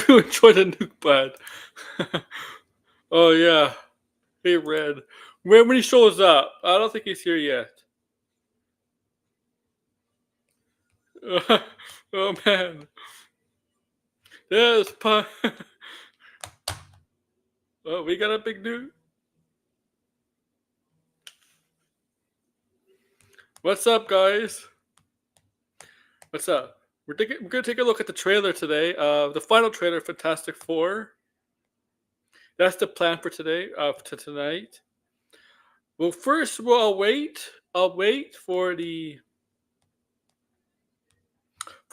You enjoy the nuke bad. Oh yeah. Hey Red. When he shows up. I don't think he's here yet. Oh man. Yes, oh, we got a big nuke. What's up, guys? What's up? We're gonna take a look at the trailer today. The final trailer, Fantastic Four. That's the plan for today. To tonight. Well, first, I'll wait. I'll wait for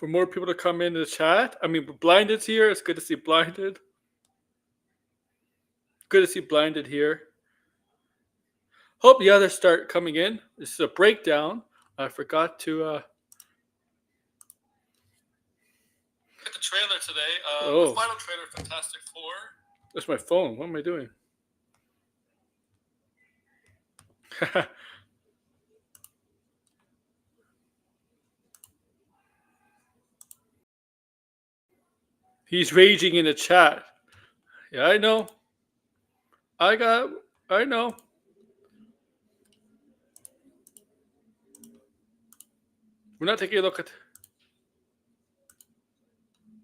more people to come into the chat. I mean, Blinded's here. It's good to see Blinded. Good to see Blinded here. Hope the others start coming in. This is a breakdown. I forgot to the trailer today. The final trailer, Fantastic Four. That's my phone. What am I doing? He's raging in the chat. Yeah, I know. I know. We're not taking a look at.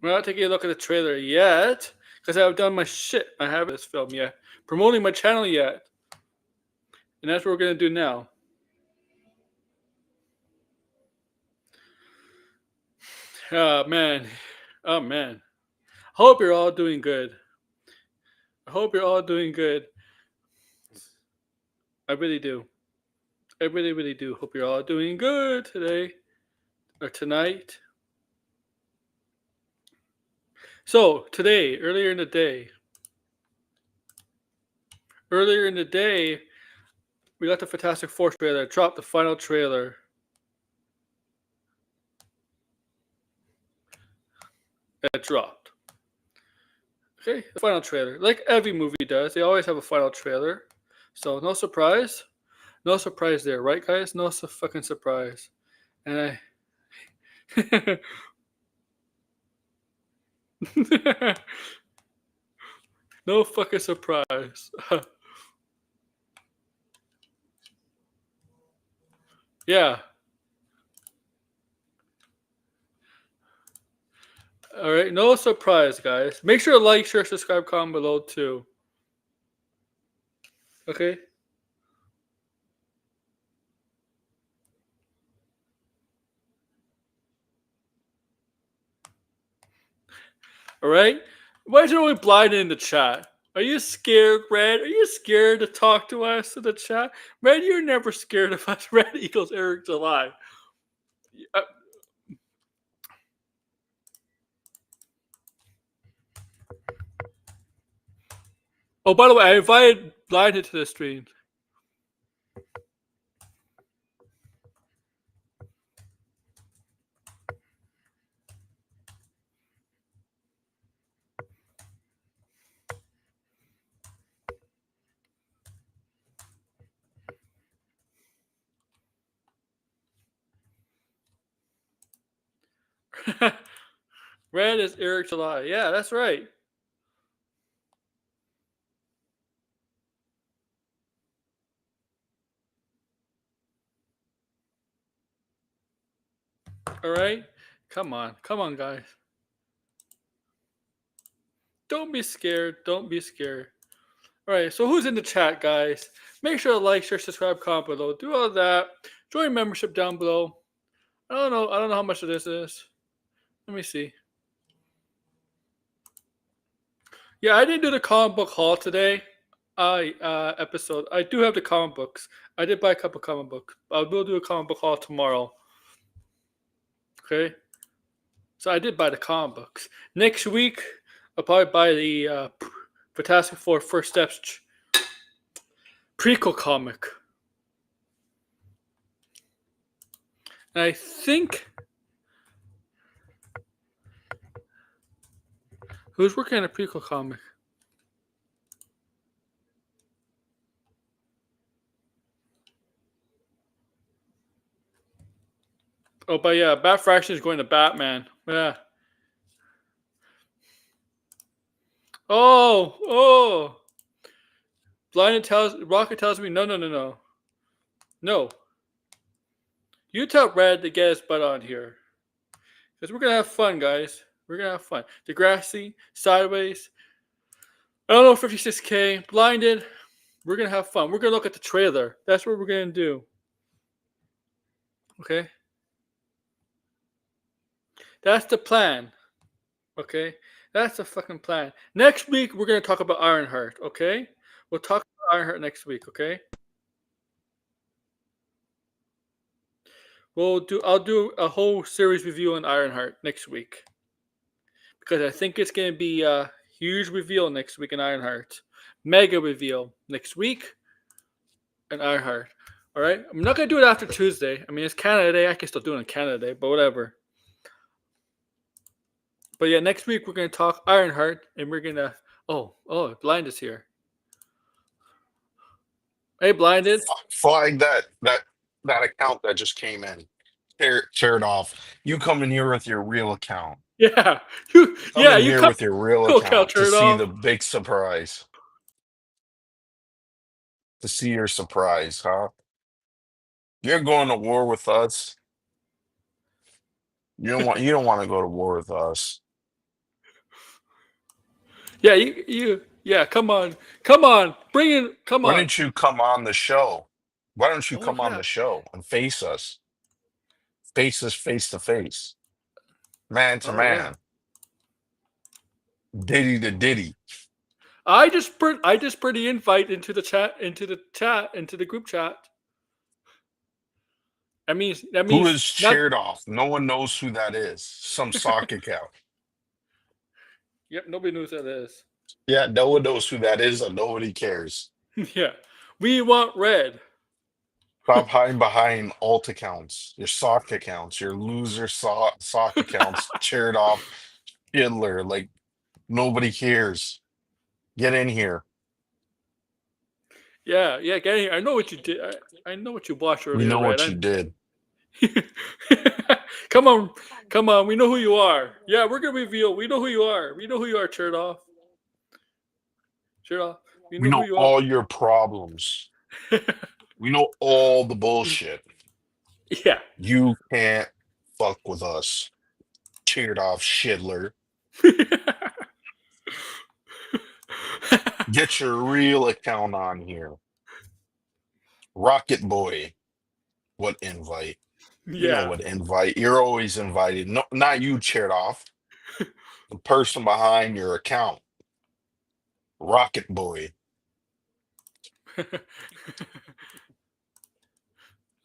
We're not taking a look at the trailer yet because I haven't done my shit. I haven't this film yet. Promoting my channel yet, and that's what we're gonna do now. Oh man. Oh man. Hope you're all doing good. I hope you're all doing good. I really do. I really, really do. Hope you're all doing good today or tonight. So today, earlier in the day, we got the Fantastic Four trailer. Dropped the final trailer. That dropped. Okay, the final trailer. Like every movie does, they always have a final trailer. So no surprise. No surprise there, right guys? No fucking surprise. And I no fucking surprise. Yeah. All right, no surprise, guys. Make sure to like, share, subscribe, comment below too. Okay. All right. Why is it always blinded in the chat? Are you scared, Red? Are you scared to talk to us in the chat? Red, you're never scared of us. Red equals Eric July. Oh, by the way, I invited Blinded to the stream. Red is Eric July. Yeah, that's right. All right. Come on, guys. Don't be scared. Don't be scared. All right. So who's in the chat, guys? Make sure to like, share, subscribe, comment below. Do all that. Join membership down below. I don't know how much of this is. Let me see. Yeah, I didn't do the comic book haul today. I episode. I do have the comic books. I did buy a couple comic books. I will do a comic book haul tomorrow. Okay. So I did buy the comic books. Next week, I'll probably buy the Fantastic Four First Steps prequel comic. And I think who's working on a prequel comic? Oh, but yeah, Bat Fraction is going to Batman. Yeah. Oh. Rocket tells me no. You tell Red to get his butt on here because we're gonna have fun, guys. We're gonna have fun. Degrassi, Sideways. I don't know 56K, Blinded. We're gonna have fun. We're gonna look at the trailer. That's what we're gonna do. Okay. That's the plan. Okay. That's the fucking plan. Next week we're gonna talk about Ironheart. Okay. We'll talk about Ironheart next week. Okay. I'll do a whole series review on Ironheart next week because I think it's gonna be a huge reveal next week in Ironheart. Mega reveal next week in Ironheart. All right. I'm not gonna do it after Tuesday. I mean, it's Canada Day. I can still do it on Canada Day, but whatever. But yeah, next week we're gonna talk Ironheart, and we're gonna. Oh, Blind is here. Hey, Blinded. Flag that account that just came in. Tear it off. You come in here with your real account. Yeah, Come in you here come. with your real Go count, account to turn it see off. the big surprise. To see your surprise, huh? You're going to war with us. You don't want to go to war with us. Yeah, yeah. Come on, bring in. Come Why on. don't you come on the show? Why don't you Oh come on yeah. the show and face us? Face us face to face. Man to Oh yeah. man. Diddy to diddy. I just put the invite into the chat, into the group chat. Who That means is not. cheered off? No one knows who that is. Some sock account. Yep, nobody knows who that is. Yeah, no one knows who that is and nobody cares. Yeah, we want red. Stop hiding behind alt accounts, your sock accounts, your loser sock accounts, cheered off Schindler. Like nobody cares. Get in here. Yeah, get in here. I know what you did. I know what you watched We earlier, know red. what you did. Come on, We know who you are. Yeah, we're gonna reveal. We know who you are. We know who you are. Shirt off. Shirt off. We We know who know you are. all your problems. We know all the bullshit. Yeah. You can't fuck with us. Cheered off Schindler. Get your real account on here. Rocket Boy. What invite? You know Yeah. what invite. You're always invited. No, not you, cheered off. The person behind your account. Rocket Boy.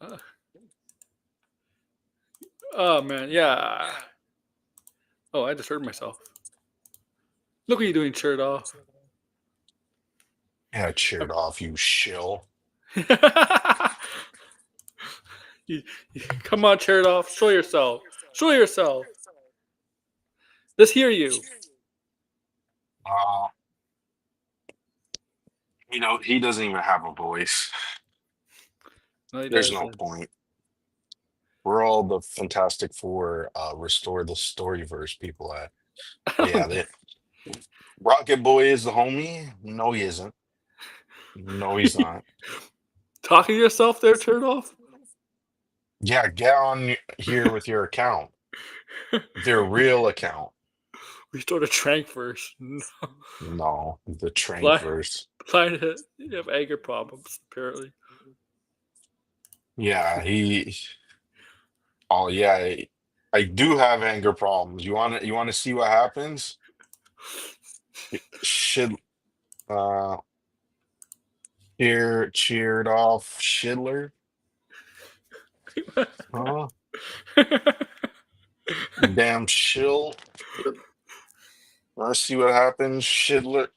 Uh, oh man, yeah. Oh, I just hurt myself. Look what you're doing, shirt off. Yeah, cheered off, you shill. Come on, shirt off. Show yourself. Show yourself. Let's hear you. Uh, he doesn't even have a voice. No, he There's no doesn't. point. We're all the Fantastic Four, restore the storyverse people at. I Yeah, don't know. they, Rocket Boy is the homie. No, he isn't. No, he's not. Talking to yourself there, turn off. Yeah, get on here with your account, their real account. Restore the trank first. No. No, the Blind, Trankverse. you have anger problems, apparently. Yeah, he. Oh yeah, I do have anger problems. You want to see what happens? Shid uh cheered off Schindler. Huh? Damn shill. Let's see what happens. Schindler.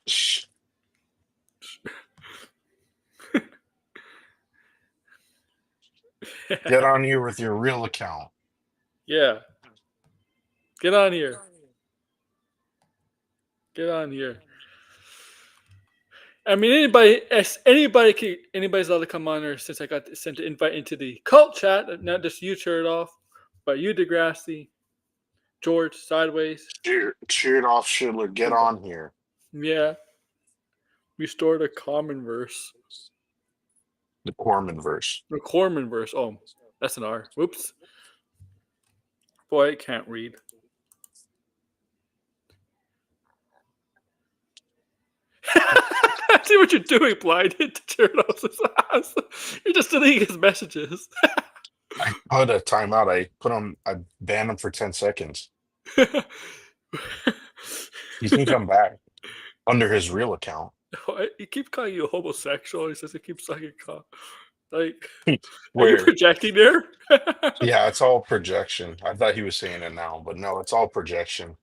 Get on here with your real account. Yeah. Get on here. Get on here. I mean, anybody's allowed to come on here since I got sent an invite into the cult chat. Not just you, Shirt Off, but you, Degrassi, George, Sideways. Cheered off Schindler. Get on here. Yeah. Restore the common verse. The Corman verse. The Corman verse. Oh, that's an R. Whoops. Boy, I can't read. I see what you're doing, blinded to Cherno's ass. You're just deleting his messages. I put a timeout. I banned him for 10 seconds. He can come back under his real account. He keeps calling you a homosexual. He says he keeps sucking cock. Like, are you Where? projecting there? Yeah, it's all projection. I thought he was saying it now, but no, it's all projection.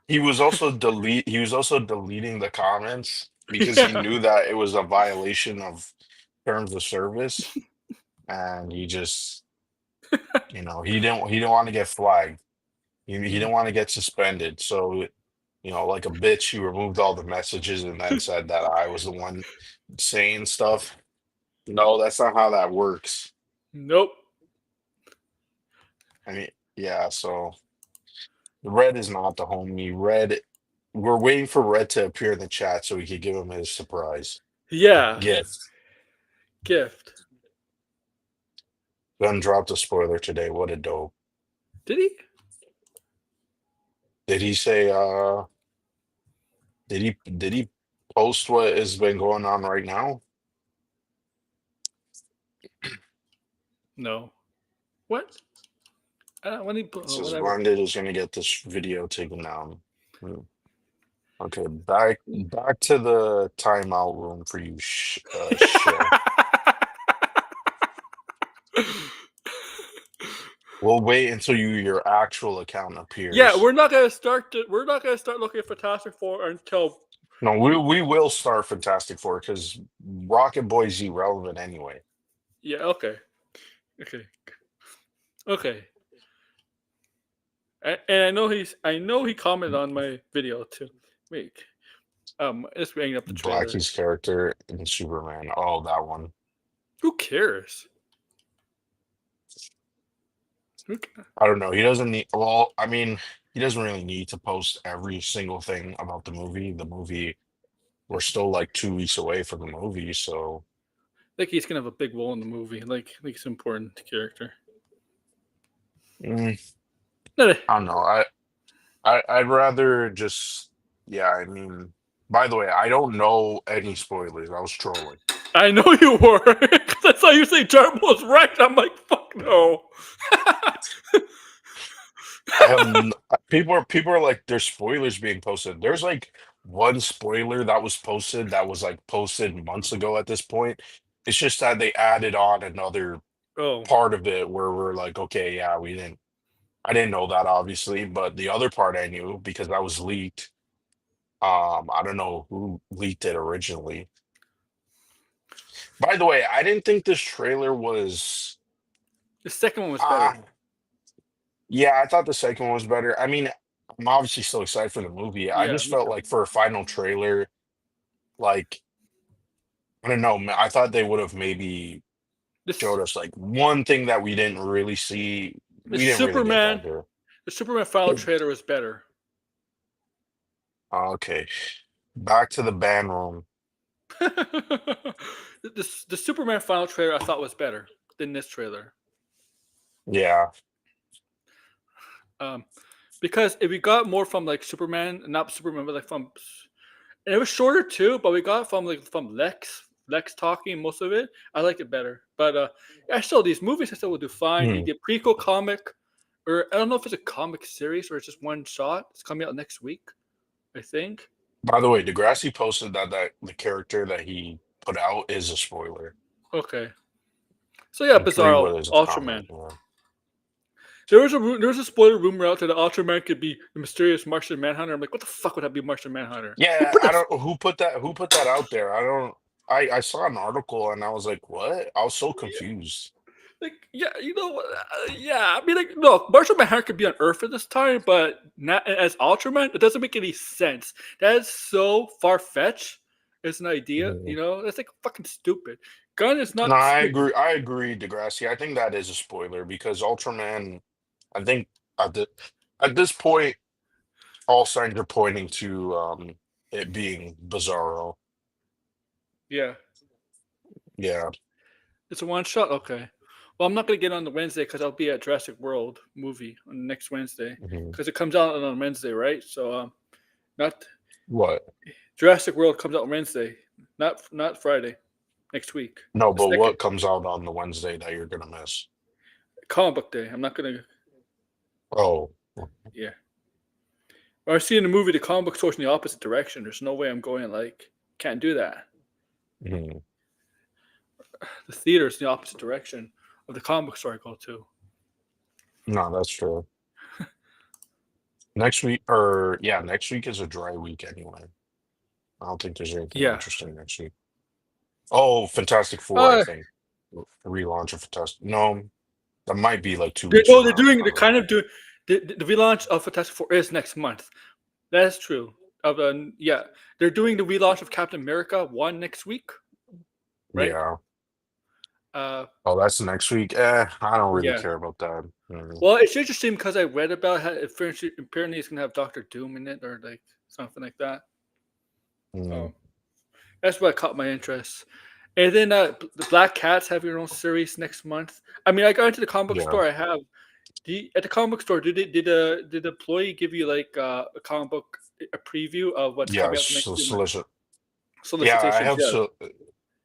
He was also deleting the comments because he Yeah. knew that it was a violation of terms of service, and he just, he didn't want to get flagged. He didn't want to get suspended. So, like a bitch, he removed all the messages and then said that I was the one saying stuff. No, that's not how that works. Nope. I mean, yeah, so Red is not the homie. We're waiting for Red to appear in the chat so we could give him his surprise Yeah. gift. Gun dropped a spoiler today. What a dope. Did he? Did he say did he post what has been going on right now? No. What? When he Says whatever. Blinded is gonna get this video taken down. Okay, back to the timeout room for you, shill. We'll wait until your actual account appears. Yeah, we're not gonna start looking at Fantastic Four until. No, we will start Fantastic Four because Rocket Boy's irrelevant anyway. Yeah. Okay. And I know he commented on my video too. Wait. Just bringing up the trailer. Blackie's character in Superman. Oh, that one. Who cares? I don't know. He doesn't need. Well, I mean, he doesn't really need to post every single thing about the movie. The movie, we're still like 2 weeks away from the movie, so. Like he's gonna have a big role in the movie. Like he's an important character. I don't know. I'd rather just. Yeah, I mean. By the way, I don't know any spoilers. I was trolling. I know you were. That's how you say Jarmo was right. I'm like, fuck no. People are like, there's spoilers being posted. There's like one spoiler that was posted like posted months ago at this point. It's just that they added on another part of it where we're like, okay, yeah, I didn't know that obviously, but the other part I knew because that was leaked. I don't know who leaked it originally. By the way, I didn't think this trailer was. The second one was better. Yeah, I thought the second one was better. I mean, I'm obviously still excited for the movie. I just felt like for a final trailer, like, I don't know, I thought they would have maybe showed us like one thing that we didn't really see. The Superman final trailer was better. Okay, back to the ban room. The Superman final trailer I thought was better than this trailer. Yeah. Because if we got more from like Superman, not Superman, but like from, and it was shorter too, but we got from Lex talking most of it. I liked it better. But I still these movies I still will do fine. The prequel comic or I don't know if it's a comic series or it's just one shot. It's coming out next week, I think. By the way, Degrassi posted that the character that he put out is a spoiler. Okay. So yeah, I'm pretty Bizarro, sure there's a Ultraman. comment. Yeah. There was a spoiler rumor out that the Ultraman could be the mysterious Martian Manhunter. I'm like, what the fuck would that be, Martian Manhunter? Who Yeah, put I that? don't who put that out there. I don't. I saw an article and I was like, what? I was so confused. Like, yeah, yeah. I mean, like, look, Martian Manhunter could be on Earth at this time, but not as Ultraman. It doesn't make any sense. That is so far fetched as an idea. Mhm. That's like fucking stupid. Gun is No, not I stupid. agree. I agree, Degrassi. I think that is a spoiler because Ultraman. I think at the at this point, all signs are pointing to it being Bizarro. Yeah, Yeah. it's a one shot. Okay. Well, I'm not gonna get on the Wednesday because I'll be at Jurassic World movie on next Wednesday Mhm. because it comes out on Wednesday, right? So not What? Jurassic World comes out on Wednesday, not Friday next week. No, The but second what comes out on the Wednesday that you're gonna miss? comic book day. I'm not gonna. Oh. Yeah. Or I see in the movie the comic book store's in the opposite direction. There's no way I'm going like can't do that. Mhm. The theater's in the opposite direction of the comic book store I go to. No, that's true. Next week, or yeah, next week is a dry week anyway. I don't think there's anything Yeah. interesting next week. Oh, Fantastic Four, I Uh, think. Relaunch of Fantastic. No, that might be like two they, weeks oh, from they're now. doing. I They're don't know. kind of doing. The relaunch of Fantastic Four is next month. That's true. Yeah, they're doing the relaunch of Captain America 1 next week, right? Yeah. Uh, Oh, that's next week. I don't really yeah. care about that. Well, it's interesting because I read about how apparently it's gonna have Doctor Doom in it or like something like that. Mm, So that's what caught my interest. And then the Black Cats have your own series next month. I mean, I got into the comic book yeah. store. I have at the comic book store. Did the employee give you like a comic book a preview of what's Yeah. coming out the next few months? Solicit. Yeah, I Solicitations, have yeah,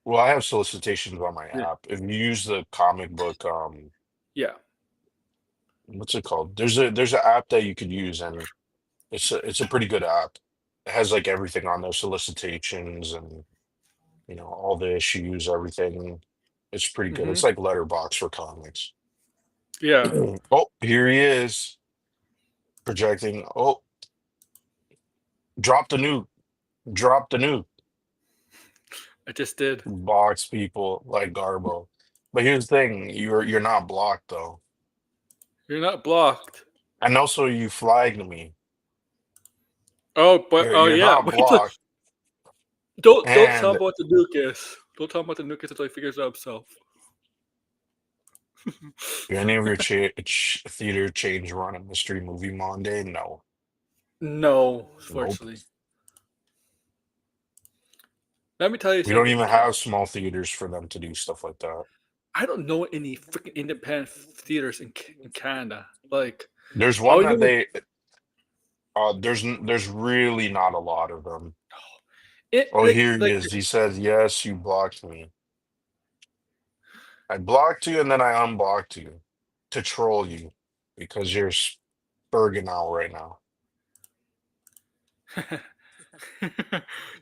well, I have solicitations on my yeah, app. If you use the comic book, yeah. what's it called? There's an app that you could use, and it's a pretty good app. It has like everything on there, solicitations and all the issues, everything. It's pretty good. Hmm. It's like Letterbox for comics. Yeah, Oh, here he is projecting. Oh, drop the nuke, drop the nuke. I just did. Box people like Garbo. But here's the thing, you're not blocked though. You're not blocked. And also you flagged me. Oh, but oh You're yeah. not Wait till blocked. don't tell And me what the nuke is. Don't tell him what the nuke is until he figures it out himself. do any of your theater change run a mystery movie Monday? No. No, Nope. fortunately. Let me tell you We don't something. even have small theaters for them to do stuff like that. I don't know any freaking independent theaters in Canada. Like, There's all one you that know, there's really not a lot of them. it Oh, here he like is. He says, yes, you blocked me. I blocked you and then I unblocked you to troll you because you're spurging out right now.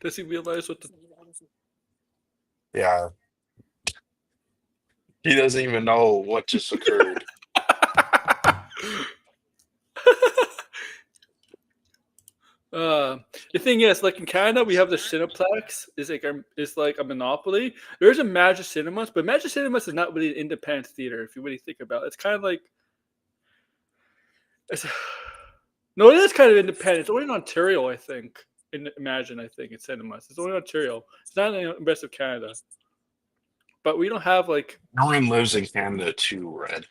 does he realize what the Yeah, he doesn't even know what just occurred. Uh, the thing is, like in Canada, we have the Cineplex. Is like a monopoly. There's a Magic Cinemas, but Magic Cinemas is not really an independent theater. If you really think about it, it's kind of like it's, no, it is kind of independent. It's only in Ontario, I think. Imagine, I think it's cinemas. It's only in Ontario. It's not in the rest of Canada. But we don't have like No one lives in Canada too, Red.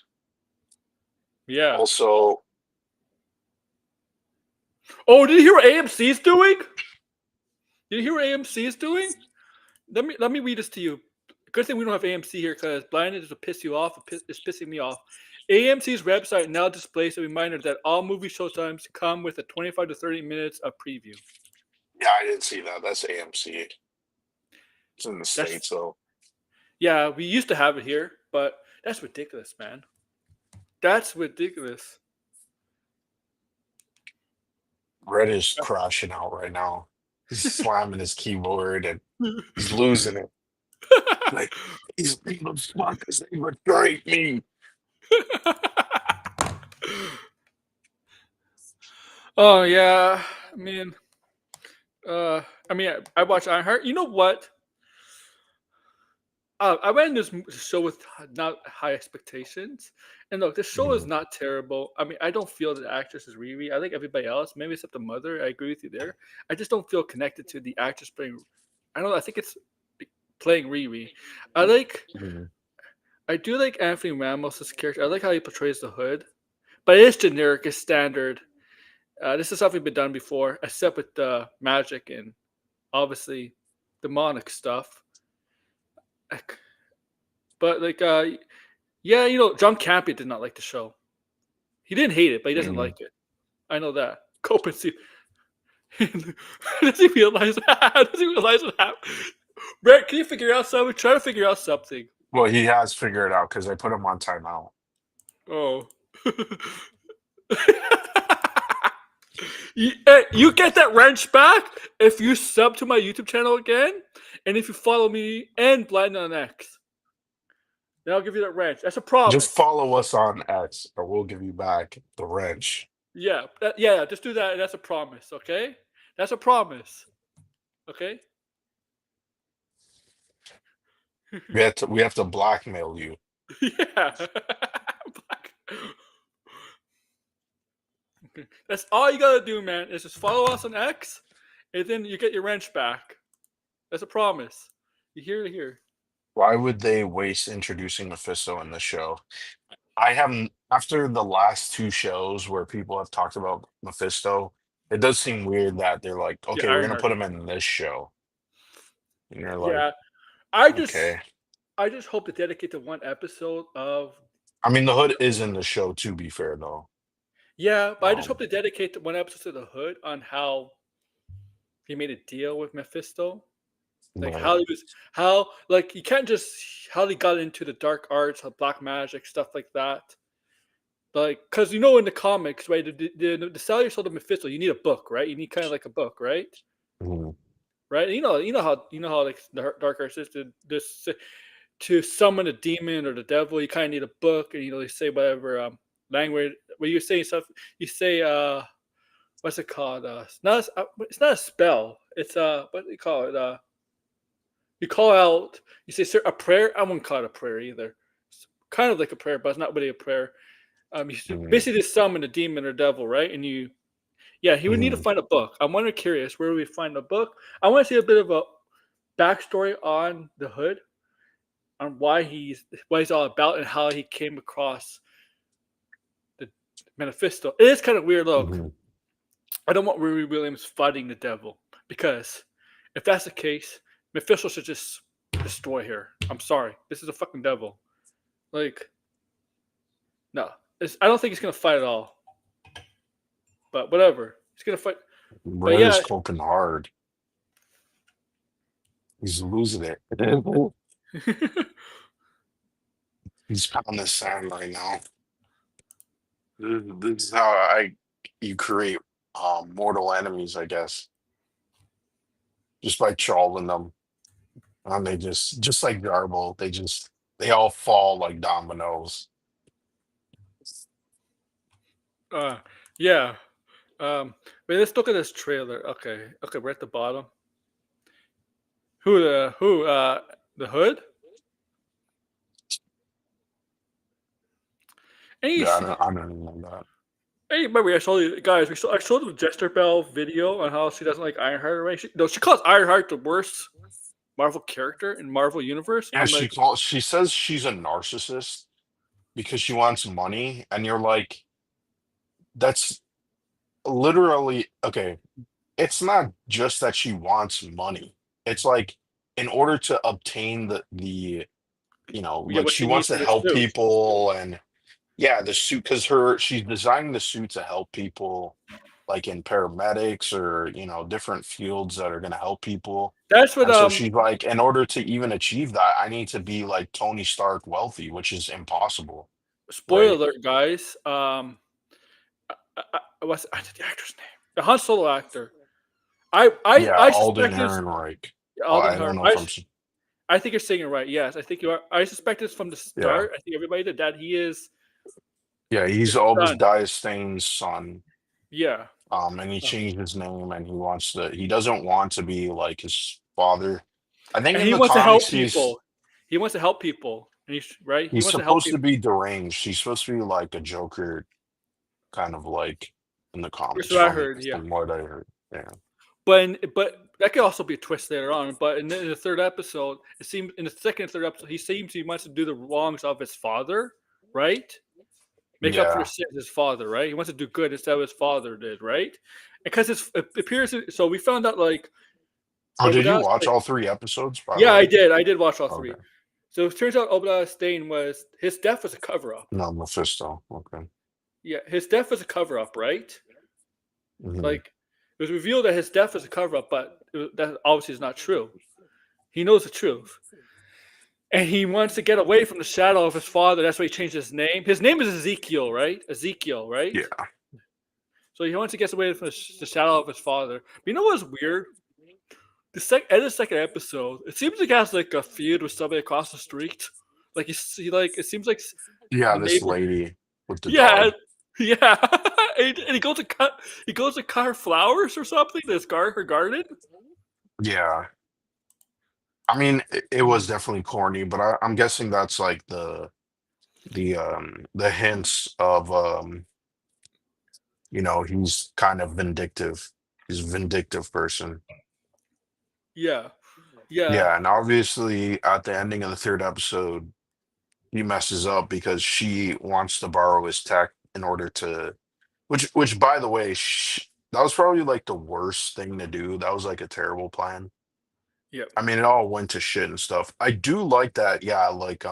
yeah. Also, Oh, did you hear what AMC is doing? Did you hear what AMC is doing? Let me read this to you. Good thing we don't have AMC here because blindness will piss you off. It's pissing me off. AMC's website now displays a reminder that all movie showtimes come with a 25 to 30 minutes of preview. yeah, I didn't see that. That's AMC. It's in the That's States, though. yeah, we used to have it here, but that's ridiculous, man. That's ridiculous. Red is crashing out right now. He's slamming his keyboard and he's losing it. Like these motherfuckers, they betrayed me. Oh yeah, I mean, I watched Ironheart. You know what? I went in this show with not high expectations, and look, this show is Mhm. not terrible. I mean, I don't feel the actress is Riri. I think everybody else, maybe except the mother. I agree with you there. I just don't feel connected to the actress playing. I don't know. I think it's playing Riri. I like. Mhm. I do like Anthony Ramos' character. I like how he portrays the Hood, but it is generic. It's standard. This is something been done before, except with the magic and obviously demonic stuff. But like, yeah, John Campea did not like the show. He didn't hate it, but he doesn't Mhm. like it. I know that. Cope and see. Does he realize that? Does he realize what happened? Brett, can you figure out something? Try to figure out something. Well, he has figured it out because I put him on timeout. Oh. You get that wrench back if you sub to my YouTube channel again, and if you follow me and Blind on X. Then I'll give you that wrench. That's a Just promise. follow us on X, or we'll give you back the wrench. Yeah, yeah. Just do that, and that's a promise. Okay, that's a promise. Okay. We have to blackmail you. Yeah. Black. Okay. That's all you gotta do, man. Is just follow us on X, and then you get your wrench back. That's a promise. You hear it here. Why would they waste introducing Mephisto in the show? I haven't, after the last two shows where people have talked about Mephisto, it does seem weird that they're like, Yeah, okay, we're gonna Ironheart. put him in this show. And you're like, Yeah, I just, okay. I just hope to dedicate to one episode of. I mean, the hood is in the show, to be fair though. Yeah, but I just hope Um, to dedicate to one episode to the Hood on how he made a deal with Mephisto. Like but how he was, how like you can't just how he got into the dark arts, black magic, stuff like that. Like, cause in the comics, right? The Salary Soul of Mephisto, you need a book, right? You need kind of like a book, right? mm, Right? You know how like the dark arts is to summon a demon or the devil, you kind of need a book, and they say whatever language. When you're saying stuff, you say what's it called? It's not a spell. It's what do you call it? You call out. You say a prayer. I wouldn't call it a prayer either. It's kind of like a prayer, but it's not really a prayer. You mm, basically just summon a demon or devil, right? And yeah, he would need to mm, find a book. I'm wondering, curious, where would we find a book? I want to see a bit of a backstory on the Hood, on what he's all about, and how he came across the Manifesto. It is kind of weird. Look, mm. I don't want Riri Williams fighting the devil because if that's the case, Mephisto should just destroy her. I'm sorry, this is a fucking devil. Like, no, I don't think he's gonna fight at all. But whatever, he's gonna fight. But Red yeah, is coping hard. He's losing it. He's pounding the sand right now. This is how you create mortal enemies, I guess, just by trolling them. And they just like Garble, they all fall like dominoes. uh, yeah. Wait, let's look at this trailer. Okay, okay, we're at the bottom. The Hood? And you Yeah, I see, don't, I don't even know that. hey, remember I showed you guys. I showed the Jester Bell video on how she doesn't like Ironheart. Right? She calls Ironheart the worst Marvel character in Marvel Universe. Yeah, I'm like, she says she's a narcissist because she wants money, and you're like, that's literally okay. It's not just that she wants money. It's like in order to obtain yeah, like what she she wants needs to for the help suit. people and yeah, the suit because she's designing the suit to help people like in paramedics or different fields that are gonna help people. That's what And so she's like, in order to even achieve that, I need to be like Tony Stark wealthy, which is impossible, spoiler right? alert, guys. What's the actor's name? A Han Solo actor. Yeah, I Alden suspect it's Ehrenreich. Oh, Alden I don't Herm. know if I'm. I think you're saying it right. Yes, I think you are. I suspect it's from the Yeah, start. I think everybody did that. He is yeah, he's his Albus son. Diastane's son. Yeah. And he changed his name, and he doesn't want to be like his father. I think And in he the wants to help comics he's people. He wants to help people. And he's right. He he's wants to help supposed to people. be deranged. He's supposed to be like a Joker, kind of like in the That's comics, what I heard. Yeah. from what I heard. Yeah, But that could also be a twist later on. But in the third episode, it seems in the second and third episode, he wants to do the wrongs of his father, right? Make up for the yeah. sins of his father, right? He wants to do good instead of his father did, right? Because it appears. So we found out like Oh, did you Obadiah. watch all 3 episodes? By the Yeah, I way. did. I did watch all three. Okay. So it turns out Obadiah Stane was his death was a cover up. No, Mephisto. Okay. Yeah, his death was a cover up, right? Hmm. Like it was revealed that his death was a cover up, but that obviously is not true. He knows the truth. And he wants to get away from the shadow of his father. That's why he changed his name. His name is Ezekiel, right? Ezekiel, right? Yeah. So he wants to get away from the shadow of his father. But you know what's weird? At the second episode, it seems like he has like a feud with somebody across the street. Like he like it seems like Yeah, the this neighbor. lady with the Yeah, dog. yeah. And he goes to cut her flowers or something. Her garden. Yeah. I mean, it was definitely corny, but I'm guessing that's like the hints of he's kind of vindictive. He's a vindictive person. Yeah, yeah. Yeah, and obviously at the ending of the third episode, he messes up because she wants to borrow his tech in order to, which by the way, that was probably like the worst thing to do. That was like a terrible plan. Yep. I mean, it all went to shit and stuff. I do like that. Yeah, like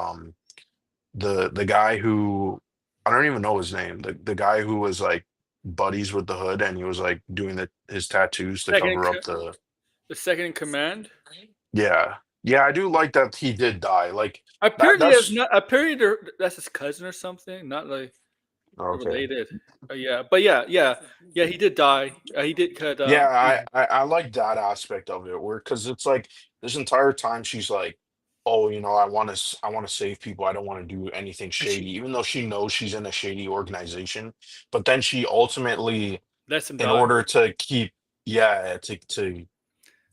the guy who, I don't even know his name. The guy who was like buddies with the hood, and he was like doing his tattoos to Second, in cover up co- the. the second in command. Yeah, yeah, I do like that he did die. Like that. Apparently, That's that's his cousin or something. Not like they're okay. related. Yeah, but yeah. He did die. He did cut. Yeah, I like that aspect of it, where because it's like this entire time she's like, oh, I want to save people. I don't want to do anything And she shady, even though she knows she's in a shady organization. But then she ultimately, lets him in die. order to keep, yeah,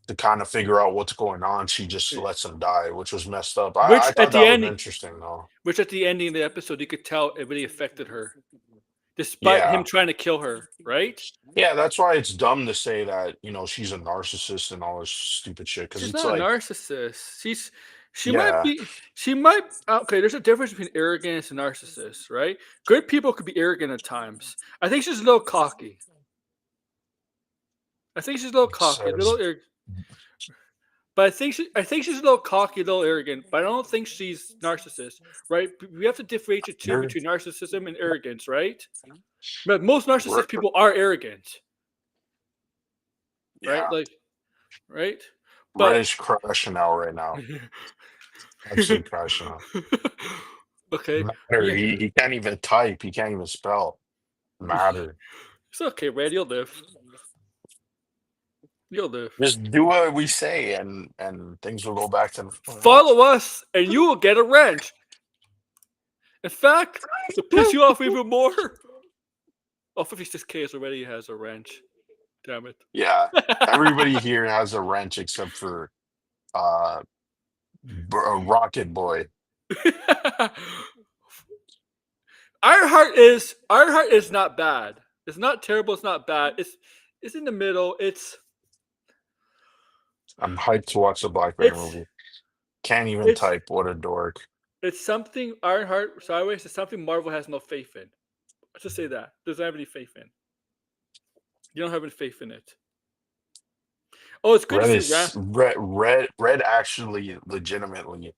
to kind of figure out what's going on, she just Yeah. lets him die, which was messed up. I Which thought that was interesting though. at the ending of the episode, you could tell it really affected her, despite him Yeah. trying to kill her. Right? Yeah, that's why it's dumb to say that, she's a narcissist and all this stupid shit. Because She's it's not a like, narcissist. She might yeah, be. She might. Okay, there's a difference between arrogance and narcissist, right? Good people could be arrogant at times. I think she's a little cocky. I think she's a little it cocky, a says little arrogant. But I think she's a little cocky, a little arrogant. But I don't think she's narcissist, right? We have to differentiate two you're between narcissism and arrogance, right? But most r- narcissist people are arrogant, right? yeah, Like, right? Red But is crashing out right now. Absolutely crashing out. okay, Matter. yeah, He can't even type. He can't even spell. Matter. it's okay, Red. You'll live. You'll live. Just do what we say, and things will go back to normal. Follow us, and you will get a wrench. In fact, to piss you off even more, 56K already has a wrench. Damn it. Yeah, everybody here has a wrench except for uh Rocket Boy. Ironheart is not bad. It's not terrible. It's not bad. It's in the middle. I'm hyped to watch the Black Bear It's movie. Can't even it's type. What a dork. it's something Ironheart Sideways is something Marvel has no faith in. Let's just say that. Doesn't have any faith in. You don't have any faith in it. Oh, it's good to Red see is red actually legitimately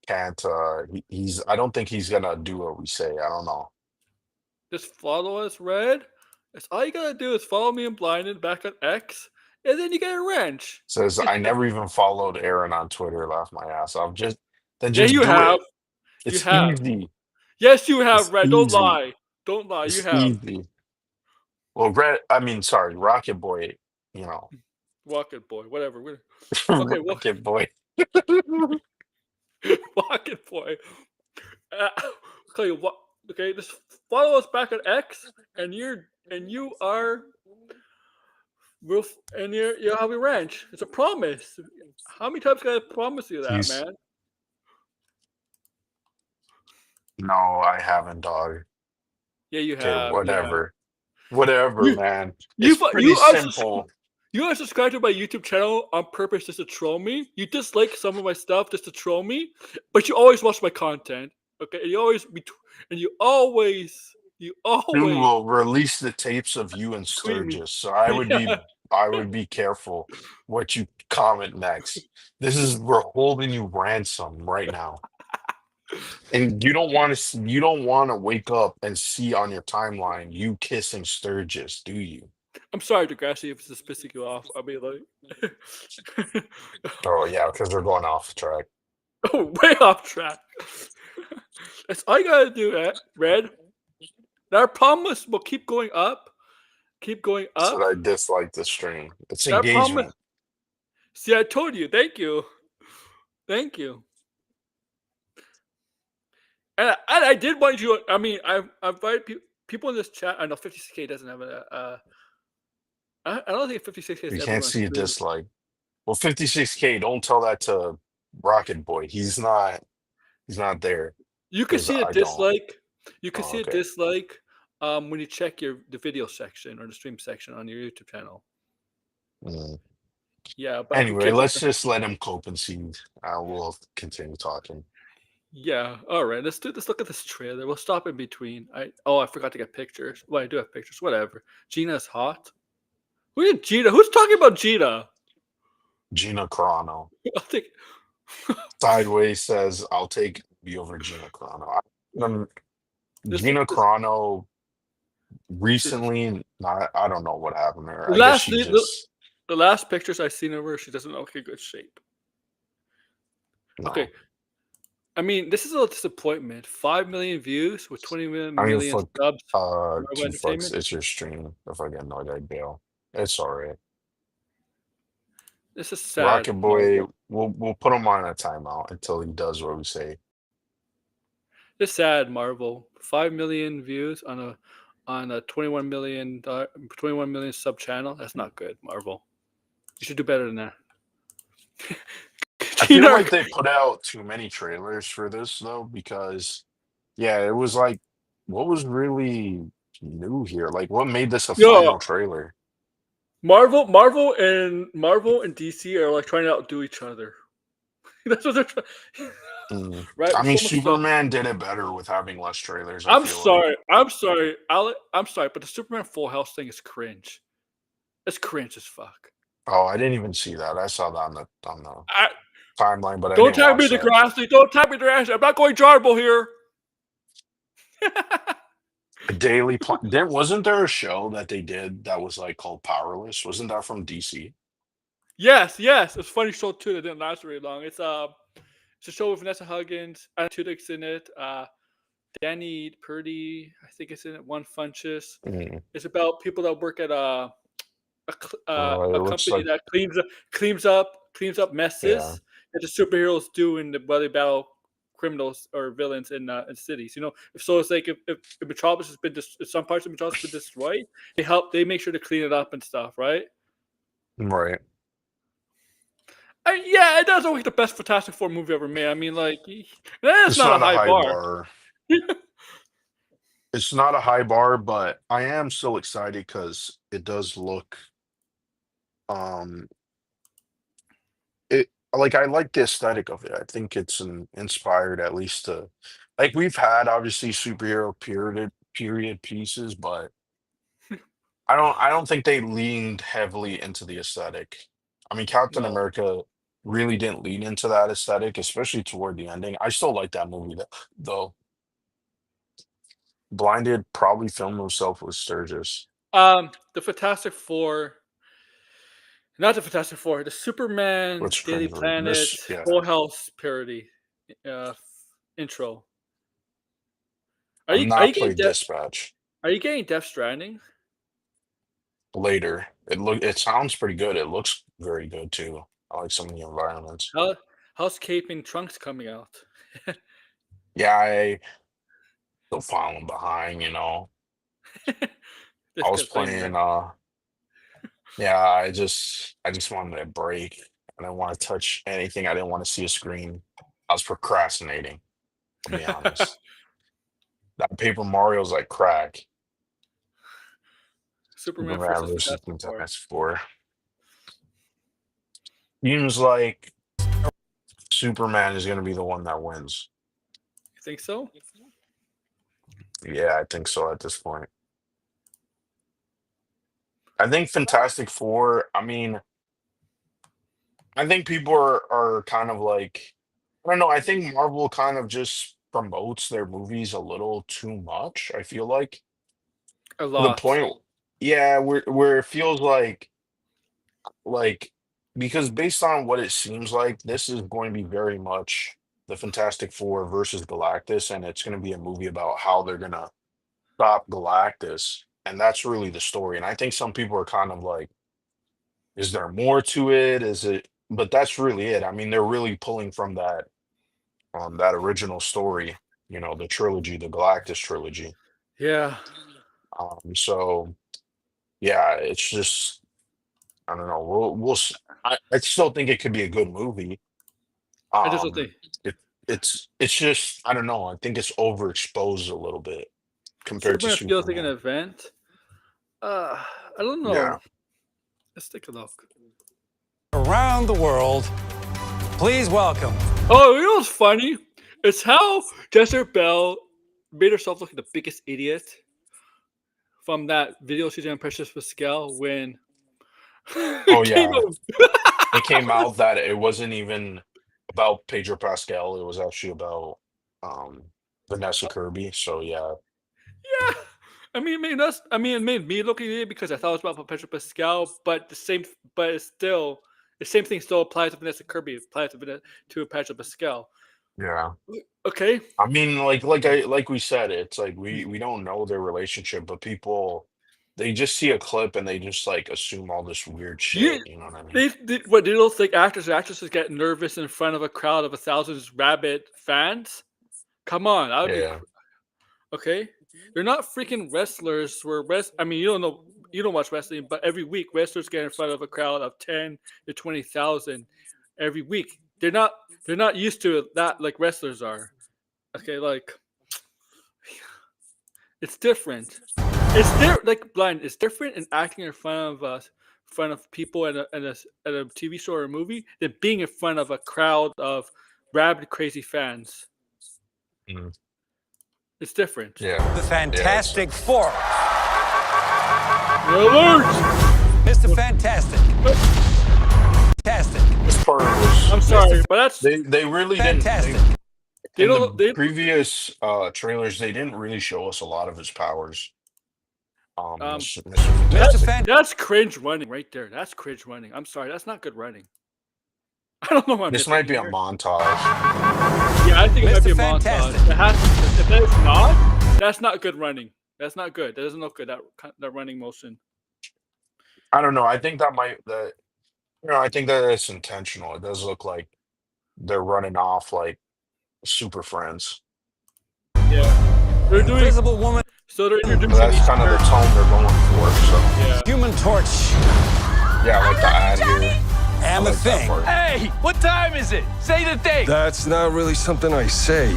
can't I don't think he's gonna do what we say. I don't know. Just follow us, Red. That's all you gotta do is follow me and Blinded back on X, and then you get a wrench. Says I never even followed Aaron on Twitter, laugh my ass off. Yeah, Just you do have. it. You It's have. easy. Yes, you have, It's Red. Don't easy. lie. Don't lie. You It's have. easy. Well, sorry, Rocket Boy. You know, Rocket Boy, whatever. Okay, Rocket Boy. Rocket Boy. Uh, okay, what? Okay, just follow us back on X, and you are and you're Hobby Ranch. It's a promise. How many times can I promise you that, He's man? no, I haven't, dog. Yeah, you Okay, have. You have. whatever, whatever, You man. you It's fu- pretty simple. you are subscribed to my YouTube channel on purpose just to troll me. You dislike some of my stuff just to troll me, but you always watch my content. Okay, and you You always will release the tapes of you and tweet me. Sturgis, so Yeah. I would be careful what you comment next. We're holding you ransom right now. And you don't want to wake up and see on your timeline you kissing Sturgis, do you? I'm sorry, Degrassi, if this is pissing you off. I mean, like, Oh yeah, because we're going off track. oh, way off track. That's all you gotta do, Red. Our promise will keep going So up. I dislike the stream. It's That promise. engagement. See, I told you. Thank you. Thank you. And I did want you. I mean, I invited people in this chat. I know 56K doesn't have a. I don't think 56K is You ever can't going to see a stream. dislike. Well, 56K, don't tell that to Rocket Boy. He's not there. You can Because see a I don't. dislike. You can Oh, see a okay. dislike when you check the video section or the stream section on your YouTube channel. Mm. Yeah, but who Anyway, cares? let's just let him cope and see. We'll continue talking. Yeah, all right. Let's look at this trailer. We'll stop in between. I forgot to get pictures. Well, I do have pictures. Whatever. Gina's hot. Who is Gina? Who's talking about Gina? Gina Carano. I think Sideways says, I'll take you over Gina Carano. this Gina this Carano this recently, I don't know what happened to her. I guess last she the, just, the last pictures I've seen of her, she doesn't look in good shape. Okay, no. I mean this is a disappointment. 5 million views with 20 I mean, million fuck, subs. Marvel two fucks. Entertainment. It's your stream. If I get annoyed, I bail. It's all right. This is sad, Rocket Boy, Marvel. we'll put him on a timeout until he does what we say. This is sad, Marvel. 5 million views on a 21 million sub channel. That's not good, Marvel. You should do better than that. I feel Gina, like they put out too many trailers for this though, because yeah, it was like, what was really new here? Like, what made this a yo, final trailer? Marvel and DC are like trying to outdo each other. That's what they're trying. Mm. Right? I With mean, so much stuff. Superman did it better with having less trailers, I feel like. I'm sorry, Alec. I'm sorry, but the Superman Full House thing is cringe. It's cringe as fuck. Oh, I didn't even see that. I saw that on the I, timeline, but I don't didn't tag me, watch that. Degrassi. Don't tag me, Degrassi. I'm not going Jarble here. A daily plan. Wasn't there a show that they did that was like called Powerless? Wasn't that from DC? Yes. It's a funny show too that didn't last very long. It's a show with Vanessa Hudgens, Anna Tudyk's in it. Danny Purdy, I think it's in it. One Funches. Mm. It's about people that work at It a looks company like, that cleans up yeah, messes that the superheroes do while they battle criminals or villains in cities. You know, it's like if Metropolis has been if some parts of Metropolis have been destroyed, they make sure to clean it up and stuff, right? right. Yeah, it does look like the best Fantastic Four movie ever made. I mean, like that's It's not a not a high high bar. bar. It's not a high bar, but I am still excited because it does look um it like I like the aesthetic of it. I think it's inspired at least to like we've had obviously superhero period pieces, but I don't think they leaned heavily into the aesthetic. I mean, Captain No. America really didn't lean into that aesthetic, especially toward the ending. I still like that movie though. Blinded probably filmed himself with Sturgis. The Fantastic Four, not the Fantastic Four, the Superman Which Daily cringeworthy. Planet This, yeah. Full House parody uh, intro. I've Are not you getting played Dispatch. Are you getting Death Stranding? later. It sounds pretty good. It looks very good too. I like some of the environments. How how's Cape and Trunks coming out? Yeah, I still falling behind, I That's was good playing playing there. yeah, I just wanted a break. I didn't want to touch anything. I didn't want to see a screen. I was procrastinating, to be honest. That Paper Mario's like crack. Superman Superman versus versus Fantastic Four. Fantastic Four. Seems like Superman is gonna be the one that wins. You think so? Yeah, I think so at this point. I think Fantastic Four, I think people are kind of like, I don't know, I think Marvel kind of just promotes their movies a little too much, I feel like. A To the lot. point, yeah, where it feels like because based on what it seems like, this is going to be very much the Fantastic Four versus Galactus, and it's going to be a movie about how they're gonna stop Galactus, and that's really the story. And I think some people are kind of like, is there more to it? Is it? But that's really it. I mean, they're really pulling from that original story, the trilogy, the Galactus trilogy. Yeah. So yeah, it's just I don't know. I still think it could be a good movie. I just don't Um, think it's just I don't know. I think it's overexposed a little bit compared to Superman feels like an Superman. event. Uh, I don't Yeah. know. Let's take a look. Around the world, please welcome. Oh, you know what's funny? It's how Jessica Bell made herself look like the biggest idiot from that video she did on Precious Pascal when Oh it came yeah. out. It came out that it wasn't even about Pedro Pascal. It was actually about um Vanessa Kirby. So yeah, Yeah. I mean, it made me look at it because I thought it was about Pedro Pascal, but the same thing still applies to Vanessa Kirby. It applies to Pedro Pascal. yeah. Okay. I mean, like we said, it's like we don't know their relationship, but people they just see a clip and they just like assume all this weird You, shit. You know what I mean? what they don't think actors and actresses get nervous in front of a crowd of 1,000 rabid fans? Come on, I would be Yeah, okay. They're not freaking wrestlers. I mean, you don't watch wrestling, but every week wrestlers get in front of a crowd of 10 to 20,000 every week. They're not used to that like wrestlers are. Okay, like it's different. It's there like blind. It's different in acting in front of people at a TV show or a movie than being in front of a crowd of rabid crazy fans. mhm, It's different. yeah, The yeah. It's Fantastic Four. Alert! Mr. Fantastic. Fantastic. this part was I'm sorry, but that's they really didn't Fantastic. they in don't the they previous trailers they didn't really show us a lot of his powers. um Mr. Mr. Fantastic. that's cringe running right there. That's cringe running. I'm sorry, that's not good running. I don't know what I'm This might be nitpicking a here. montage. Yeah, I think it might be Mr. a montage. Fantastic. If that is not, that's not good running. That's not good. That doesn't look good. That running motion. I don't know. I think I think that it's intentional. It does look like they're running off like super friends. Yeah, they're doing Invisible Woman. so. They're So introducing that's these kind of the characters. tone they're going for. So Yeah, Human Torch. yeah, I like the ad here. I And the like that Thing. part. Hey, what time is it? Say the thing. That's not really something I say.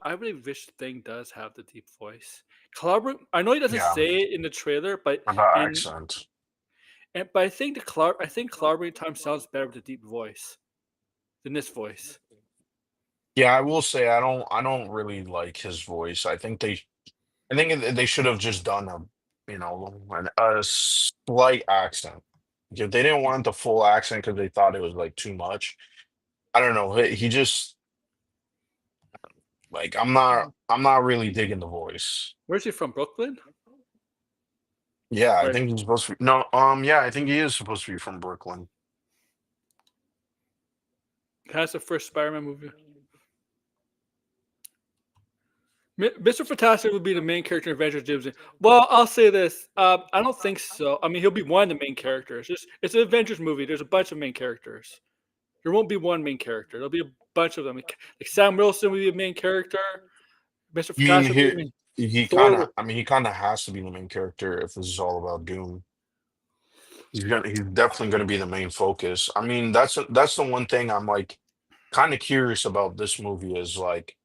I really wish Thing does have the deep voice. I know he doesn't Yeah, say it in the trailer, but and that in accent. but I think collaborating time sounds better with a deep voice than this voice. Yeah, I will say I don't really like his voice. I think they should have just done a slight accent. If they didn't want the full accent because they thought it was like too much. I don't know. He just like I'm not really digging the voice. Where's he from? Brooklyn? Yeah, I Right. think he's supposed to be no, yeah, I think he is supposed to be from Brooklyn. That's the first Spider-Man movie. Mr. Fantastic would be the main character in Avengers Doomsday. Well, I'll say this. I don't think so. I mean, he'll be one of the main characters. It's an Avengers movie. There's a bunch of main characters. There won't be one main character. There'll be a bunch of them. Like Sam Wilson will be a main character. Mr. I mean, Fantastic will be he kind of. Thor. I mean, he kind of has to be the main character if this is all about Doom. He's definitely gonna be the main focus. I mean, that's the one thing I'm like kind of curious about this movie is like,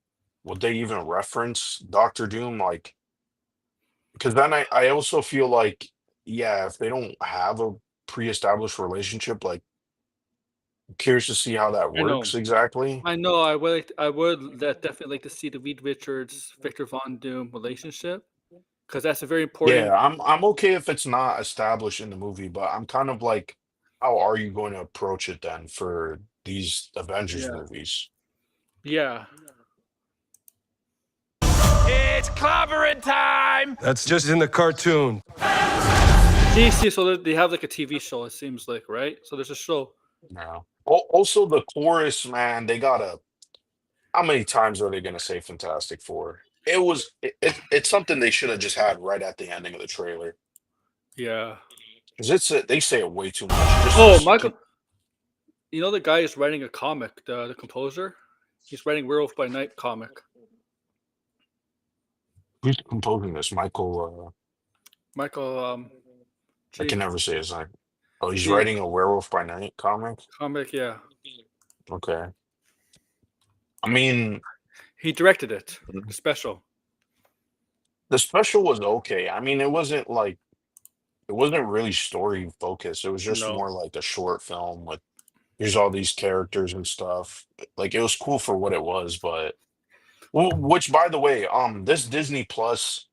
would they even reference Doctor Doom? Like, because then I also feel like, yeah, if they don't have a pre-established relationship, like, I'm curious to see how that I know. works exactly. I know. I would definitely like to see the Reed Richards Victor Von Doom relationship because that's a very Yeah, important. I'm okay if it's not established in the movie, but I'm kind of like, how are you going to approach it then for these Avengers Yeah. movies? Yeah. It's clobbering time! That's just in the cartoon. DC. So they have like a TV show. It seems like right. So there's a show. No. Also, the chorus, man, they gotta. How many times are they gonna say Fantastic Four? It's something they should have just had right at the ending of the trailer Yeah. because they say it way too much. Oh, Michael. You know the guy is writing a comic. The composer. He's writing Werewolf by Night comic. Who's composing this? Michael. Michael. I G. can never say his name. Oh, he's G. writing a Werewolf by Night comic. Comic. Yeah. Okay. I mean, He directed it. The special. the special was okay. I mean, it wasn't really story focused. It was just No. more like a short film with here's all these characters and stuff. Like it was cool for what it was, but which by the way, this Disney Plus,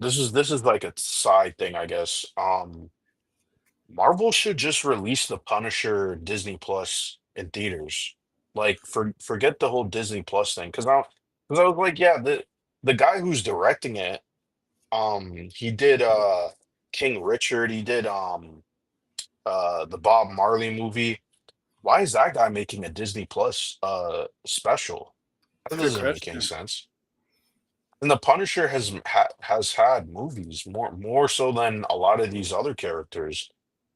this is like a side thing, I guess. Marvel should just release the Punisher Disney Plus in theaters. Like forget the whole Disney Plus thing. Cause I was like, yeah, the guy who's directing it, he did King Richard, he did the Bob Marley movie. Why is that guy making a Disney Plus special? It's That a good doesn't make any question. sense. And the Punisher has had movies more so than a lot of these other characters.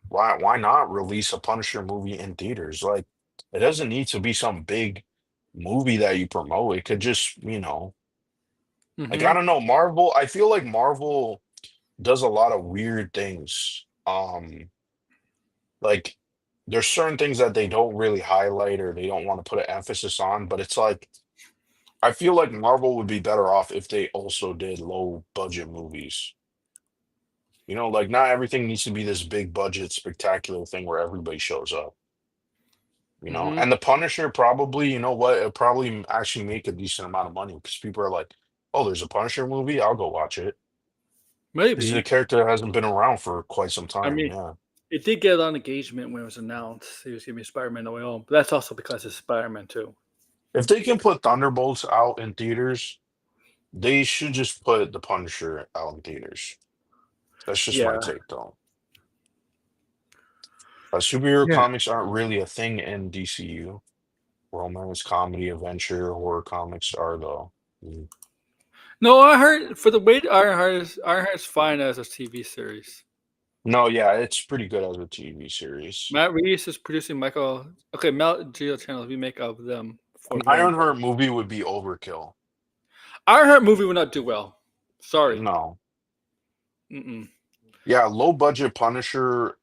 Why not release a Punisher movie in theaters? Like it doesn't need to be some big movie that you promote. It could just, like I Hmm. don't know, Marvel, I feel like Marvel does a lot of weird things. Like there's certain things that they don't really highlight or they don't want to put an emphasis on, but it's like I feel like Marvel would be better off if they also did low budget movies. Like not everything needs to be this big budget spectacular thing where everybody shows up. Hmm. And the Punisher probably, you know what, it'll probably actually make a decent amount of money because people are like, oh, there's a Punisher movie, I'll go watch it. This is a Maybe. character that hasn't been around for quite some I time. mean, Yeah. it did get a lot of engagement when it was announced. He was giving me Spider-Man No Way Home, but that's also because it's Spider-Man too. If they can put Thunderbolts out in theaters, they should just put the Punisher out in theaters. That's just my Yeah. take, though. Superhero Yeah. comics aren't really a thing in DCU. Romance, comedy, adventure, horror comics are, though. Mm. No, I heard for the weight Ironheart's fine as a TV series. No, yeah, it's pretty good as a TV series. Matt Reeves is producing Michael. Okay, Mel Geo Channel remake of them for An Warner. Ironheart movie would be overkill. Ironheart movie would not do well. Sorry. No. Mm-mm. Yeah, low budget Punisher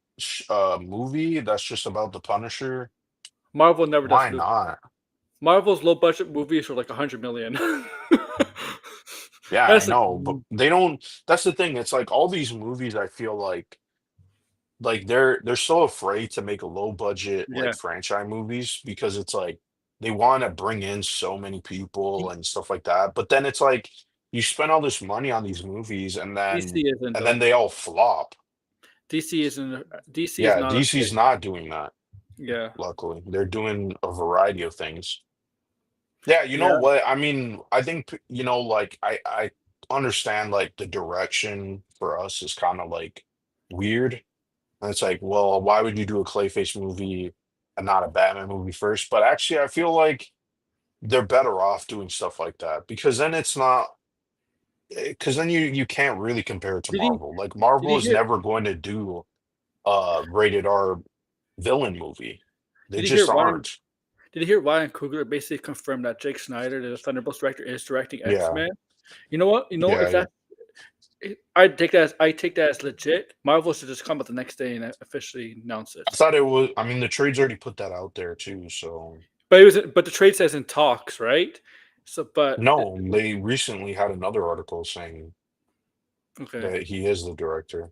movie that's just about the Punisher. Marvel never does. Why not? Marvel's low budget movies are like 100 million. Yeah, I That's like, know, but they don't. That's the thing. It's like all these movies. I feel like they're so afraid to make a low budget yeah. like franchise movies because it's like they want to bring in so many people and stuff like that. But then it's like you spend all this money on these movies DC isn't and though. then they all flop. DC isn't. DC is Yeah, not. DC's not doing that. Yeah. Luckily, they're doing a variety of things. Yeah, you know Yeah. what? I mean, I think, like I understand like the direction for us is kind of like weird. And it's like, well, why would you do a Clayface movie and not a Batman movie first? But actually, I feel like they're better off doing stuff like that because then it's not because then you can't really compare it to Did he? Marvel. Like Did Marvel you is hear? never going to do a rated R villain movie. They Did you hear just Ryan? aren't. Did you hear Ryan Coogler basically confirmed that Jake Snyder, the Thunderbolts director, is directing X Yeah, Men? You know what? You know if yeah, yeah. that I take that as legit. Marvel should just come out the next day and officially announce it. I thought it was. I mean, the trades already put that out there too. So But the trade says in talks, right? So, but no, they recently had another article saying okay. that he is the director.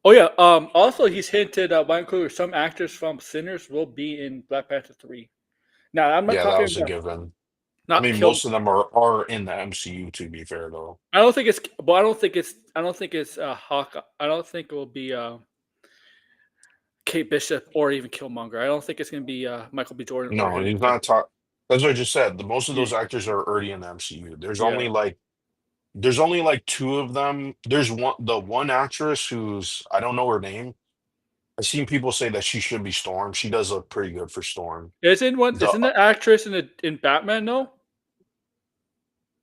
Oh yeah. Also, he's hinted Ryan Coogler some actors from Sinners will be in Black Panther 3. Now, I'm not Yeah, that talking was a about given. I not mean, kill. most of them are in the MCU. To be fair, though. I don't think it's. But I don't think it's Hawk. I don't think it will be Kate Bishop or even Killmonger. I don't think it's going to be Michael B. Jordan or No, him. he's not talk. That's what I just said. The most of Yeah, those actors are already in the MCU. yeah. There's only like two of them. There's one actress who's I don't know her name. I've seen people say that she should be Storm. She does look pretty good for Storm. Isn't one? The Isn't the actress in Batman? No,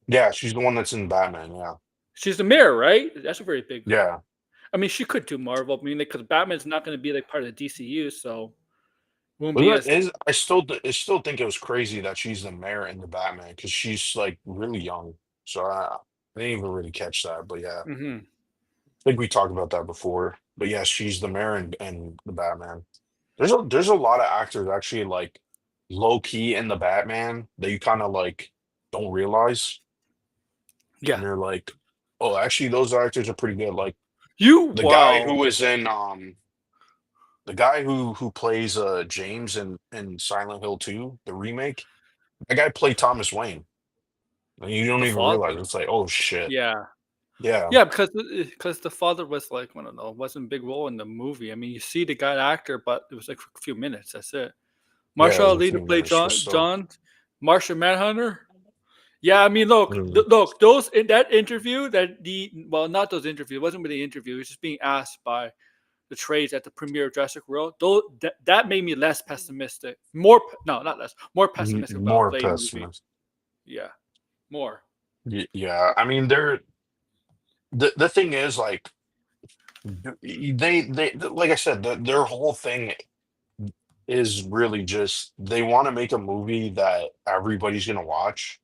Yeah, she's the one that's in Batman. Yeah, she's the mayor, right? That's a very big. yeah. I mean, she could do Marvel. I mean, because Batman's not going to be like part of the DCU, so won't be But as. that is, I still think it was crazy that she's the mayor in the Batman because she's like really young. So I didn't even really catch that. But yeah, Hmm. I think we talked about that before. But yeah, she's the mayor in the Batman. There's a lot of actors actually like low key in the Batman that you kind of like don't realize, and Yeah. you're like, oh, actually those actors are pretty good. Like You the guy who wow. was in the guy who plays James in Silent Hill 2, the remake. That guy played Thomas Wayne. And you don't The even realize father. it's like, oh shit. Yeah. Yeah. Yeah, because the father was like, I don't know, wasn't a big role in the movie. I mean, you see the guy actor, but it was like for a few minutes. That's it. Yeah, it Marshall was a Ali to few play minutes, but still. Martian Manhunter. Yeah, I mean, look, Mm. look, those in that interview not those interviews. It wasn't really an interview. It was just being asked by the trades at the premiere of Jurassic World. That made me less pessimistic. No, not less. More pessimistic about More Blade movie. pessimist. Yeah, more. Yeah. I mean, the thing is like they like I said, their whole thing is really just they want to make a movie that everybody's gonna watch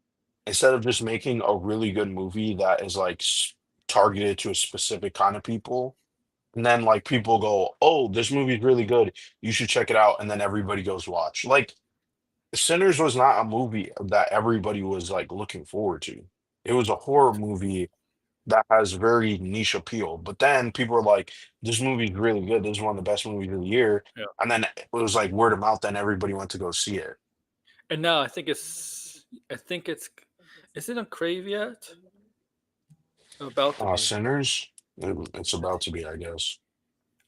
instead of just making a really good movie that is like targeted to a specific kind of people. And then like people go, "Oh, this movie's really good. You should check it out." And then everybody goes watch. Like Sinners was not a movie that everybody was like looking forward to. It was a horror movie that has very niche appeal. But then people were like, "This movie's really good. This is one of the best movies of the year." Yeah. And then it was like word of mouth. Then everybody went to go see it. And now I think it's. Is it on Crave yet? About to be. Sinners. It's about to be, I guess.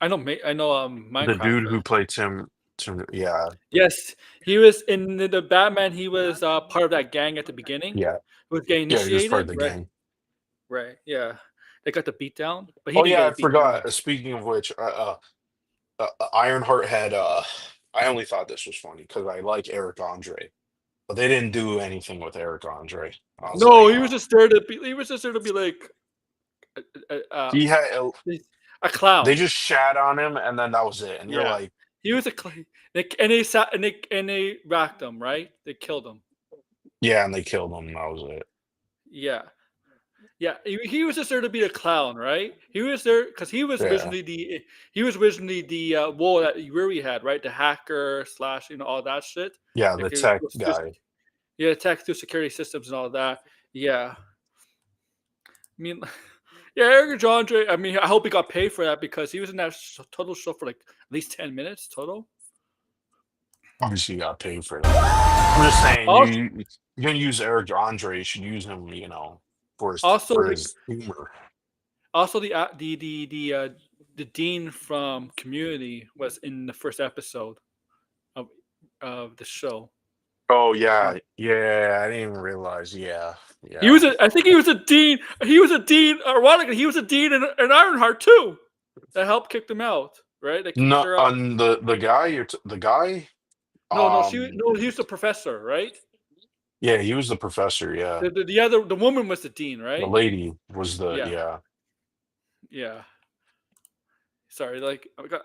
I know. I know. The dude Minecraft. who played Tim, yeah, Yes, he was in the Batman. He was part of that gang at the beginning. yeah, Who was getting yeah. He was part of initiated. the Right. gang. Right. Yeah. They got the beat down, but he Oh didn't yeah, get I a beat down. forgot. Speaking of which, Ironheart had. I only thought this was funny because I like Eric Andre, but they didn't do anything with Eric Andre. I was No, like, he was just there to be. He was just there to be like he had. a clown. They just shat on him, and then that was it. And you're Yeah. like, He was a and they sat and they racked him. Right. They killed him. yeah, and they killed him. And that was it. Yeah. Yeah, he was just there to be a clown, right? He was there because he was Yeah, originally the role that Yuri had, right? The hacker slash all that shit. yeah, the Like tech guy. yeah, attack through security systems and all that. Yeah, I mean, yeah, Eric Andre. I mean, I hope he got paid for that because he was in that total show for like at least 10 minutes total. Obviously, you got paid for that. I'm just saying, Also, you're gonna use Eric Andre. You should use him, also for the his humor. also the dean from Community was in the first episode of the show. Oh yeah, yeah. I didn't even realize. Yeah, He yeah. was I think he was a dean. He was a dean. Ironically, he was a dean in Ironheart too. That helped kick them out, right? They kicked No, her out. on the guy, the guy. No, Um, he was the professor, right? yeah, he was the professor. Yeah, The woman was the dean, the right? lady was the Yeah, yeah. yeah. Sorry, like I got.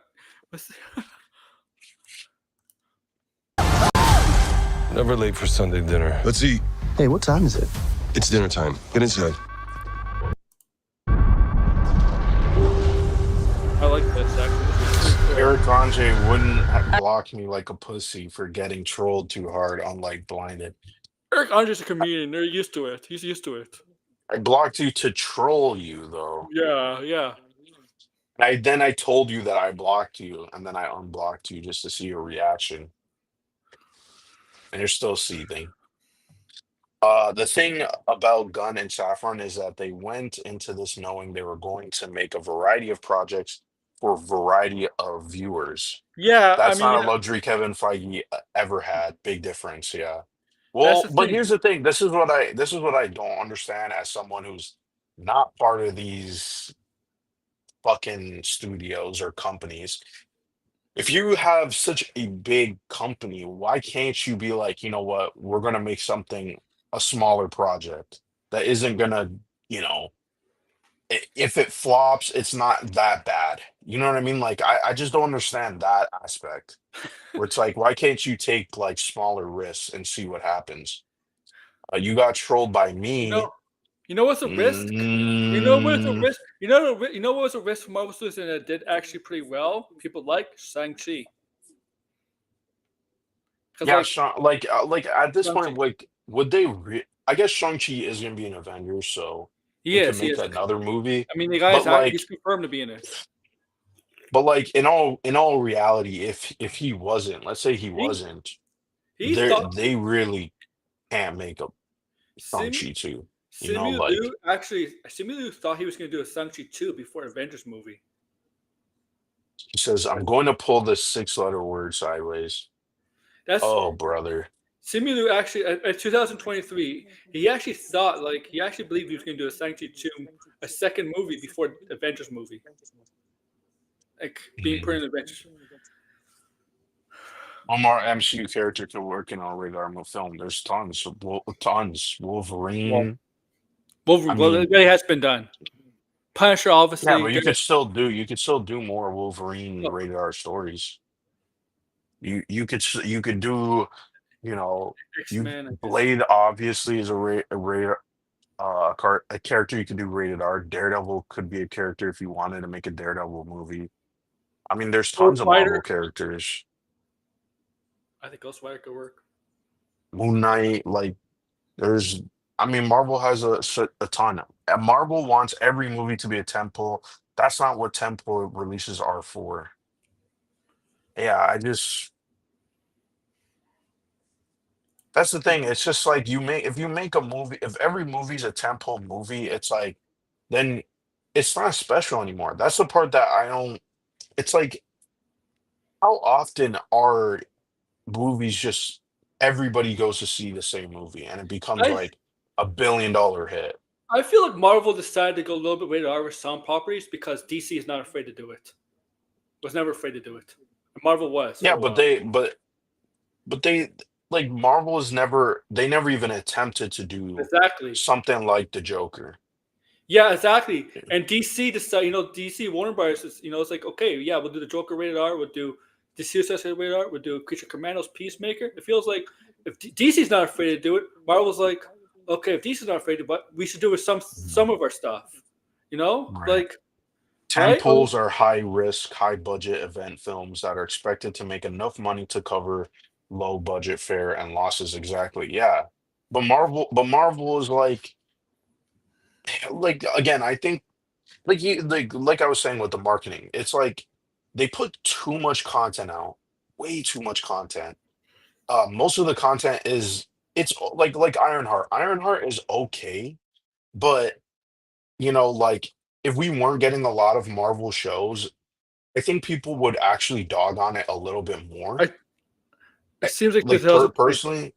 What's Never late for Sunday dinner. Let's eat. Hey, what time is it? It's dinner time. Get inside. I like this actually. This is pretty cool. Eric Andre wouldn't block me like a pussy for getting trolled too hard on like Blinded. Eric Andre's a comedian. They're used to it. He's used to it. I blocked you to troll you though. Yeah, yeah. I told you that I blocked you, and then I unblocked you just to see your reaction, and you're still seething. The thing about Gunn and Saffron is that they went into this knowing they were going to make a variety of projects for a variety of viewers. Yeah, I That's not mean, a luxury Kevin Feige ever had. Big difference, yeah. that's Well, the but thing. here's the thing. This is what I don't understand as someone who's not part of these fucking studios or companies. If you have such a big company, why can't you be like, you know what, we're gonna make something a smaller project that isn't gonna, you know, if it flops, it's not that bad. You know what I mean? Like I just don't understand that aspect. Where it's like, why can't you take like smaller risks and see what happens? You got trolled by You me. know, you know what's a risk? You know what's a Mm, risk? You know what was a risk for Marvel Studios and it did actually pretty well. People like Shang-Chi because yeah, Sean, like at this Shang-Chi. point, like, would they? I guess Shang-Chi is gonna be an Avengers, so He they can is. He make is. another movie. I mean, the But guy's he's like, confirmed to be in it. but like in all reality, if he wasn't, let's say he He wasn't, he thought they really can't make a Sim Shang-Chi too. You know, Simu like Liu actually Simu Liu thought he was going to do a Shang-Chi 2 before Avengers movie. he says, I'm going to pull this six-letter word sideways. That's Oh, brother. Simu Liu actually at 2023. He actually thought he actually believed he was going to do a Shang-Chi 2, a second movie before Avengers movie, like being put in Avengers. One more MCU character to work in a radar film. There's tons, tons. Wolverine. I Wolverine. Well, mean, it really has been done. Punisher, yeah, obviously. but you could still do more Wolverine Oh, radar stories. You could do, you know, you X-Men. I guess. Blade obviously is a radar a character you could do rated R. Daredevil could be a character if you wanted to make a Daredevil movie. I mean, there's tons Ghost of Rider. Marvel characters. I think Ghost Rider could work. Moon Knight, like there's, I mean, Marvel has a ton. And Marvel wants every movie to be a temple. That's not what temple releases are for. Yeah, I just that's the thing. It's just like if you make a movie, if every movie's a temple movie, it's like then it's not special anymore. That's the part that I don't. It's like how often are movies just everybody goes to see the same movie and it becomes I like $1 billion hit. I feel like Marvel decided to go a little bit rated R with some properties because DC is not afraid to do it. Was never afraid to do it. Marvel was for Yeah, a while. but they like Marvel is never they never even attempted to do Exactly. something like the Joker. Yeah, exactly. And DC decided, DC Warner Brothers is, it's like, okay, yeah, we'll do the Joker rated R, we'll do the Suicide rated R, we'll do Creature Commandos, Peacemaker. It feels like if DC's not afraid to do it, Marvel's like, okay, if DC's not afraid to, but we should do with some of our stuff. Right. Like right? Tentpoles are high risk, high budget event films that are expected to make enough money to cover low budget fare and losses. Exactly. Yeah. But Marvel is like again, I think like I was saying with the marketing, it's like they put too much content out, way too much content. Most of the content is it's like Ironheart. Ironheart is okay, but like if we weren't getting a lot of Marvel shows, I think people would actually dog on it a little bit more. I, it seems like Like 2026. personally,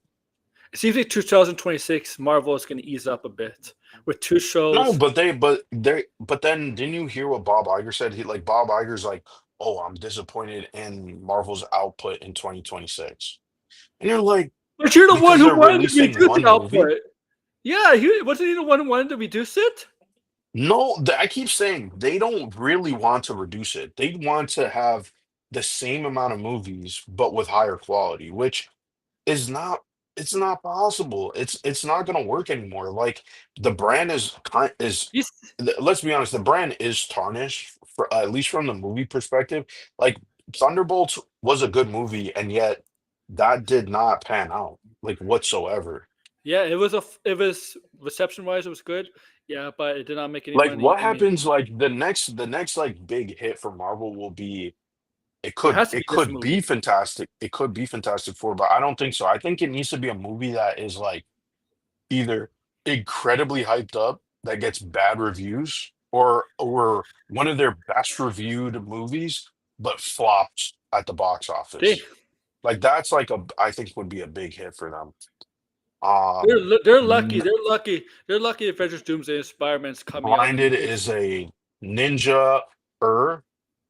It seems like 2026 Marvel is going to ease up a bit with two no, shows. but then didn't you hear what Bob Iger said? Bob Iger's like, oh, I'm disappointed in Marvel's output in 2026. And you're like, But you're the because one who they're wanted to releasing reduce one the movie? output. Yeah, wasn't he the one who wanted to reduce it? No, I keep saying they don't really want to reduce it. They want to have the same amount of movies, but with higher quality, which is not it's not possible. It's not gonna work anymore. Like the brand He's, let's be honest, the brand is tarnished for at least from the movie perspective. Like Thunderbolts was a good movie, and yet that did not pan out like whatsoever. yeah, it was reception wise, it was good. Yeah, but it did not make any Like money. what I mean, happens like the next like big hit for Marvel will be it it could has to be it this could be movie. fantastic. It could be Fantastic Four, but I don't think so. I think it needs to be a movie that is like either incredibly hyped up that gets bad reviews or one of their best reviewed movies but flops at the box They office. Like that's like a I think would be a big hit for them. Um they're lucky. N- They're lucky. They're lucky. Avengers Doomsday and Spider-Man's coming out in the Blinded movie. is a ninja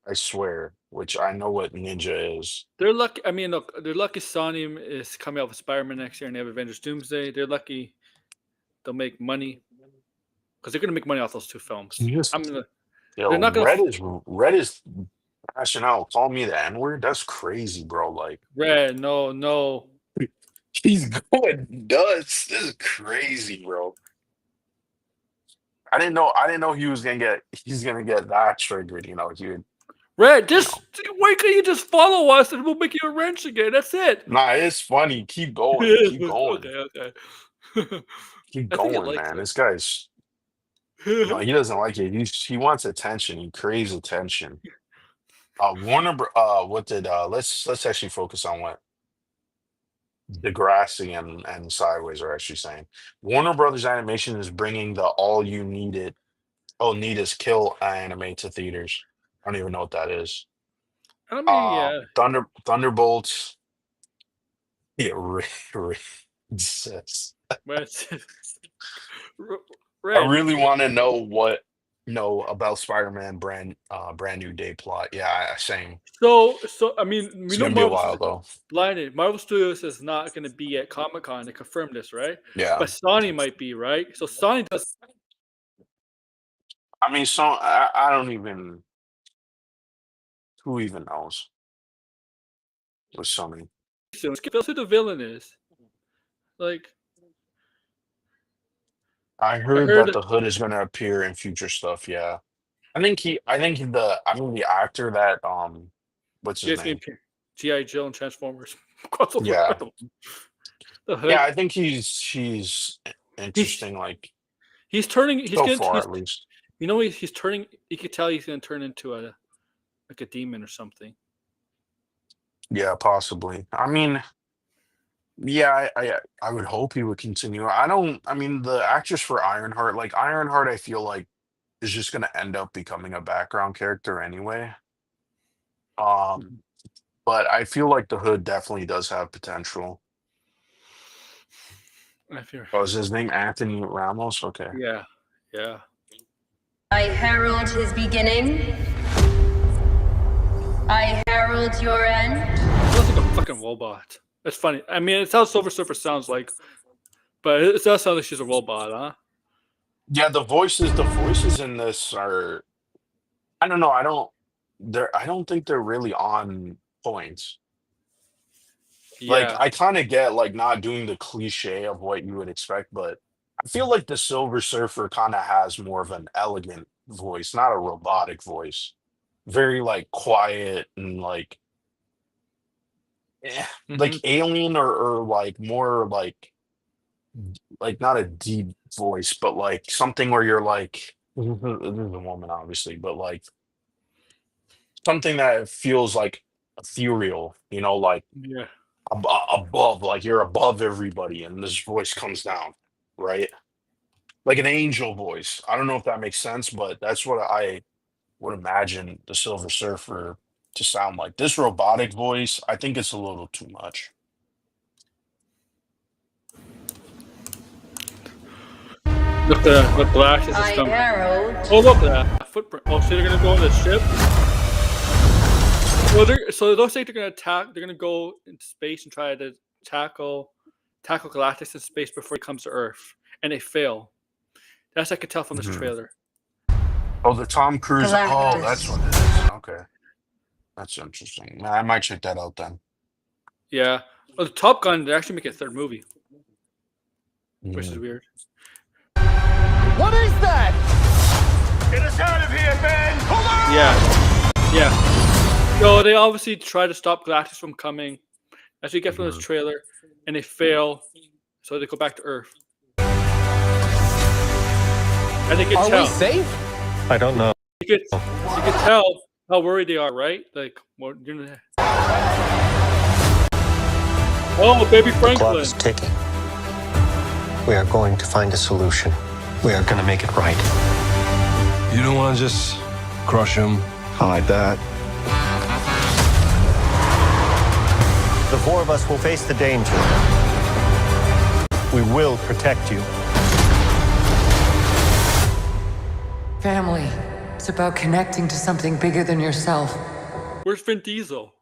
I swear, which I know what ninja is. They're lucky. I mean, look, they're lucky. Sony is coming out with Spider-Man next year, and they have Avengers Doomsday. They're lucky. They'll make money because they're gonna make money off those two films. Yes. I'm gonna. They're Yo, not gonna. red is crashing out. Call me the N-word. That's crazy, bro. Like Red, no. he's going nuts. This is crazy, bro. I didn't know he's gonna get that triggered, he would, Red, you know. why can't you just follow us and we'll make you a wrench again? That's it. Nah, it's funny. Keep going. Keep going. Okay. Keep I think it going, likes man. it. This guy's he doesn't like it. He wants attention. He craves attention. What did let's actually focus on what Degrassi and Sideways are actually saying. Warner Brothers Animation is bringing the All Need Is Kill anime to theaters. I don't even know what that is. I mean, yeah. Thunderbolts. Yeah, Jesus. Red, I Red. really want to know about Spider-Man brand new day plot. Yeah, same. So I mean, It's we know gonna be a Marvel while though. blinded. Marvel Studios is not going to be at Comic Con to confirm this, right? Yeah. But Sony might be, right? So Sony does. I mean, so I don't even who even knows with Sony. Soon. That's who the villain is. Like I I heard heard that the Hood is gonna appear in future stuff. Yeah, I mean the actor that what's his name? GI Joe and Transformers. Crossover. Yeah, The Hood. yeah. I think he's interesting. Like He's turning. He's so gonna. far, at least. You know, he's turning. You could tell he's gonna turn into a demon or something. Yeah, possibly. I mean, yeah, I would hope he would continue. I don't. I mean, the actress for Ironheart, like Ironheart, I feel like is just gonna end up becoming a background character anyway. Um, but I feel like the Hood definitely does have potential. I fear. Oh, is his name Anthony Ramos? Okay. Yeah. I herald his beginning. I herald your end. He looks like a fucking robot. That's funny. I mean, it's how Silver Surfer sounds like, but it does sound like she's a robot, huh? Yeah, the voices in this are I don't know, I don't think they're really on point. Like Yeah. I kind of get like not doing the cliche of what you would expect, but I feel like the Silver Surfer kind of has more of an elegant voice, not a robotic voice. Very like quiet and like Mhm. alien or like more like not a deep voice, but like something where you're like this is a woman obviously, but like something that feels like ethereal, like Yeah. above, like you're above everybody, and this voice comes down, right? Like an angel voice. I don't know if that makes sense, but that's what I would imagine the Silver Surfer to sound like. This robotic voice, I think it's a little too much. Look, the Black is I just coming. herald. Oh, look at that footprint. Oh, so they're gonna go on the ship. Well, so it looks like they're gonna attack. They're gonna go into space and try to tackle Galactus in space before he comes to Earth, and they fail. That's I could tell from this Mhm. trailer. Oh, the Tom Cruise. Oh, Galactus. that's what it is. Okay, that's interesting. I might check that out then. Yeah. Well, the Top Gun, they actually make a third movie, which is Mm. weird. What is that? Get us out of here, Ben! Hold on! Yeah. So they obviously try to stop Galactus from coming, as we get from this trailer, and they fail, so they go back to Earth. And they can Are tell. we safe? I don't know. You could tell how worried they are, right? Like, what? Oh, baby The clock Franklin. is ticking. We are going to find a solution. We are going to make it right. You don't want to just crush him. Hide that. The four of us will face the danger. We will protect you. Family. It's about connecting to something bigger than yourself. Where's Vin Diesel?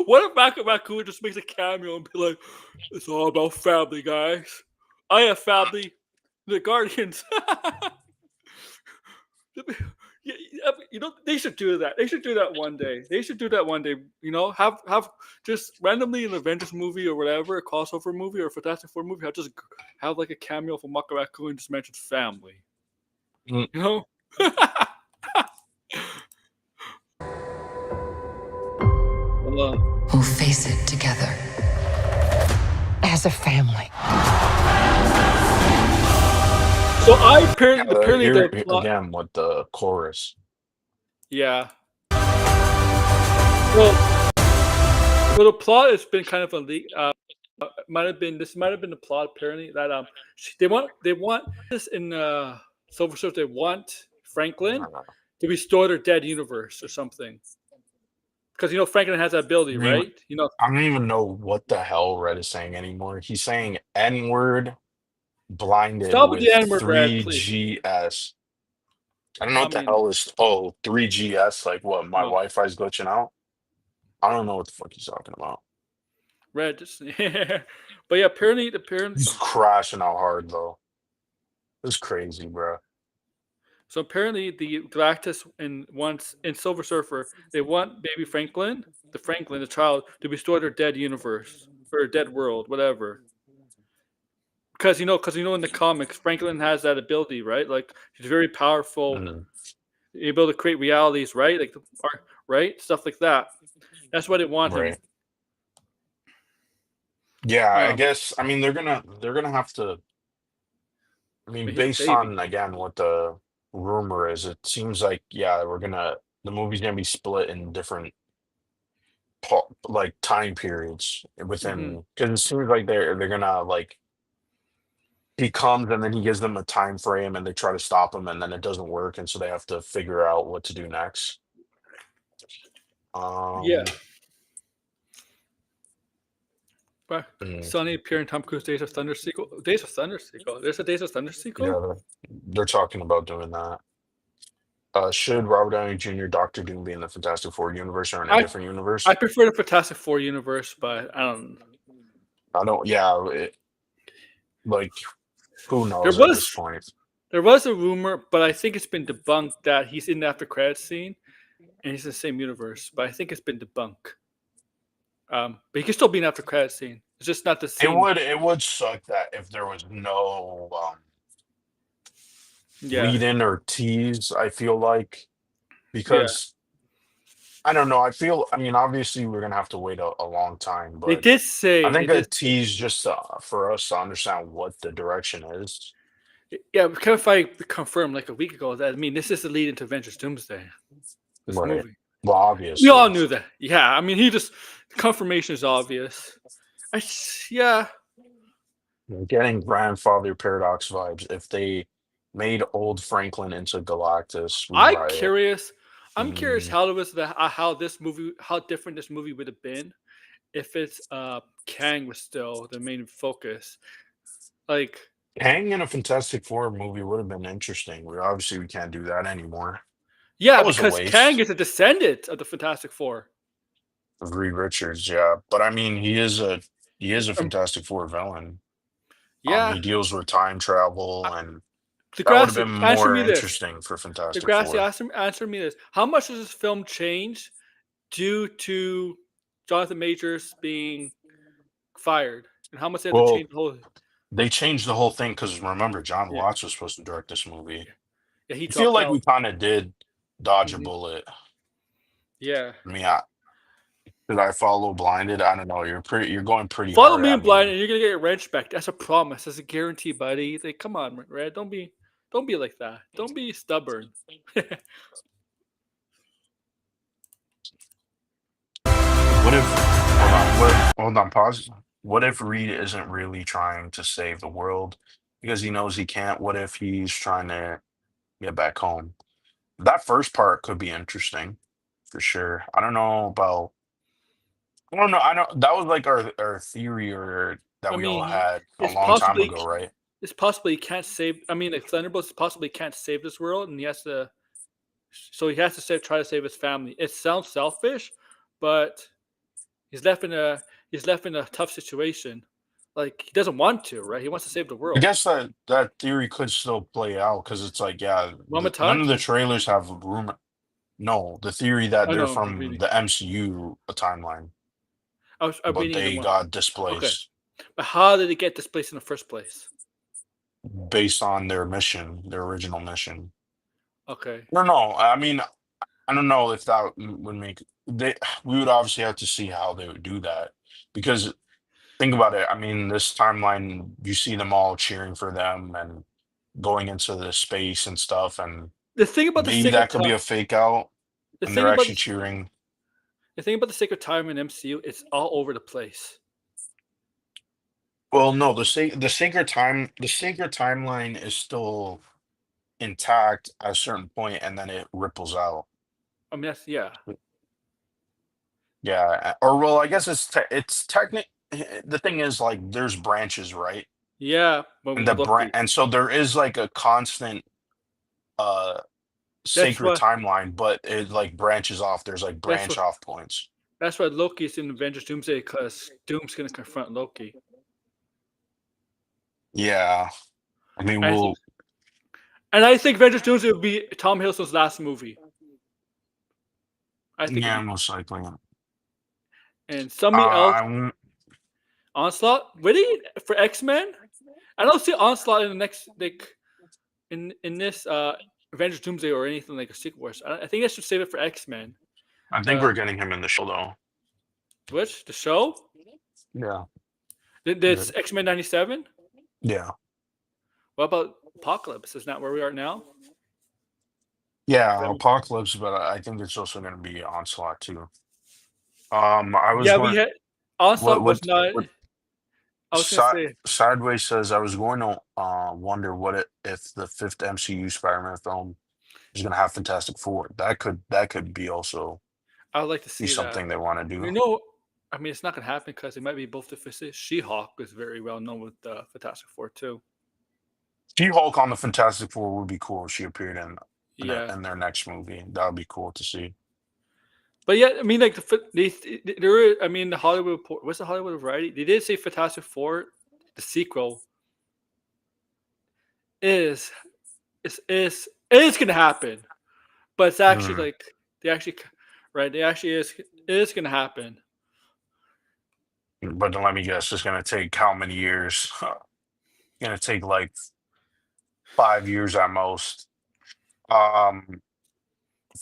What if Raccoon just makes a cameo and be like, "It's all about family, guys. I have family. The Guardians." Yeah, you know, they should do that. They should do that one day. They should do that one day. You know, have just randomly an Avengers movie or whatever, a crossover movie or a Fantastic Four movie. Have like a cameo from Maka Raccoon and just mention family. Mm. You know. We'll face it together. As a family. So apparently Here the plot, again with the chorus. yeah. So the plot has been kind of a leak. Might have been the plot apparently that they want this in Silver Surfer. They want Franklin to restore their dead universe or something. Because you know Franklin has that ability, Yeah. right? You know, I don't even know what the hell Red is saying anymore. He's saying N-word blinded Stop with with the N-word, Red, please. 3GS. I don't know I what the mean- hell is. Oh, 3GS. Like what? My Oh. Wi-Fi's glitching out. I don't know what the fuck he's talking about. Red. Just, but yeah, apparently He's crashing out hard though. It's crazy, bro. So apparently, the Galactus in Silver Surfer, they want baby Franklin, the child, to restore their dead universe or dead world, whatever. Because you know, in the comics, Franklin has that ability, right? Like he's very powerful, Mhm. able to create realities, right? Like right, stuff like that. That's why they want him. Right. Yeah, I Um, guess. I mean, they're gonna have to. I mean, But he's based baby. on again what the rumor is, it seems like the movie's gonna be split in different like time periods within because it seems like they're gonna like he comes and then he gives them a time frame and they try to stop him and then it doesn't work and so they have to figure out what to do next. Yeah. But mm, Sonny appeared in Tom Cruise Days of Thunder sequel. Days of Thunder sequel. There's a Days of Thunder sequel. yeah, they're talking about doing that. Should Robert Downey Jr., Doctor Doom be in the Fantastic Four universe or in a I- different universe? I prefer the Fantastic Four universe, but I don't. I don't. Yeah, like who knows There at was- this point? There was a rumor, but I think it's been debunked that he's in the after credits scene, and he's in the same universe. But I think it's been debunked. But he can still be in after credits scene. It's just not the same. It would suck that if there was no Yeah. lead in or tease. I feel like because I don't know. I mean, obviously we're gonna have to wait a long time, They but did say. I think they a tease just for us to understand what the direction is. yeah, Kevin Feige confirmed like a week ago that this is the lead into Avengers Doomsday. This Right. movie. Well, obviously, We all knew that. Yeah, confirmation is obvious. Yeah. We're getting grandfather paradox vibes. If they made old Franklin into Galactus, we'd I'm riot. curious. I'm curious Mm. how different this movie would have been if it's Kang was still the main focus. Like, Kang in a Fantastic Four movie would have been interesting. We can't do that anymore. yeah, That was a because waste. Kang is a descendant of the Fantastic Four. Reed Richards, yeah. But I mean, he is a Fantastic Four villain. Yeah, He deals with time travel, and that would have Degrassi, been answer more me this. interesting for Fantastic Degrassi, Four. answer me this. How much does this film change due to Jonathan Majors being fired? And how much they have to Well, change the whole. they changed the whole thing because remember, John Yeah, Watts was supposed to direct this movie. yeah, he I feel dropped like out. we kind of did dodge a Mhm. bullet. Yeah. I mean, did I follow blinded? I don't know. You're going pretty Follow hard me at in blind me. and you're gonna get your wrench back. That's a promise. That's a guarantee, buddy. Like, come on, Red. Don't be like that. Don't be stubborn. What if? Hold on. Hold on. Pause. What if Reed isn't really trying to save the world because he knows he can't? What if he's trying to get back home? That first part could be interesting, for sure. I don't know about. I don't know. I know that was like our theory or that I we all mean, had a it's long time possibly ago, right? it's possibly he can't save. I mean, like Thunderbolts possibly can't save this world, and he has to. So he has to try to save his family. It sounds selfish, but he's left in a tough situation. Like he doesn't want to, right? He wants to save the I world. guess that theory could still play out because it's like, yeah, Moment none of touch. the trailers have room. No, the theory that I they're know. I'm from reading. the MCU timeline, I'm but reading the they one. got Okay, displaced but how did he get displaced in the first place? based on their mission, their original mission. Okay. No, no. I mean, I don't know if that would make they. We would obviously have to see how they would do that because think about it. I mean, this timeline, you see them all cheering for them and going into the space and stuff, and The thing about the maybe sacred that could be time, a fake out, the and thing they're about actually cheering. the thing about the sacred time in MCU, it's all over the place. Well, no, the sacred timeline is still intact at a certain point, and then it ripples out. I mean, that's yeah. Yeah, or well, I guess it's technic. The thing is, like, there's branches, right? Yeah, but And with Loki. and so there is like a constant uh That's sacred why timeline, but it like branches off. There's like that's branch what off points. that's why Loki's in Avengers Doomsday because Doom's gonna confront Loki. Yeah, I mean, And I think Avengers Doomsday will be Tom Hiddleston's last movie. I think it'll yeah, be, most likely. and somebody else I won't. Onslaught. Really for X-Men? I don't see Onslaught in the next in this Avengers Doomsday or anything like a sequel. I think I should save it for X-Men. I think we're getting him in the show though. Which the show? Yeah, This X-Men 97? yeah, What about Apocalypse? Isn't that where we are now? yeah. Them- Apocalypse, but I think it's also going to be Onslaught too. I was Yeah, going. we had Onslaught was not. What I was gonna say Sideways says I was going to wonder if the fifth MCU Spider-Man film is going to have Fantastic Four. That could be also I would like to be see that. something they want to do. You know, I mean, it's not gonna happen because it might be both the faces. She-Hulk is very well known with Fantastic Four too. She-Hulk on the Fantastic Four would be cool if she appeared Yeah, in their next movie. That would be cool to see. but yeah, I mean, like there. I mean, the Hollywood report. What's the Hollywood Variety? They did say Fantastic Four, the sequel, is is gonna happen, but it's actually Mm. like they actually right. They actually is gonna happen. But let me guess, it's going to take how many years? Going to take like 5 years at most. Um, I do it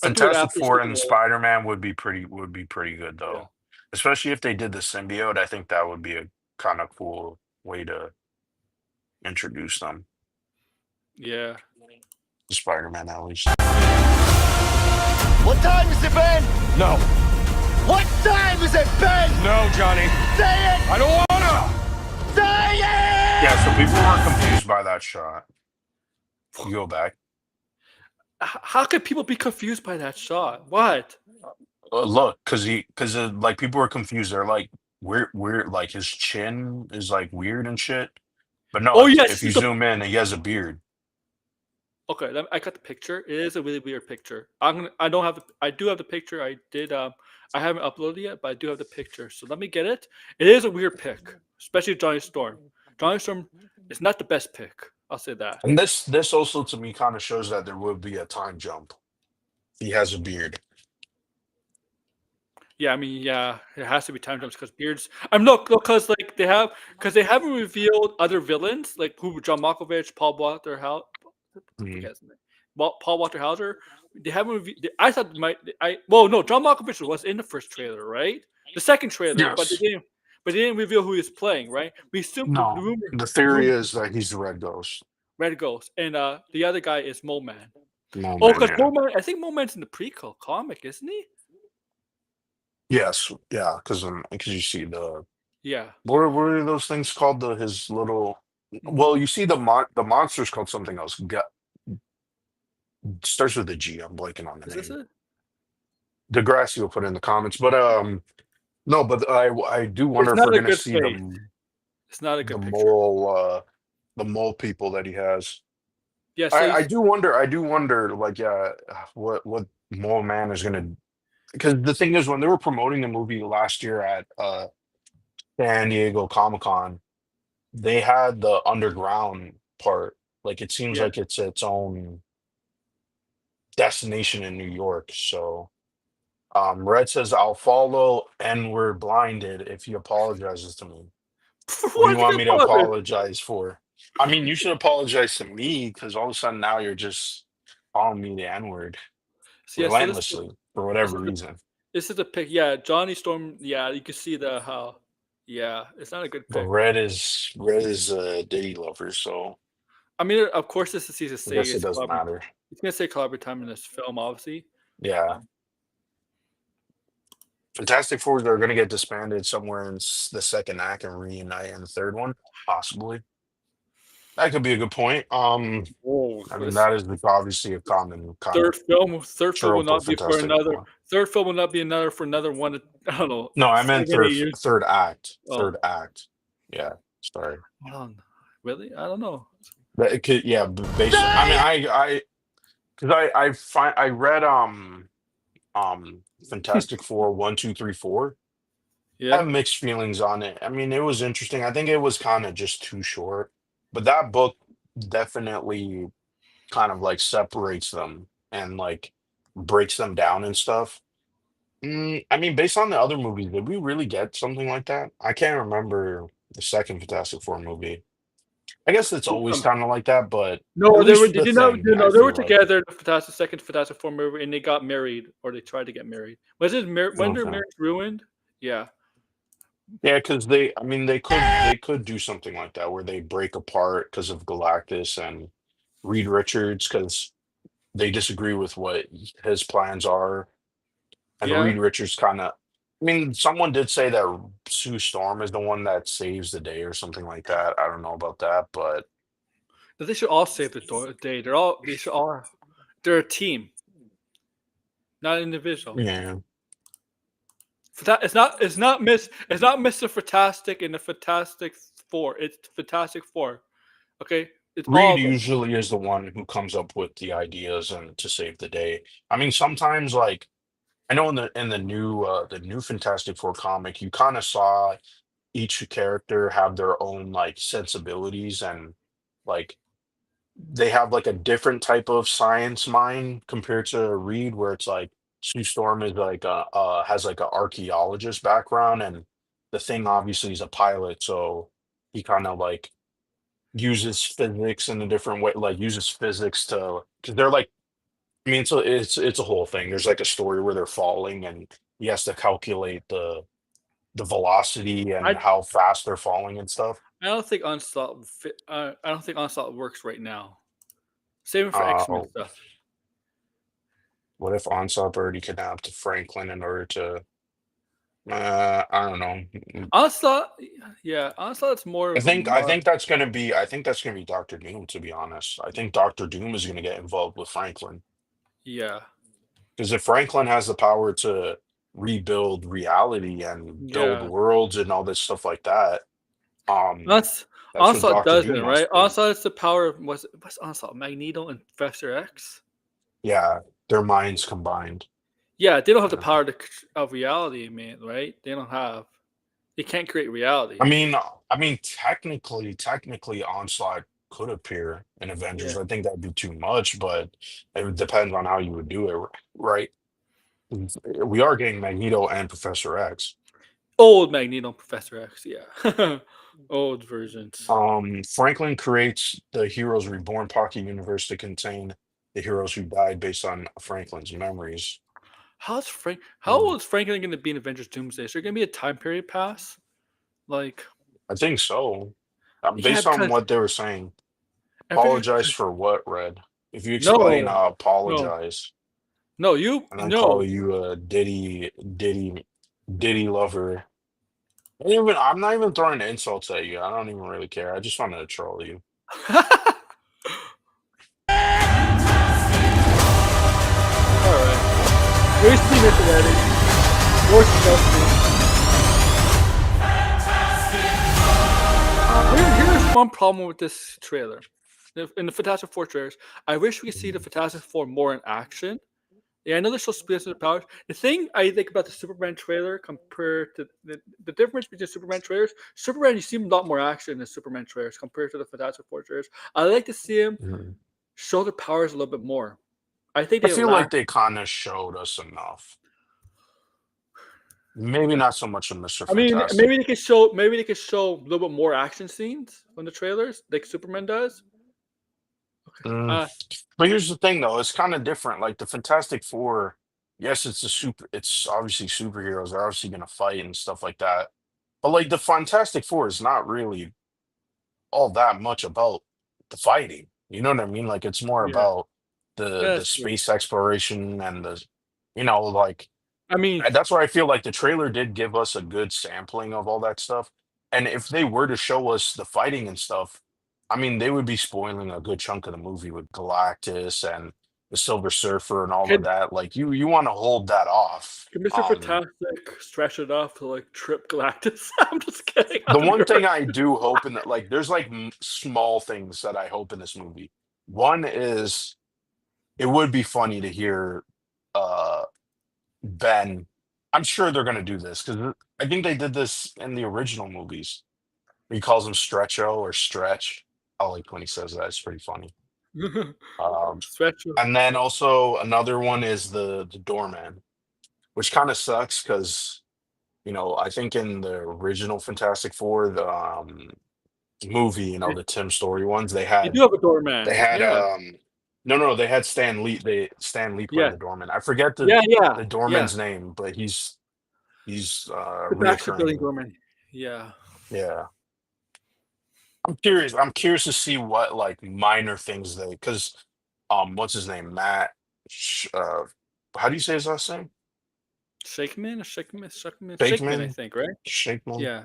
Fantastic after Four Civil and War. Spider-Man would be pretty good Yeah, though. Especially if they did the symbiote, I think that would be a kind of cool way to introduce them yeah. to Spider-Man at least. What time is it, Ben? No. What time is it, Ben? No, Johnny. Say it! I don't wanna. Say it! Yeah, so people were confused by that shot. You go back. How could people be confused by that shot? What? Look, because like people were confused. They're like, we're like his chin is like weird and shit. But no, Oh if yes, you zoom in, he has a beard. Okay, I got the picture. It is a really weird picture. I don't have the. I do have the picture. I did. I haven't uploaded it yet, but I do have the picture. So let me get it. It is a weird pick, especially Johnny Storm. Johnny Storm is not the best pick. I'll say that. And this also to me kind of shows that there would be a time jump. He has a beard. Yeah, I mean, yeah, it has to be time jumps because beards. I'm no, because like they haven't revealed other villains like who John Malkovich, Paul Walter Hauser. Mhm. Paul Walter Hauser. They haven't. I thought no, John Malkovich was in the first trailer, right? The second trailer, but they Yes. didn't. But they didn't reveal who he's playing, right? We assume the No. rumor, The theory is that he's the Red Ghost. Red Ghost, and the other guy is Mole Man. No, Oh, man, because yeah. Mole Man, I think Mole Man's in the prequel comic, isn't he? Yes, yeah, because you see Yeah. what are those things called? His little. Mm-hmm. Well, you see the monster's called something else. Starts with a G. I'm blanking on the Is this name. it? Degrassi will put in the comments, but no, but I do wonder if not we're a gonna good see face. It's not a the good picture. the mole people that he has. Yeah, so I do wonder, like, yeah, what Mole Man is gonna. Because the thing is, when they were promoting the movie last year at San Diego Comic-Con, they had the underground part. Like, it seems yeah. like it's its own destination in New York. So, Red says, "I'll follow, and we're blinded if he apologizes to me." What do Why you did want you me to apologize? apologize for? I mean, you should apologize to me because all of a sudden now you're just calling me the N-word So, yeah, so relentlessly for whatever reason. this is a pick. Yeah, Johnny Storm. Yeah, you can see the how. Yeah, it's not a good But pick. Red is a Diddy lover, so I mean, of course, this is season I guess it six. doesn't matter. It's gonna say collaborative time in this film, obviously. Yeah. Fantastic Fours are going to get disbanded somewhere in the second act and reunite in the third one, possibly. That could be a good point. Whoa, I mean, that is obviously a common kind third of film. Third film will trope not of be for Fantastic another. Four. Third film will not be another for another one. I don't know. No, I meant 7, 8 years. third act. Oh. Third act. Yeah, sorry. I don't know. Really? I don't know. But it could, yeah. Basically, I mean, because I read Fantastic Four 1, 2, 3, 4. I Yeah. have mixed feelings on it. I mean, it was interesting. I think it was kind of just too short, but that book definitely kind of like separates them and like breaks them down and stuff. I mean, based on the other movies, did we really get something like that? I can't remember the second Fantastic Four movie. I guess it's always kind of like that, but No, at they least were. the Did you know? thing, You know, I they were feel like. together in the second Fantastic Four movie, and they got married, or they tried to get married. Was it when their Okay. marriage ruined? Yeah. Yeah, because I mean, they could do something like that where they break apart because of Galactus and Reed Richards because they disagree with what his plans are, and Yeah. Reed Richards kind of. I mean, someone did say that Sue Storm is the one that saves the day or something like that. I don't know about that, but But they should all save the day. They should all. They're a team, not an individual. yeah, It's not Mr. Fantastic and the Fantastic Four. It's Fantastic Four. Okay, it's all Reed of them. usually is the one who comes up with the ideas and to save the day. I mean, sometimes like I know in the new Fantastic Four comic, you kind of saw each character have their own like sensibilities and like they have like a different type of science mind compared to Reed, where it's like Sue Storm is like a has like an archaeologist background, and the thing obviously is a pilot, so he kind of like uses physics in a different way, like uses physics to because they're like I mean, so it's a whole thing. There's like a story where they're falling, and he has to calculate the velocity and I how fast they're falling and stuff. I don't think Onslaught. I don't think Onslaught works right now. Save it for X-Men Oh, stuff. what if Onslaught already kidnapped Franklin in order to? I don't know. Onslaught. Yeah, Onslaught's more I of a think I think that's gonna be I think that's gonna be Doctor Doom. To be honest, I think Doctor Doom is gonna get involved with Franklin Yeah. because if Franklin has the power to rebuild reality and build Yeah. worlds and all this stuff like that, um, That's That's what Onslaught Doctor doesn't, Doom must right? be. Onslaught is the power of what's Onslaught? Magneto and Professor X. Yeah, their minds combined. Yeah, they don't have the Yeah. power of reality, man. Right? They don't have. They can't create reality. Technically, Onslaught could appear in Yeah. Avengers. I think that'd be too much, but it depends on how you would do it, right? We are getting Magneto and Professor X. Old Magneto and Professor X. Yeah. Old versions. Franklin creates the Heroes Reborn Pocket Universe to contain the heroes who died based on Franklin's memories. How's Frank? How Hmm. old is Franklin going to be in Avengers Doomsday? Is there going to be a time period pass? Like, I think so. yeah, Based on because what they were saying. Avengers. Apologize for what, Red? If you explain, No, I'll no, apologize. no. You And then call no. you a Diddy lover. I'm not even throwing insults at you. I don't even really care. I just wanted to troll you. All right. We've seen it already. More stuff. Here's one problem with this trailer. In the Fantastic Four trailers, I wish we could see the Fantastic Four more in action. Yeah, I know they're supposed to be their powers. The thing I think about the Superman trailer compared to the difference between Superman trailers, Superman, you see a lot more action in the Superman trailers compared to the Fantastic Four trailers. I like to see him Mhm. show their powers a little bit more. I think I they feel like lack. they kind of showed us enough. Maybe not so much of Mr. I mean, Fantastic. maybe they could show a little bit more action scenes on the trailers, like Superman does. Mm, Uh, But here's the thing, though. It's kind of different. Like the Fantastic Four, yes, it's obviously superheroes. They're obviously going to fight and stuff like that. But like the Fantastic Four is not really all that much about the fighting. You know what I mean? Like it's more yeah, about the that's true. space exploration and like I mean, and that's why I feel like the trailer did give us a good sampling of all that stuff. And if they were to show us the fighting and stuff, I mean, they would be spoiling a good chunk of the movie with Galactus and the Silver Surfer and all of can that. Like you want to hold that off. can Mr. Fantastic stretch it off to like trip Galactus? I'm just kidding. The I'm one thing your- I do hope in that, like, there's like small things that I hope in this movie. One is it would be funny to hear uh Ben. I'm sure they're gonna do this because I think they did this in the original movies. He calls him Stretcho or Stretch. I like when he says that. It's pretty funny. Um, stretch. and then also another one is the doorman, which kind of sucks because I think in the original Fantastic Four, the movie, the Tim Story ones, they You do had have a doorman. they had Yeah, no, they had Stan Lee playing yeah, the doorman. I forget yeah, yeah, the yeah. doorman's name, but he's The Baxter Building reoccurring. doorman. Yeah. Yeah. I'm curious to see what like minor things because what's his name? How do you say his last name? Shakeman, I Shakeman? think, right? Shakeman? Yeah,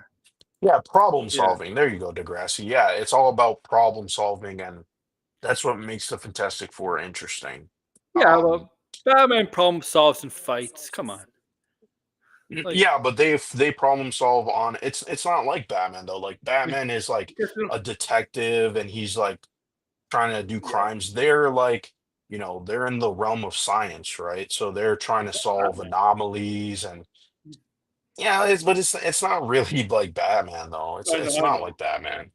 Yeah, problem yeah. solving. There you go, Degrassi. Yeah, it's all about problem solving, and that's what makes the Fantastic Four interesting. Yeah, Um, well, Batman problem solves and fights. Come on. Like, yeah, but they problem solve on it's not like Batman though. Like Batman is like because, a detective and he's like trying to do yeah, crimes. They're like, they're in the realm of science, right? So they're trying to solve Batman. anomalies and yeah, but it's not really like Batman though. It's I know, it's I not know. like Batman.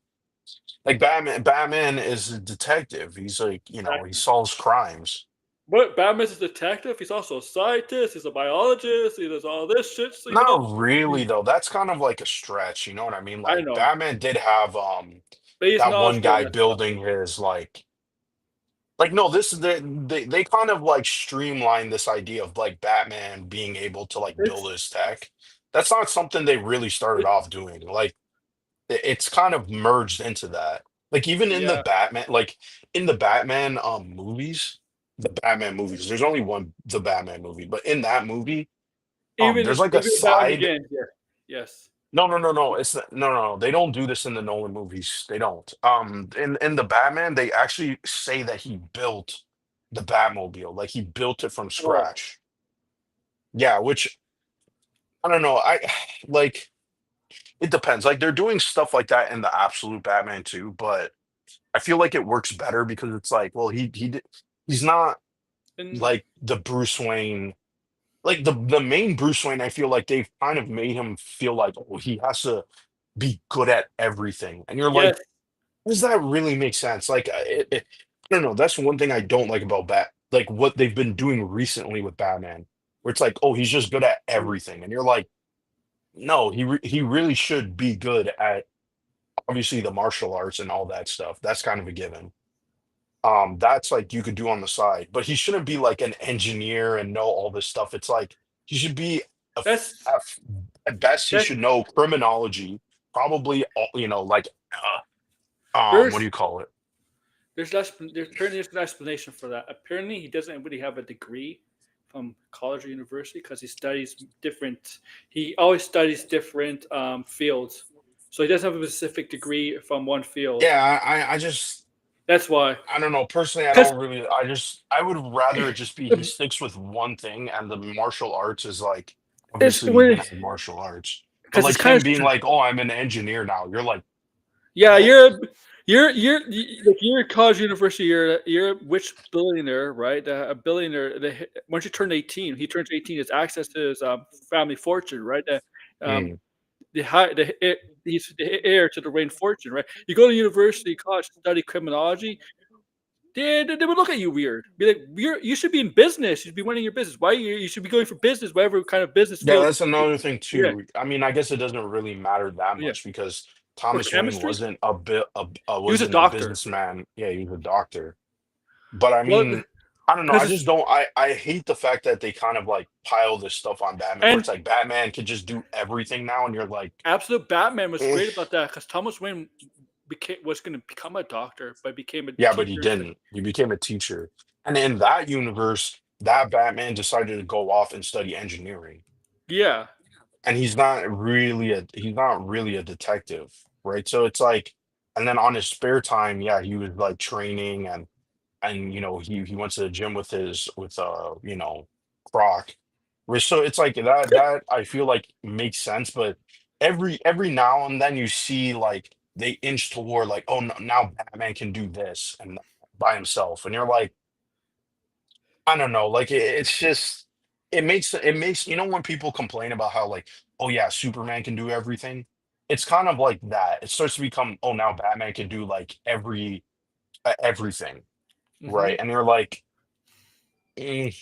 Like Batman is a detective. He's like, he Exactly. solves crimes. But Batman's a detective. He's also a scientist. He's a biologist. He does all this shit. So, Not really though. That's kind of like a stretch, you know what I mean? I Like know. Batman did have Base that knowledge one for all guy that stuff. building his like no, this is they kind of like streamline this idea of like Batman being able to like It's, build his tech. That's not something they really started it, off doing. Like it's kind of merged into that. Like even in the yeah. Batman, like in the Batman movies, the Batman movies, there's only one the Batman movie, but in that movie, there's like a Even Batman side. Begins. Yeah. Yes. No, no, no, no. No. They don't do this in the Nolan movies. They don't. In the Batman, they actually say that he built the Batmobile, like he built it from Oh, scratch. Yeah, which I don't know. I like. it depends. Like they're doing stuff like that in the absolute Batman too, but I feel like it works better because it's like, well, he's not And like the Bruce Wayne, like the main Bruce Wayne. I feel like they've kind of made him feel like, oh, he has to be good at everything, and you're yes, like, does that really make sense? Like, I don't know. That's one thing I don't like about like what they've been doing recently with Batman, where it's like, oh, he's just good at everything, and you're like, no, he really should be good at obviously the martial arts and all that stuff. That's kind of a given. That's like you could do on the side, but he shouldn't be like an engineer and know all this stuff. It's like he should be that's at best he that. should know criminology, probably like what do There's you call it? apparently there's an explanation for that. Apparently, he doesn't really have a degree from college or university because he studies different. He always studies different fields, so he doesn't have a specific degree from one field. Yeah, I just That's why. I don't know. Personally, I Because don't really. I would rather it just be he sticks with one thing, and the martial arts is like it's obviously he's when gonna have martial arts, but because it's like kind him of being like, oh, I'm an engineer now. You're like, yeah. what? You're at college university. You're a which billionaire, right? A billionaire. Once you turn 18, he turns 18. Has access to his family fortune, right? Um, Mm. he's the heir to the Wayne fortune, right? You go to university, college, study criminology. They would look at you weird. Be like, you should be in business. You should be running your business. Why you should be going for business, whatever kind of business Yeah, field. that's another thing Yeah, too. I mean, I guess it doesn't really matter that yeah. much because For Thomas Wayne chemistry, wasn't a bit he was a wasn't a doctor. businessman. Yeah, he was a doctor. But I Well, mean, I don't know. I because just don't. I hate the fact that they kind of like pile this stuff on Batman, where and it's like Batman can just do everything now, and you're like, Absolute Batman was eh. great about that because Thomas Wayne was going to become a doctor, but became a Yeah, but he teacher instead. didn't. He became a teacher, and in that universe, that Batman decided to go off and study engineering, Yeah, and he's not really a detective, right? So it's like, and then on his spare time, yeah, he was like training and he went to the gym with Croc. So it's like that I feel like makes sense, but every now and then you see like they inch toward like, oh no, now Batman can do this and by himself, and you're like, I don't know, like it's just it makes when people complain about how like, oh yeah, Superman can do everything. It's kind of like that. It starts to become, oh now Batman can do like everything, hmm right? And you're like, "Mm,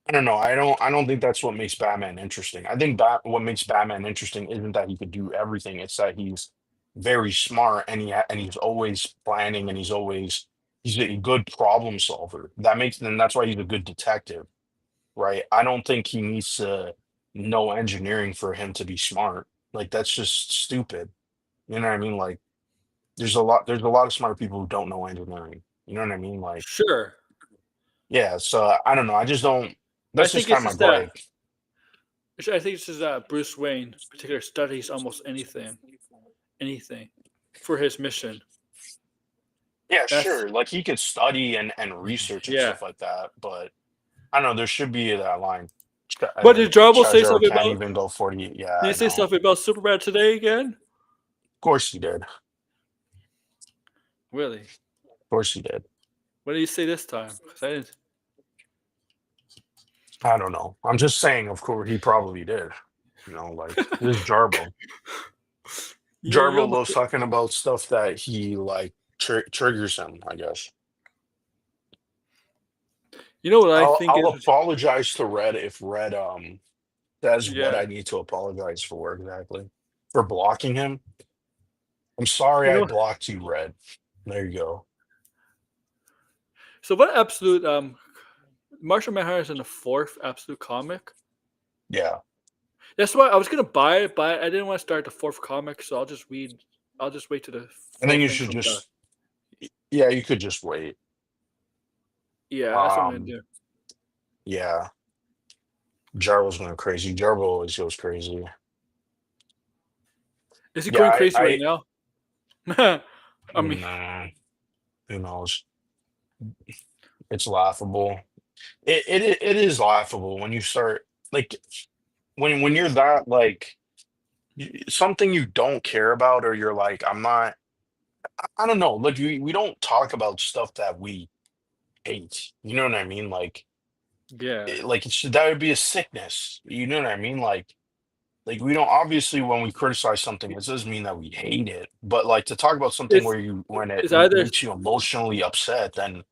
I don't know. I don't think that's what makes Batman interesting. I think what makes Batman interesting isn't that he could do everything. It's that he's very smart and and he's always planning and he's a good problem solver. That's why he's a good detective, right? I don't think he needs to know engineering for him to be smart. Like that's just stupid. You know what I mean? Like there's a lot of smart people who don't know engineering. You know what I mean? Like sure. yeah, so I don't know. I just don't. I That's just think kind it's of my just that. gripe. I think it's just that Bruce Wayne, in particular, studies almost anything, for his mission. Yeah, That's sure. Like he could study and research and yeah. stuff like that, but I don't know. There should be that line. But did Jarbo say Charger something can't about? even go 40. Yeah, Did he I say know. Of something about Superman today again? course he did. Of Really? course he did. What did he say this time? 'Cause I didn't. I don't know. I'm just saying. Of course, he probably did. Like this is Jarbo. You Jarbo almost. loves talking about stuff that he like triggers him. I guess. You know what I think I'll is? apologize to Red if Red says what Yeah. I need to apologize for exactly for blocking him. I'm sorry You I know. blocked you, Red. There you go. So what absolute Martial Manhunter is in the fourth absolute comic. Yeah. That's why I was gonna buy it, but I didn't want to start the fourth comic, so I'll just read. I'll just wait till the I think fourth you thing should comes out. just yeah, you could just wait. Yeah, that's what I'm gonna Um, do. yeah. Jarbo's going crazy. Jarbo always goes crazy. Is he Yeah, going crazy right now? I mean, nah, who knows? It's laughable. It is laughable when you start like when you're that like something you don't care about, or you're like, I'm not. I don't know. Like we don't talk about stuff that we hate. You know what I mean? Yeah. Like that would be a sickness. You know what I mean? Like we don't, obviously when we criticize something, it doesn't mean that we hate it. But like to talk about something It's where you when it it's either makes you emotionally upset, then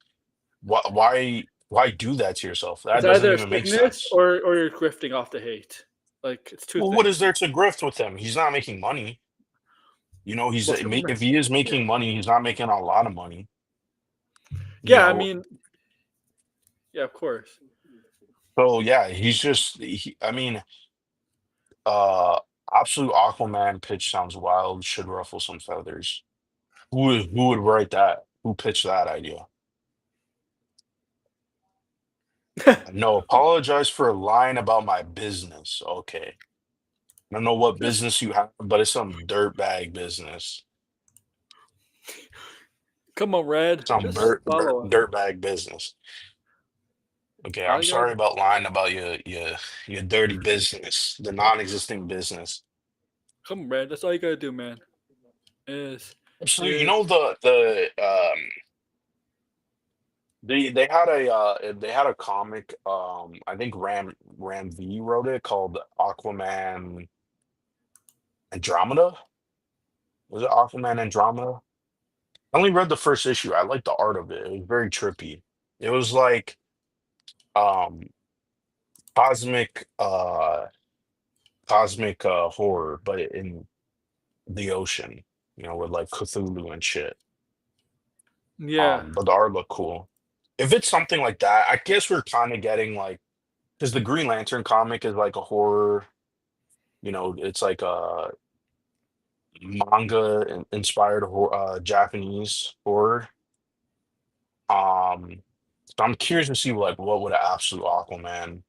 why do that to yourself? That it's doesn't either a even make sickness sense. or you're grifting off the hate. Like it's two Well, what things. is there to grift with him? He's not making money. You know, Well, Superman. if he is Yeah. making money, he's not making a lot of money. You Yeah, I know, mean, yeah, of course. so yeah, I mean, uh, absolute Aquaman pitch sounds wild. Should ruffle some feathers. Who would write that? Who pitched that idea? No, apologize for lying about my business. Okay. I don't know what business you have, but it's some dirtbag business. Come on, Red. Some Just follow us. dirtbag business. Okay, All I'm you gotta sorry about lying about your dirty business, the non-existing business. come on, Red. That's all you gotta do, man. Is Absolutely. You is know they had a comic, I think Ram V wrote it, called Aquaman Andromeda. Was it Aquaman Andromeda? I only read the first issue. I liked the art of it. It was very trippy. It was like um cosmic horror, but in the ocean, with like Cthulhu and shit. yeah. But the art looked cool. If it's something like that, I guess we're kind of getting like, because the Green Lantern comic is like a horror, it's like a manga inspired Japanese horror. Um, so I'm curious to see like what would an absolute Aquaman.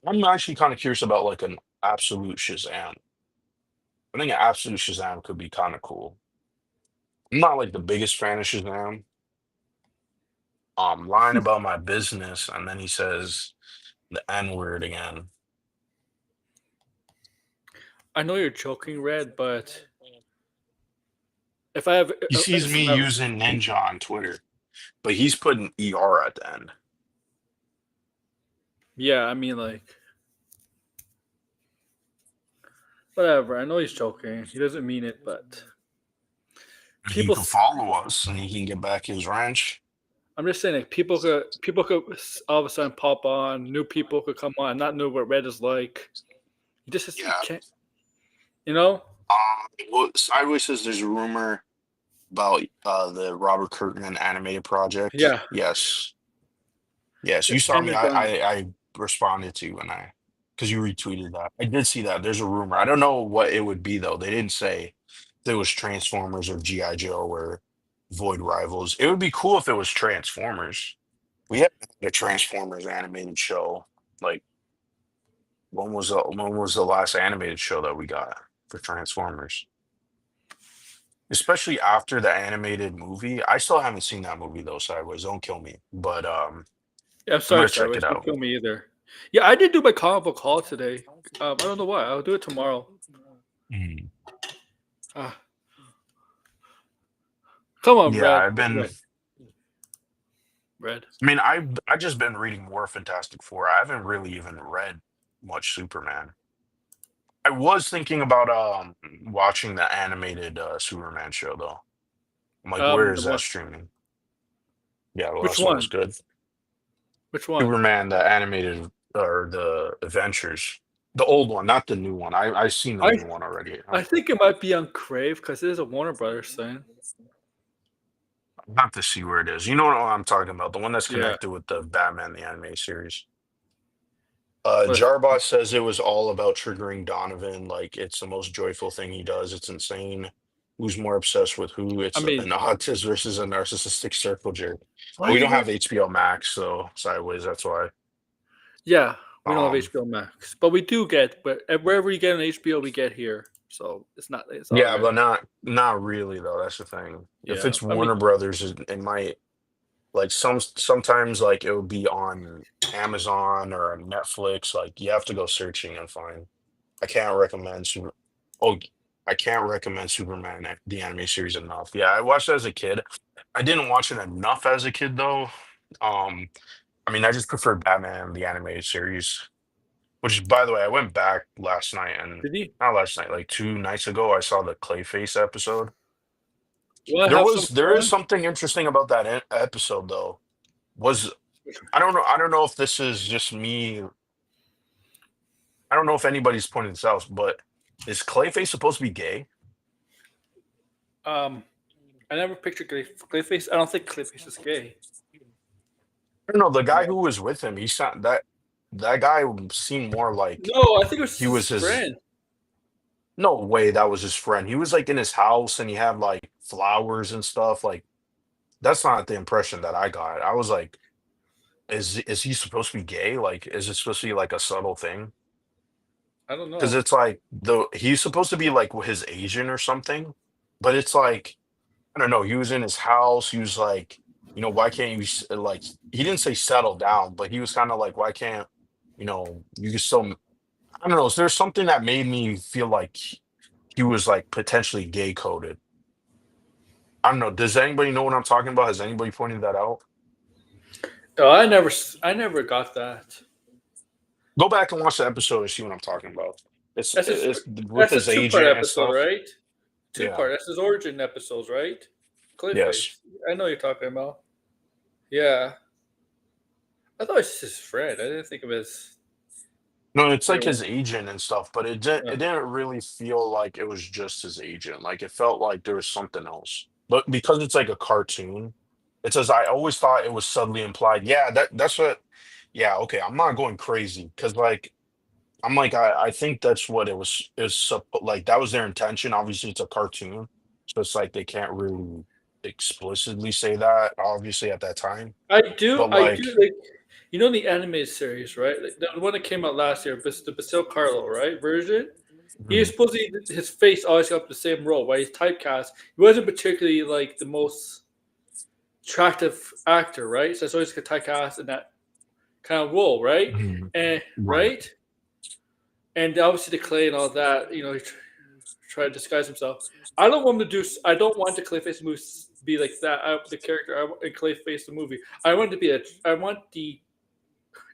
I'm actually kind of curious about like an absolute Shazam. I think an absolute Shazam could be kind of cool. I'm not like the biggest fan of Shazam. Lying about my business, and then he says the N word again. I know you're joking, Red, but if I have He sees listen, me using Ninja on Twitter, but he's putting ER at the end. yeah, I mean, like, whatever. I know he's joking. He doesn't mean it, but He people. can follow us and he can get back his ranch. I'm just saying, like, people could all of a sudden pop on. New people could come on, not know what Red is like. You just you Yeah. can't, you know. Well, Sideways says there's a rumor about the Robert Kirkman animated project. Yeah. Yes. Yes. You It's saw me. Amazon. I responded to you because you retweeted that. I did see that. There's a rumor. I don't know what it would be though. They didn't say if it was Transformers or G.I. Joe or Void Rivals. It would be cool if it was Transformers. We haven't had a Transformers animated show. Like, when was the last animated show that we got for Transformers? Especially after the animated movie. I still haven't seen that movie though, Sideways. Don't kill me. But Yeah, I'm I'm sorry, gonna check Sideways. it Don't out. kill me either. Yeah, I did do my comic book haul today. I don't know why. I'll do it tomorrow. Mm. Ah, come on, Yeah, Red. I've been. Red. I mean, I've just been reading more Fantastic Four. I haven't really even read much Superman. I was thinking about watching the animated Superman show though. I'm like, where is The that one. streaming? Yeah, the Which last one was one? good. Which one? Superman, the animated or the Adventures, the old one, not the new one. I've seen the I new one already. I think it might be on Crave because it is a Warner Brothers thing. I have to see where it is. You know what I'm talking about? The one that's Yeah. connected with the Batman the anime series. But Jarbot says it was all about triggering Donovan. Like it's the most joyful thing he does. It's insane. Who's more obsessed with who? It's I mean, an autist versus a narcissistic circle jerk. why We do don't you have HBO Max, so Sideways. That's why. Yeah, we don't Um, have HBO Max, but we do get. But wherever you get an HBO, we get here. So it's not. It's all Yeah, right. but not really though. That's the thing. If Yeah, it's I mean, Warner Brothers, it might like sometimes like it will be on Amazon or on Netflix. Like you have to go searching and find. I can't recommend Super. Oh, I can't recommend Superman the anime series enough. Yeah, I watched it as a kid. I didn't watch it enough as a kid though. Um, I mean, I just prefer Batman the animated series. Which, by the way, I went back last night and Did he? not last night, like 2 nights ago, I saw the Clayface episode. Want to have some There is fun? something interesting about that episode though. Was I don't know if this is just me. I don't know if anybody's pointed this out, but is Clayface supposed to be gay? Um, I never pictured Clayface. I don't think Clayface is gay. I don't know. The guy No, who was with him, he sound that guy seemed more like no, I think it was he his was his. friend. No way, that was his friend. He was like in his house and he had like flowers and stuff. Like that's not the impression that I got. I was like, is he supposed to be gay? Like, is it supposed to be like a subtle thing? I don't Because know. it's like he's supposed to be like his agent or something, but it's like I don't know. He was in his house. He was like, why can't you like? He didn't say settle down, but he was kind of like, why can't you can still? I don't know. Is there something that made me feel like he was like potentially gay coded? I don't know. Does anybody know what I'm talking about? Has anybody pointed that out? Oh, I never got that. Go back and watch the episode and see what I'm talking about. That's his. It's with That's a his two-part agent and episode, stuff. right? Two Yeah. part. That's his origin episodes, right? Yes. Clayface. I know what you're talking about. Yeah, I thought it was just his friend. I didn't think of it as. No, it's like Yeah. his agent and stuff, but it didn't really feel like it was just his agent. Like it felt like there was something else. But because it's like a cartoon, it says I always thought it was subtly implied. Yeah, that's what. Yeah, okay. I'm not going crazy because like I'm like I think that's what it was. Like that was their intention. Obviously, it's a cartoon, so it's like they can't really explicitly say that. Obviously, at that time, but I like. do like. You know the animated series, right? Like, the one that came out last year, the Basil Carlo, right? Version. He is Mhm. supposed to his face always got the same role, right? He's typecast. He wasn't particularly like the most attractive actor, right? So it's always got typecast in that kind of role, right? Mhm. And Right. right, and obviously the clay and all that, he tried to disguise himself. I don't want him to do. I don't want the Clayface movie to be like that. The character in Clayface the movie. I want it to be a. I want the.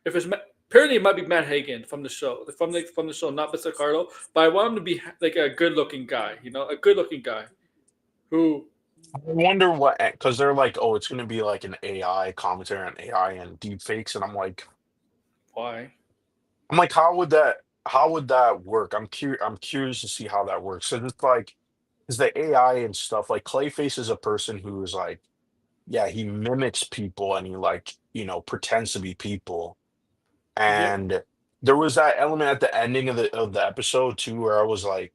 If it's apparently it might be Matt Hagen from the show, from the show, not Mr. Carlo. But I want him to be like a good-looking guy. A good-looking guy who. I wonder what because they're like, oh, it's gonna be like an AI commentary on AI and deep fakes, and Why? I'm like, how would that work? I'm curious to see how that works. So it's like, is the AI and stuff like Clayface is a person who is like, yeah, he mimics people and he like, pretends to be people. Yep. And there was that element at the ending of the episode too, where I was like,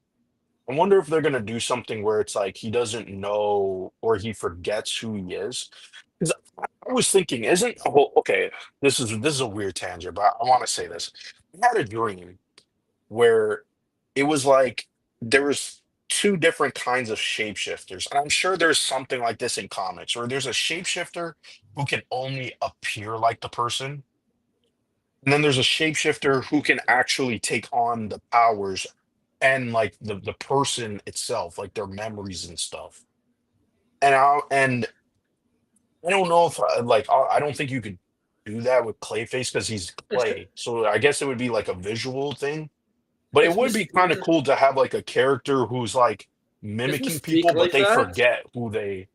I wonder if they're gonna do something where it's like he doesn't know or he forgets who he is. Because I was thinking, isn't well, okay, this is a weird tangent, but I want to say this. I had a dream where it was like there was two different kinds of shapeshifters. And I'm sure there's something like this in comics where there's a shapeshifter who can only appear like the person. And then there's a shapeshifter who can actually take on the powers and like the person itself, like their memories and stuff. And I don't know if I don't think you could do that with Clayface because he's It's, Clay. So I guess it would be like a visual thing. But it it's would be kind of Mystique. cool to have like a character who's like Is mimicking Mystique people, but like they that? forget who they.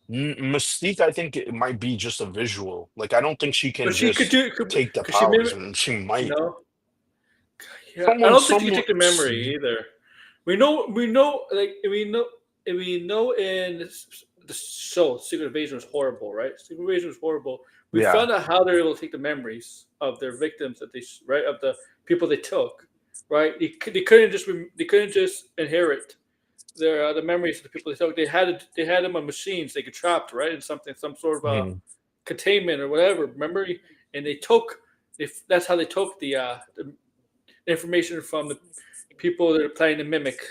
Mystique, I think it might be just a visual. Like I don't think she can But she could just do. take the Could she powers, maybe? and she might. No. Yeah, I Someone, don't think she could someone. take the memory either. We know in the show, Secret Invasion was horrible, right? Secret Invasion was horrible. We Yeah. found out how they're able to take the memories of their victims right, of the people they took, right? They couldn't just inherit the memories of the people they took. They had them on machines. They could trapped, right, in some sort of Mhm. containment or whatever. Remember, and that's how they took the information from the people that are planning to mimic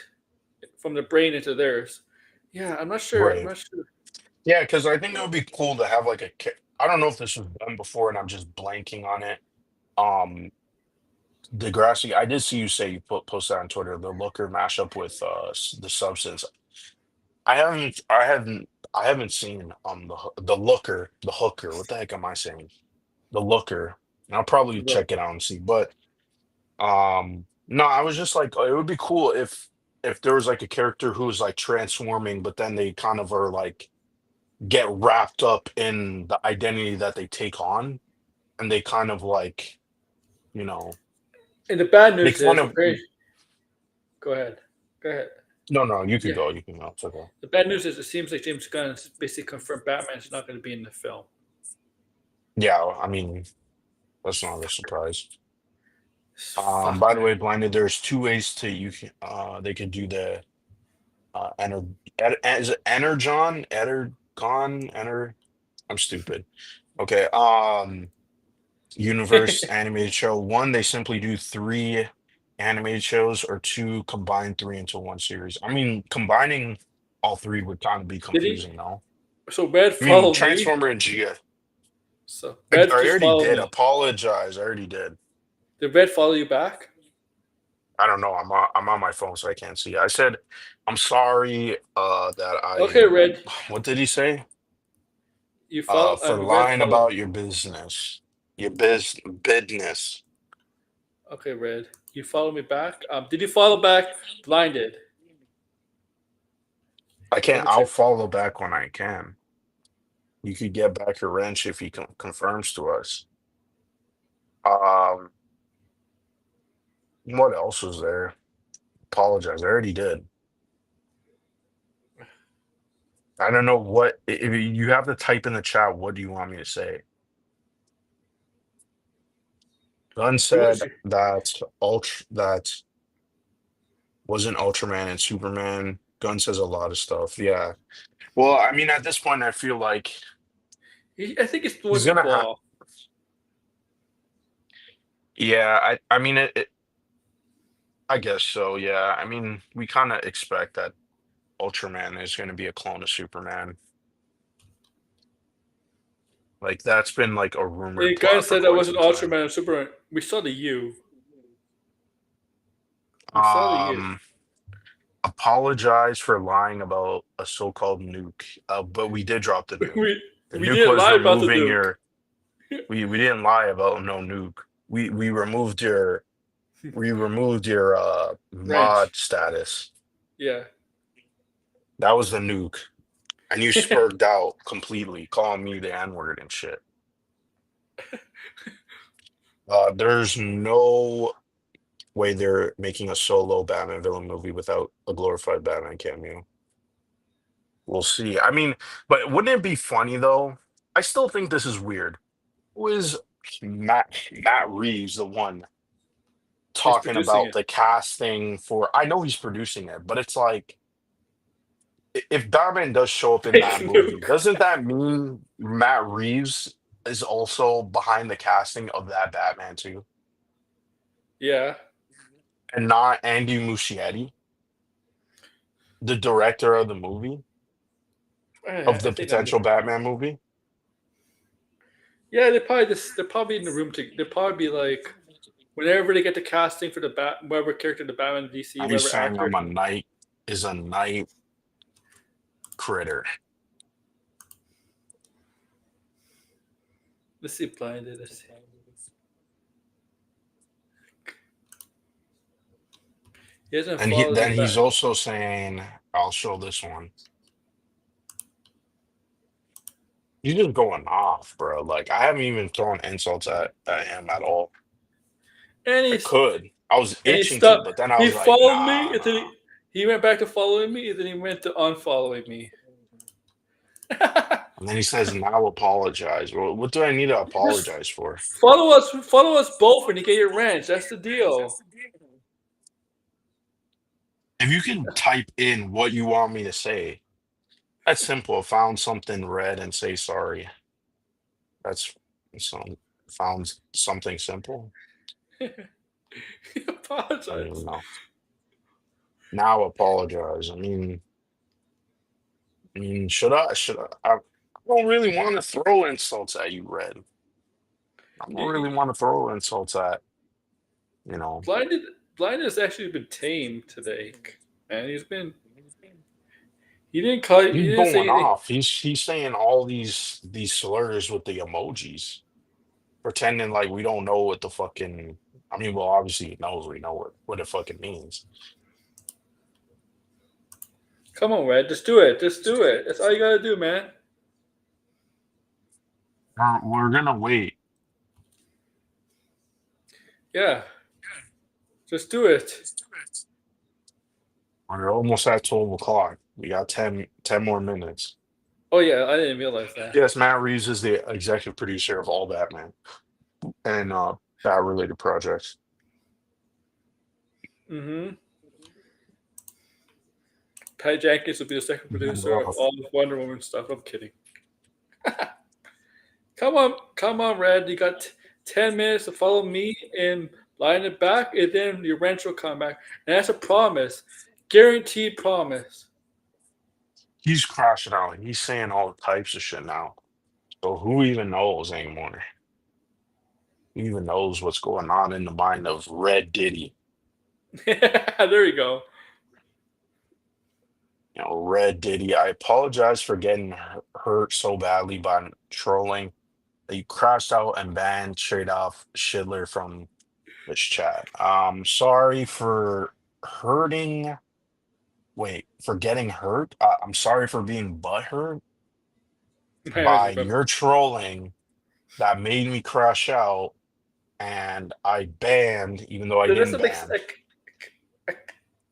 from the brain into theirs. Yeah, I'm not sure. I'm Right. not sure. Yeah, because I think it would be cool to have like I don't know if this was done before, and I'm just blanking on it. Um, Degrassi, I did see you say you post that on Twitter. The Looker mashup with the Substance. I haven't seen the Looker, the Hooker. What the heck am I saying? The Looker. And I'll probably Right. check it out and see. But no, I was just like, it would be cool if there was like a character who's like transforming, but then they kind of are like get wrapped up in the identity that they take on, and they kind of like, you know, And the bad make news fun is, of. go ahead. Go ahead. No, no, you can Yeah. go. You can go. It's okay. The bad news is it seems like James Gunn has basically confirmed Batman's not going to be in the film. Yeah, I mean, that's not a surprise. Fuck, By the man. way, Blinded, there's two ways to you can they could do the ener is it Energon? I'm stupid. Okay. Universe animated show. One, they simply do three animated shows, or two, combine three into one series. I mean, combining all three would kind of be Did he? confusing, no? So Red I mean, followed me. Transformer and Gia. So I Red just already followed did. me. Apologize. I already did. Did Red follow you back? I don't know. I'm on my phone, so I can't see. I said, I'm sorry that Okay, I. Red. What did he say? You follow. For Red lying followed me. about your business. Your business. Okay, Red. You follow me back. Did you follow back Blinded? I can't. Let me I'll check. follow back when I can. You could get back your wrench if he confirms to us. Um, what else was there? Apologize. I already did. I don't know what. If you have to type in the chat, what do you want me to say? Gunn said that that wasn't Ultraman and Superman. Gunn says a lot of stuff. Yeah. Well, I mean, at this point, I feel like I think it's more he's the gonna have. ball. Yeah, I mean I guess so. Yeah, I mean, we kind of expect that Ultraman is going to be a clone of Superman. Like that's been like a The rumored guy plot for said that quite wasn't some time. Ultraman and Superman. We saw the U. We saw the U. Apologize for lying about a so-called nuke, but we did drop the nuke. We The we nuke didn't was lie about the removing Duke. your. We didn't lie about no nuke. We removed your. We removed your Wrench. mod status. Yeah. That was the nuke. And you spurred out completely, calling me the N-word and shit. There's no way they're making a solo Batman villain movie without a glorified Batman cameo. We'll see. I mean, but wouldn't it be funny though? I still think this is weird. Who is Matt Reeves, the one talking producing about it. the casting for? I know he's producing it, but it's like, if Batman does show up in Fake that movie, nuke. doesn't that mean Matt Reeves is also behind the casting of that Batman too, Yeah. and not Andy Muschietti, the director of the movie, I of the think I'm. potential Batman movie? Yeah, they're probably in the room to. They'll probably be like, whenever they get the casting for the whatever character the Batman DC, And he's whatever saying actor. is a night critter. Let's see, Blinded. Let's see. He hasn't And followed then me he's back. also saying, I'll show this one. He's just going off, bro. Like, I haven't even thrown insults at him at all. And I could. I was he itching to, stopped. but then I He was like, followed me, nah, and then nah. he went back to following me, and then he went to unfollowing me. And then he says, now apologize. Well, what do I need to apologize for? Follow us both when you get your ranch. That's the deal. If you can type in what you want me to say, that's simple. Found something red and say sorry. That's some found something simple. He I don't apologized. even know. Now apologize. I mean, should I? I don't really want to throw insults at you, Red. I don't really want to throw insults at You know, Blinded has actually been tame today, and he didn't call. He he's didn't say going anything. off. He's saying all these slurs with the emojis, pretending like we don't know what the fucking. I mean, well, obviously he knows we know what it fucking means. Come on, Red, just do it. Just do it. That's all you gotta do, man. We're gonna wait. Yeah, just do it. We're almost at 12 o'clock. We got 10 more minutes. Oh yeah, I didn't realize that. Yes, Matt Reeves is the executive producer of all Batman and Bat related projects. Mm-hmm. Pat Jenkins will be the second producer of all the Wonder Woman stuff. I'm kidding. Come on, Red. You got 10 minutes to follow me and line it back, and then your wrench will come back. And that's a promise. Guaranteed promise. He's crashing out. He's saying all types of shit now. So who even knows anymore? Who even knows what's going on in the mind of Red Diddy? There you go. You know, Red Diddy. I apologize for getting hurt so badly by trolling. You crashed out and banned straight off Schindler from this chat. Sorry for hurting. Wait, for getting hurt? I'm sorry for being butthurt by your trolling that made me crash out, and I banned, even though I That didn't doesn't make ban,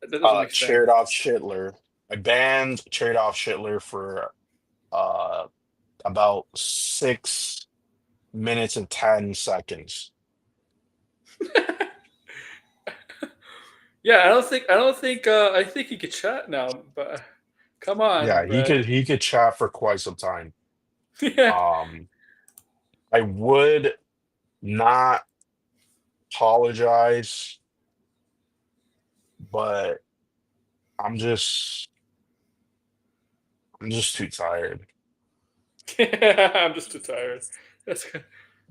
that doesn't make sense. Chaired off Schindler. I banned Chaired off Schindler for about 6 minutes and 10 seconds. Yeah, I think he could chat now, but come on. Yeah, Red. he could chat for quite some time. Yeah. I would not apologize, but I'm just too tired. I'm just too tired.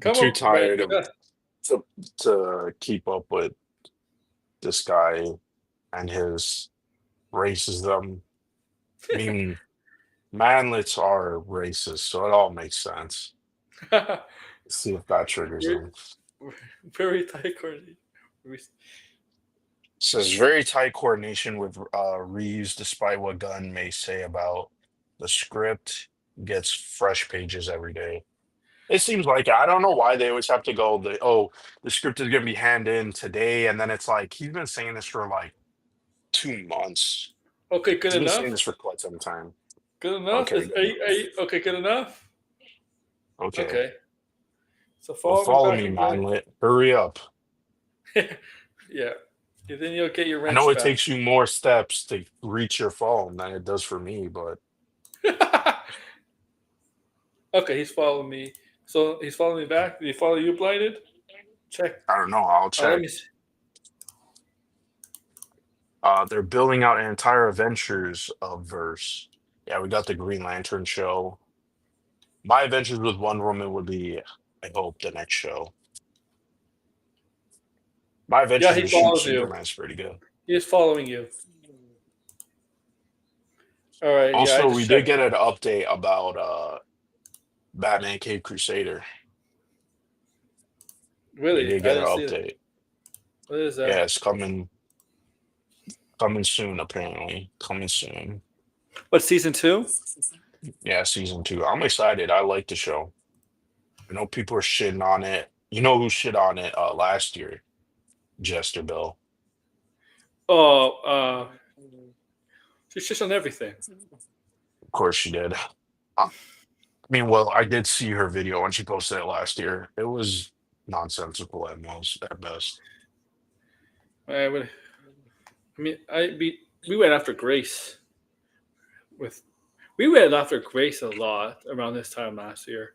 Come Too on, tired Red. of to keep up with this guy and his racism. I mean, manlets are racist, so it all makes sense. Let's see if that triggers him. Very tight coordination. Says very tight coordination with Reeves, despite what Gunn may say about the script, gets fresh pages every day. It seems like I don't know why they always have to go the script is gonna be handed in today, and then it's like he's been saying this for like 2 months. Okay, good He's been enough. saying this for quite some time. Good enough. Okay. Okay, good enough. Okay. Okay. So Well, follow me, me back. Manlet. Hurry up. Yeah. And then you'll get your I wrench know it back. takes you more steps to reach your phone than it does for me, but Okay, he's following me. So he's following me back. Did he follow you, Blinded? Check. I don't know. I'll Let check. me see. They're building out an entire Adventures verse. Yeah, we got the Green Lantern show. My Adventures with Wonder Woman would be, I hope, the next show. My Adventures he with follows you. Superman's pretty good. He is following you. All right. Also, yeah, we did get an update about Batman Cave Crusader. Really? We did get an I didn't see that. update. What is that? Yeah, it's coming soon, apparently. Coming soon. What, season 2? Yeah, season 2. I'm excited. I like the show. I know people are shitting on it. You know who shit on it last year? Jester Bill. Oh, she's just on everything. Of course she did. I mean, well, I did see her video when she posted it last year. It was nonsensical at most, at best. We went after Grace. We went after Grace a lot around this time last year.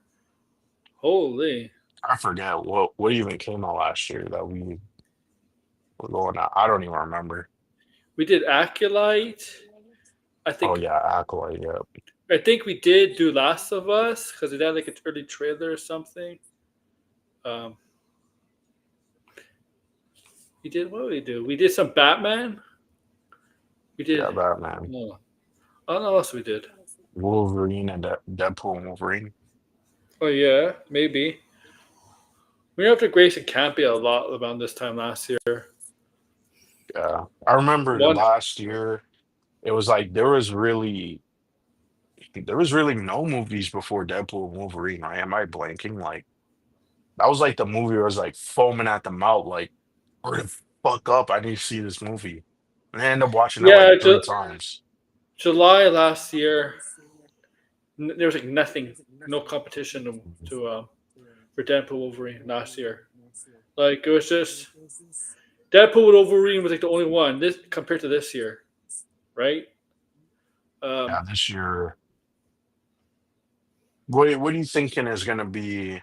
Holy! I forget what even came out last year that we were going out. I don't even remember. We did Acolyte. I think. Oh yeah, Acolyte. Yeah. I think we did do Last of Us because it had like an early trailer or something. We did what did we do? We did some Batman. We did. Yeah, Batman, No, I don't know what else we did. Wolverine, and Deadpool and Wolverine. Oh yeah, maybe. We were up to Grayson Campy a lot around this time last year. Yeah, I remember One, last year. It was like there was really no movies before Deadpool and Wolverine. Right? Am I blanking? Like that was like the movie where I was like foaming at the mouth, like, hurry the fuck up! I need to see this movie. And I ended up watching it like yeah, 3 times. July last year. There was like nothing, no competition to for Deadpool Wolverine last year. Like it was just Deadpool and Wolverine was like the only one this compared to this year, right? Yeah, Um, this year. What are you thinking is going to be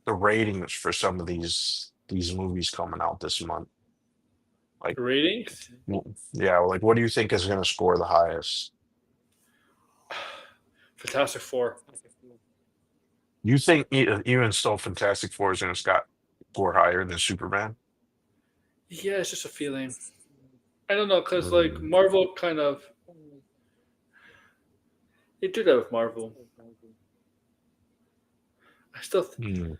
the ratings for some of these movies coming out this month? Like, ratings. yeah, like what do you think is going to score the highest? Fantastic Four. You think even still, Fantastic Four is going to score higher than Superman? Yeah, it's just a feeling. I don't know because like Mm, Marvel kind of they do that with Marvel. I still hmm.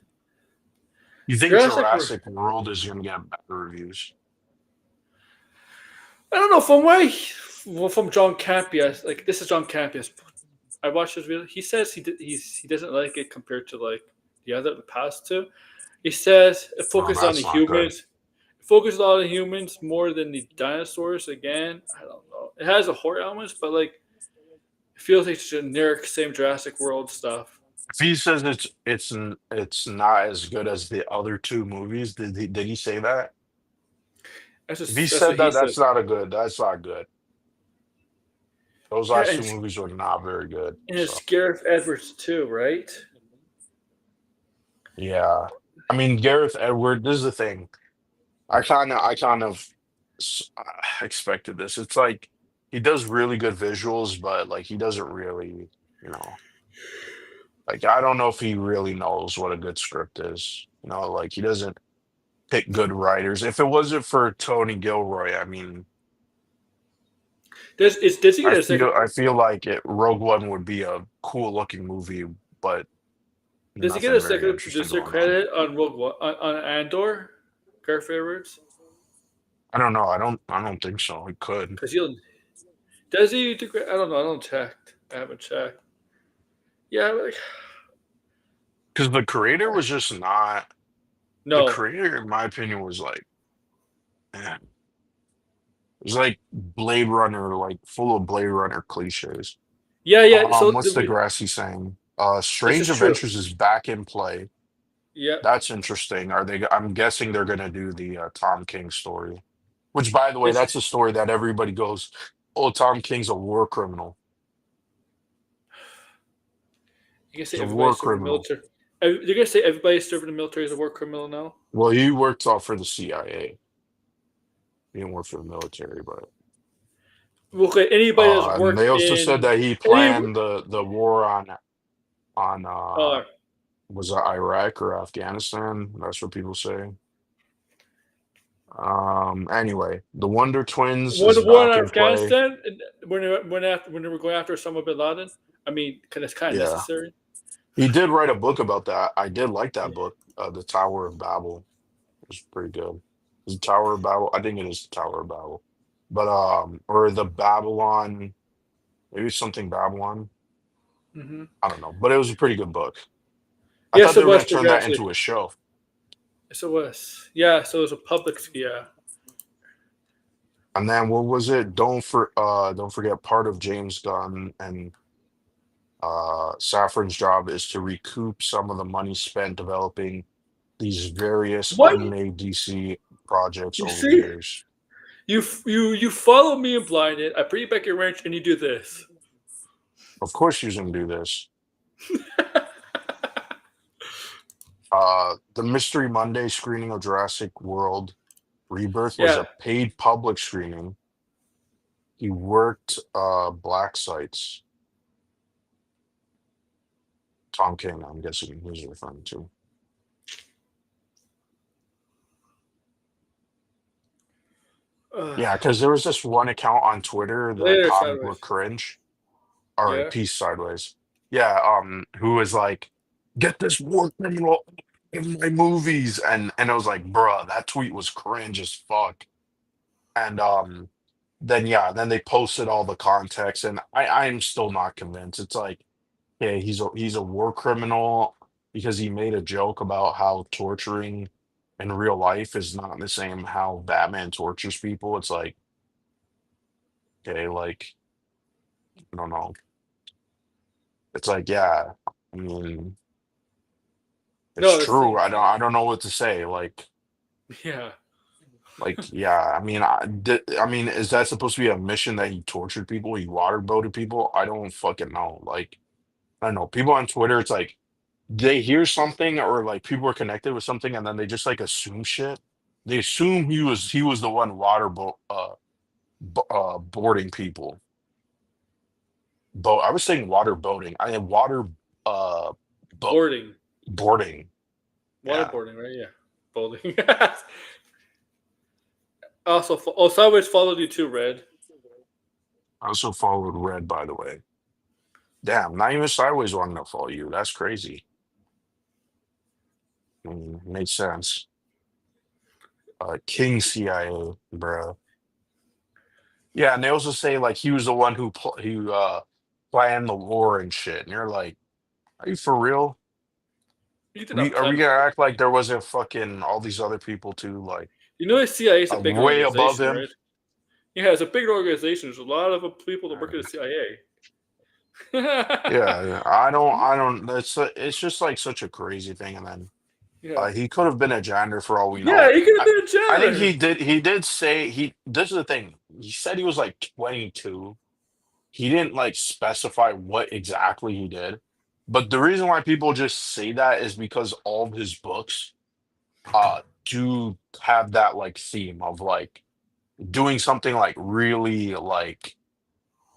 You think Jurassic. Jurassic World is going to get better reviews? I don't know from why from John Campia. Like this is John Campia's. I watched his video. He says he doesn't like it compared to like the past two. He says it Oh, focuses on the that's not good. humans. It focuses on the humans more than the dinosaurs. Again, I don't know. It has a horror elements, but like it feels like generic same Jurassic World stuff. If he says it's not as good as the other two movies, did he say that? If he That's said what he that, said. that's not good. Those Yeah, last two movies were not very good. and So it's Gareth Edwards too, right? yeah, I mean Gareth Edward. This is the thing. I kind of expected this. It's like he does really good visuals, but like he doesn't really, you know, like I don't know if he really knows what a good script is. Like he doesn't pick good writers. If it wasn't for Tony Gilroy, I mean, Does he I get a feel second? I feel like Rogue One would be a cool looking movie, but Does he get a nothing very second interesting producer going on. credit on Rogue One on Andor? Gareth Edwards? I don't know. I don't think so. It could Because he'll does he? I don't know. I don't check. I haven't checked. Yeah, like because the creator was just not. The no. creator, in my opinion, was like, man, it was like Blade Runner, like full of Blade Runner cliches. Yeah, yeah. So What's the grassy saying? this Strange is true. Adventures is back in play. Yeah, That's interesting. I'm guessing they're gonna do the Tom King story. Which, by the way, this that's a story that everybody goes, "Oh, Tom King's a war criminal. you can say He's a war everybody's serving the criminal." military. You're gonna say everybody's serving the military is a war criminal now? Well, he worked off for the CIA. He didn't work for the military, but Okay, anybody that's and they worked also said in that he any planned the war on uh, was it Iraq or Afghanistan? That's what people say. Anyway, the Wonder Twins when is the war back in in play. Afghanistan, when they were going after Osama bin Laden. I mean, because it's kind of Yeah, necessary. he did write a book about that. I did like that book, The Tower of Babel. It was pretty good. Is it Tower of Babel? I think it is the Tower of Babel. But or the Babylon, maybe something Babylon. Hmm. I don't know, but it was a pretty good book. I thought Yes, they it were going was to turn that actually. into a show. Yes, it was. Yeah, so it was a public. Yeah. And then what was it? Don't forget part of James Gunn and Safran's job is to recoup some of the money spent developing these various What unmade DC projects you over the see? years. You follow me in blinded. I bring you back your wrench, and you do this. Of course, he's going to do this. The Mystery Monday screening of Jurassic World Rebirth was Yeah. a paid public screening. He worked black sites. Tom King, I'm guessing he's referring to. Yeah, because there was this one account on Twitter, the Later, comic sideways. book cringe, or Yeah. Peace Sideways. Yeah, who was like, get this war criminal in my movies, and I was like, bruh, that tweet was cringe as fuck. And then yeah, then they posted all the context, and I'm still not convinced. It's like, yeah, he's a war criminal because he made a joke about how torturing in real life is not the same how Batman tortures people. It's like, okay, like, I don't know. It's like, yeah, I mean, it's No, it's true. I don't know what to say. yeah. Yeah. I mean, is that supposed to be a mission that he tortured people? He waterboarded people? I don't fucking know. Like, I don't know. People on Twitter, it's like they hear something or like people are connected with something, and then they just like assume shit. They assume he was the one boarding people. Boat. I was saying waterboating. I am water uh boat Boarding. boarding. Yeah. Waterboarding, right? Yeah. Bowling. Also, Sideways followed you too, Red. I also followed Red, by the way. Damn, not even Sideways wanting to follow you. That's crazy. Makes sense. King CIA, bruh. Yeah, and they also say like he was the one who planned the war and shit. And you're like, are you for real? You did We not are we plan. gonna act like there wasn't fucking all these other people too, like You know, the CIA is a big way above organization, him? right? Yeah, it's a big organization. There's a lot of people that work at the CIA. Yeah, I don't. It's just like such a crazy thing, and then Yeah. he could have been a janitor for all we know. Yeah, he could have been a I think janitor. he did say he. This is the thing. He said he was like 22. He didn't like specify what exactly he did, but the reason why people just say that is because all of his books do have that like theme of like doing something like really like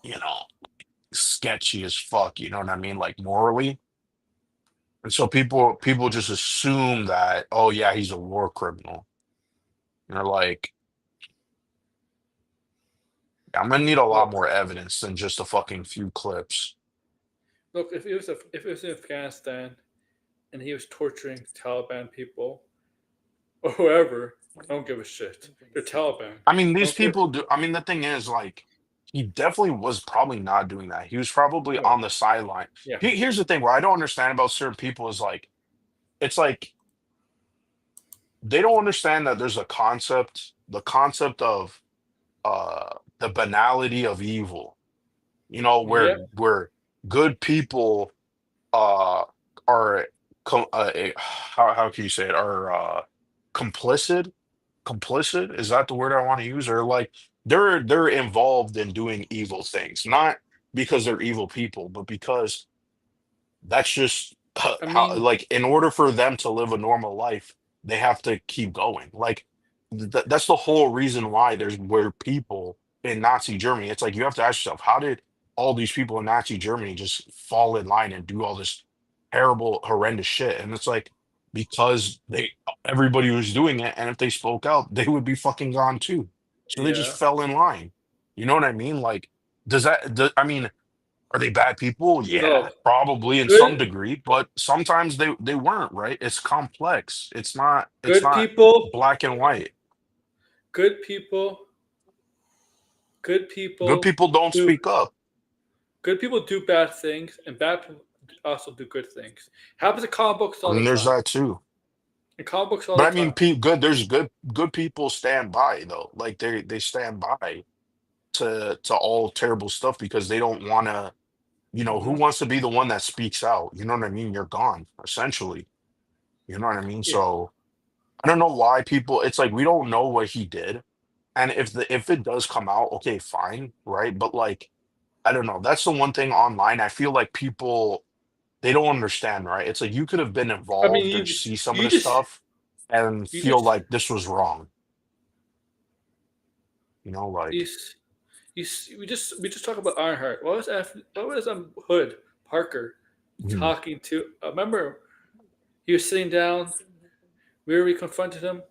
you know sketchy as fuck. You know what I mean? Like morally. And so people just assume that, oh yeah, he's a war criminal. And they're like, I'm gonna need a lot Look, more evidence than just a fucking few clips. look. If it was in Afghanistan and he was torturing Taliban people or whoever, I don't give a shit. They're Taliban. I mean, I these don't care. people do. I mean, the thing is, like, he definitely was probably not doing that. He was probably No. on the sideline. Yeah. Here's the thing: what I don't understand about certain people is like, it's like they don't understand that there's the concept of the banality of evil. You know, Yeah. where good people uh are how can you say it are complicit, is that the word I want to use, or like they're involved in doing evil things, not because they're evil people, but because that's just I how, mean, like, in order for them to live a normal life, they have to keep going. Like, that's the whole reason why there's were people in Nazi Germany. It's like you have to ask yourself, how did all these people in Nazi Germany just fall in line and do all this terrible, horrendous shit? And it's like because everybody was doing it, and if they spoke out, they would be fucking gone too. So they just yeah. fell in line. You know what I mean? Like, I mean, are they bad people? Yeah, No. probably in some Good degree, but sometimes they weren't, right? It's complex. It's good not people, black and white. good people, good Good people people don't do speak up. good people do bad things, and bad people also do good things. Happens in comic books I all the mean, there's time. that too. In comic books all But the I mean, time. there's good people stand by though. Like they stand by to all terrible stuff because they don't want to. Who Hmm. wants to be the one that speaks out? You know what I mean? You're gone, essentially. You know what I mean? Yeah. So I don't know why people. It's like we don't know what he did, and if it does come out, okay, fine, right? But like I don't know. That's the one thing online. I feel like people they don't understand, right? It's like you could have been I mean, involved or you see some of you this just stuff and you feel just like this was wrong. you, Like s- we just talk about Ironheart. What was Hood Parker mhm, talking to? Remember, he was sitting down. We confronted him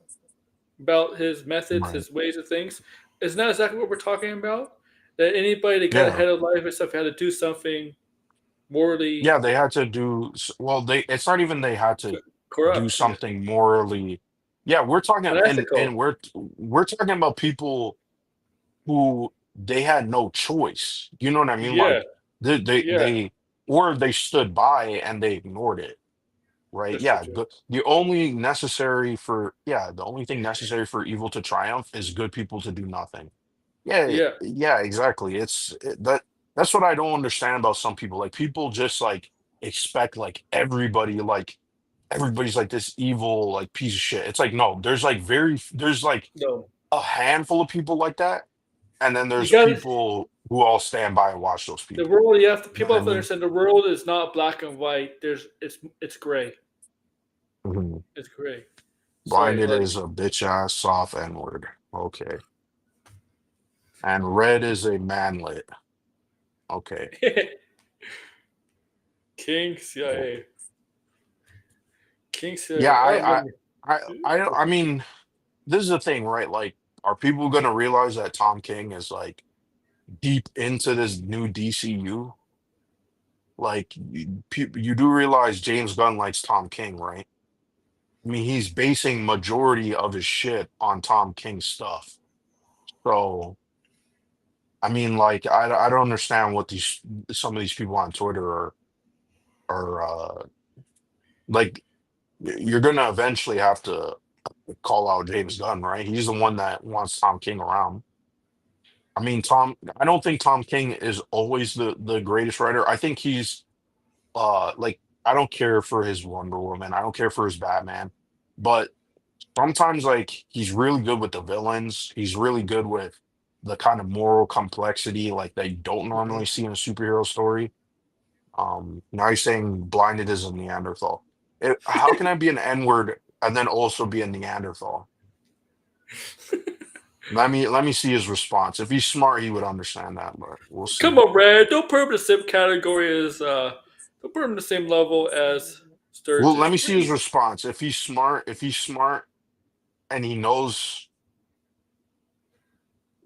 about his methods, right. his ways of things. isn't that exactly what we're talking about? That anybody to get Yeah. ahead of life and stuff had to do something morally Yeah, they had to do well, it's not even they had to do corrupt, yeah, something morally. Yeah, we're talking and unethical. we're talking about people who they had no choice. You know what I mean? Yeah, Like yeah, they or they stood by and they ignored it, right? that's so Yeah, true. the only thing necessary for evil to triumph is good people to do nothing. Yeah, Yeah, yeah, exactly. That's what I don't understand about some people. Like people just like expect like everybody's like this evil like piece of shit. It's like no, there's like no, a handful of people like that, and then you there's got to people who all stand by and watch those the people. world. You have to You know people what I have to mean? understand the world is not black and white. It's gray. Mhm. It's gray. Sorry, Blinded like is a bitch ass soft N word. Okay. And red is a manlet. Okay. King CIA. King Yeah, CIA. I remember. I mean, this is the thing, right? Like, are people gonna realize that Tom King is like deep into this new DCU? Like, you do realize James Gunn likes Tom King, right? I mean, he's basing majority of his shit on Tom King stuff. So, I mean, like, I don't understand what these some of these people on Twitter are like. You're gonna eventually have to call out James Gunn, right? He's the one that wants Tom King around. I mean, I don't think Tom King is always the greatest writer. I think he's like I don't care for his Wonder Woman. I don't care for his Batman. But sometimes like he's really good with the villains. He's really good with the kind of moral complexity like that you don't normally see in a superhero story. Now you're saying blinded is a Neanderthal. How can I be an N-word and then also be a Neanderthal? Let me see his response. If he's smart, he would understand that, but we'll Come see. on, Red. Don't put him in the same category as don't put him in the same level as Well, let Sturgis. me see his Please. response. If he's smart and he knows,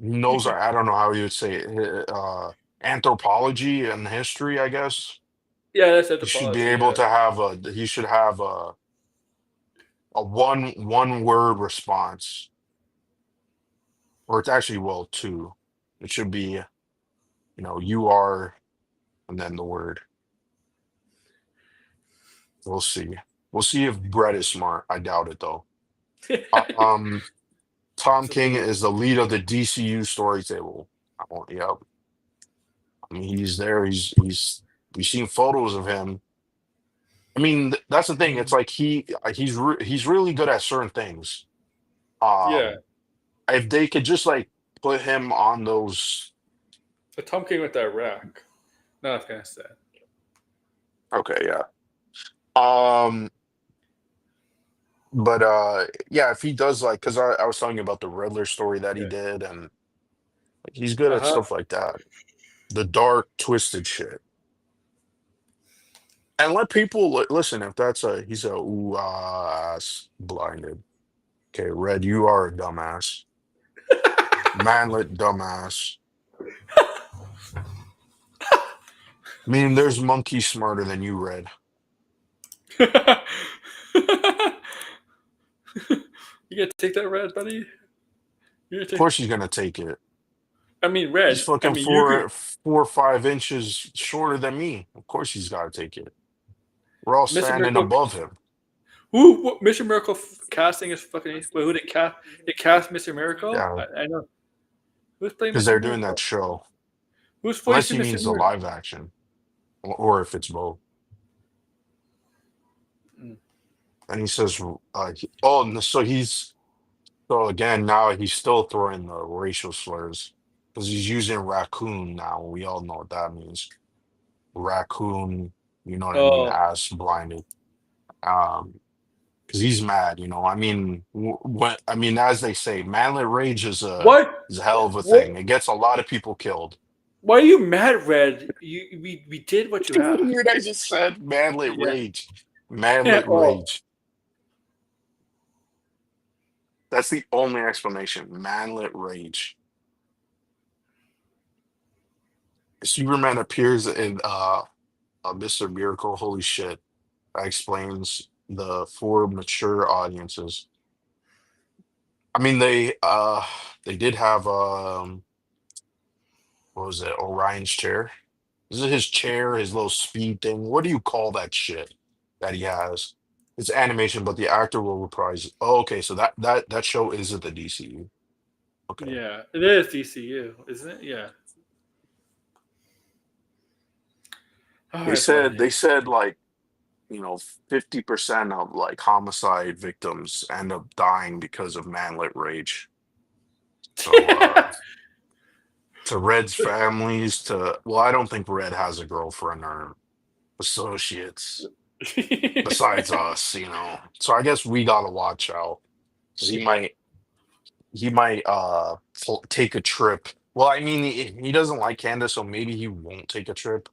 I don't know how you would say it, anthropology and history, I guess. Yeah, that's He should be anthropology, able yeah. to he should have a one word response, or it's actually, well, two. It should be, you are, and then the word. We'll see. We'll see if Brett is smart. I doubt it though. Um, Tom It's a King meme. is the lead of the DCU story table. Oh, yep. I mean, he's there. We've seen photos of him. I mean, that's the thing. It's like he's really good at certain things. Yeah. Um, if they could just like put him on those. But Tom King went to Iraq, not Afghanistan. Okay, yeah. Um, but yeah, if he does like, because I was telling you about the Riddler story that he Yeah. did, and like, he's good at Uh-huh. stuff like that, the dark, twisted shit. And let people listen. If he's a ooh ass blinded. Okay, Red, you are a dumbass. Manlet, dumbass. I mean, there's monkeys smarter than you, Red. You gonna take that, Red, buddy? You gonna Of take course he's gonna take it. I mean He's Red. I fucking mean you could 4 or 5 inches shorter than me. Of course he's gotta take it. We're all Mr. standing Miracle above him. who Mr. Miracle casting is fucking wait, who did cast Mr. Miracle? Yeah, I know. Who's playing because Mr. they're doing that Miracle? show. Who's Unless he voicing Mr. means the Miracle? live action, or if it's both. Mm. And he says, so again, now he's still throwing the racial slurs because he's using raccoon now. We all know what that means. Raccoon, you know what I mean, Oh, ass blinded. Um, because he's mad, I mean, what I mean, as they say, manlet rage what? is a hell of a What? thing. It gets a lot of people killed. Why are you mad, Red? We did what you asked. What I just said, manlet Yeah. rage, manlet Oh, rage. That's the only explanation. Manlet rage. Superman appears in Mr. Miracle. Holy shit! That explains the four mature audiences. I mean, they did have what was it? Orion's chair. This is his chair, his little speed thing. What do you call that shit that he has? It's animation, but the actor will reprise. Oh, okay, so that show is at the DCU. Okay. Yeah, it is DCU, isn't it? Yeah. All They right, said buddy. they said like 50% of like homicide victims end up dying because of manlet rage. So to Red's families, I don't think Red has a girlfriend or associates besides us. So I guess we gotta watch out because he might take a trip. Well, I mean, he doesn't like Candace, so maybe he won't take a trip.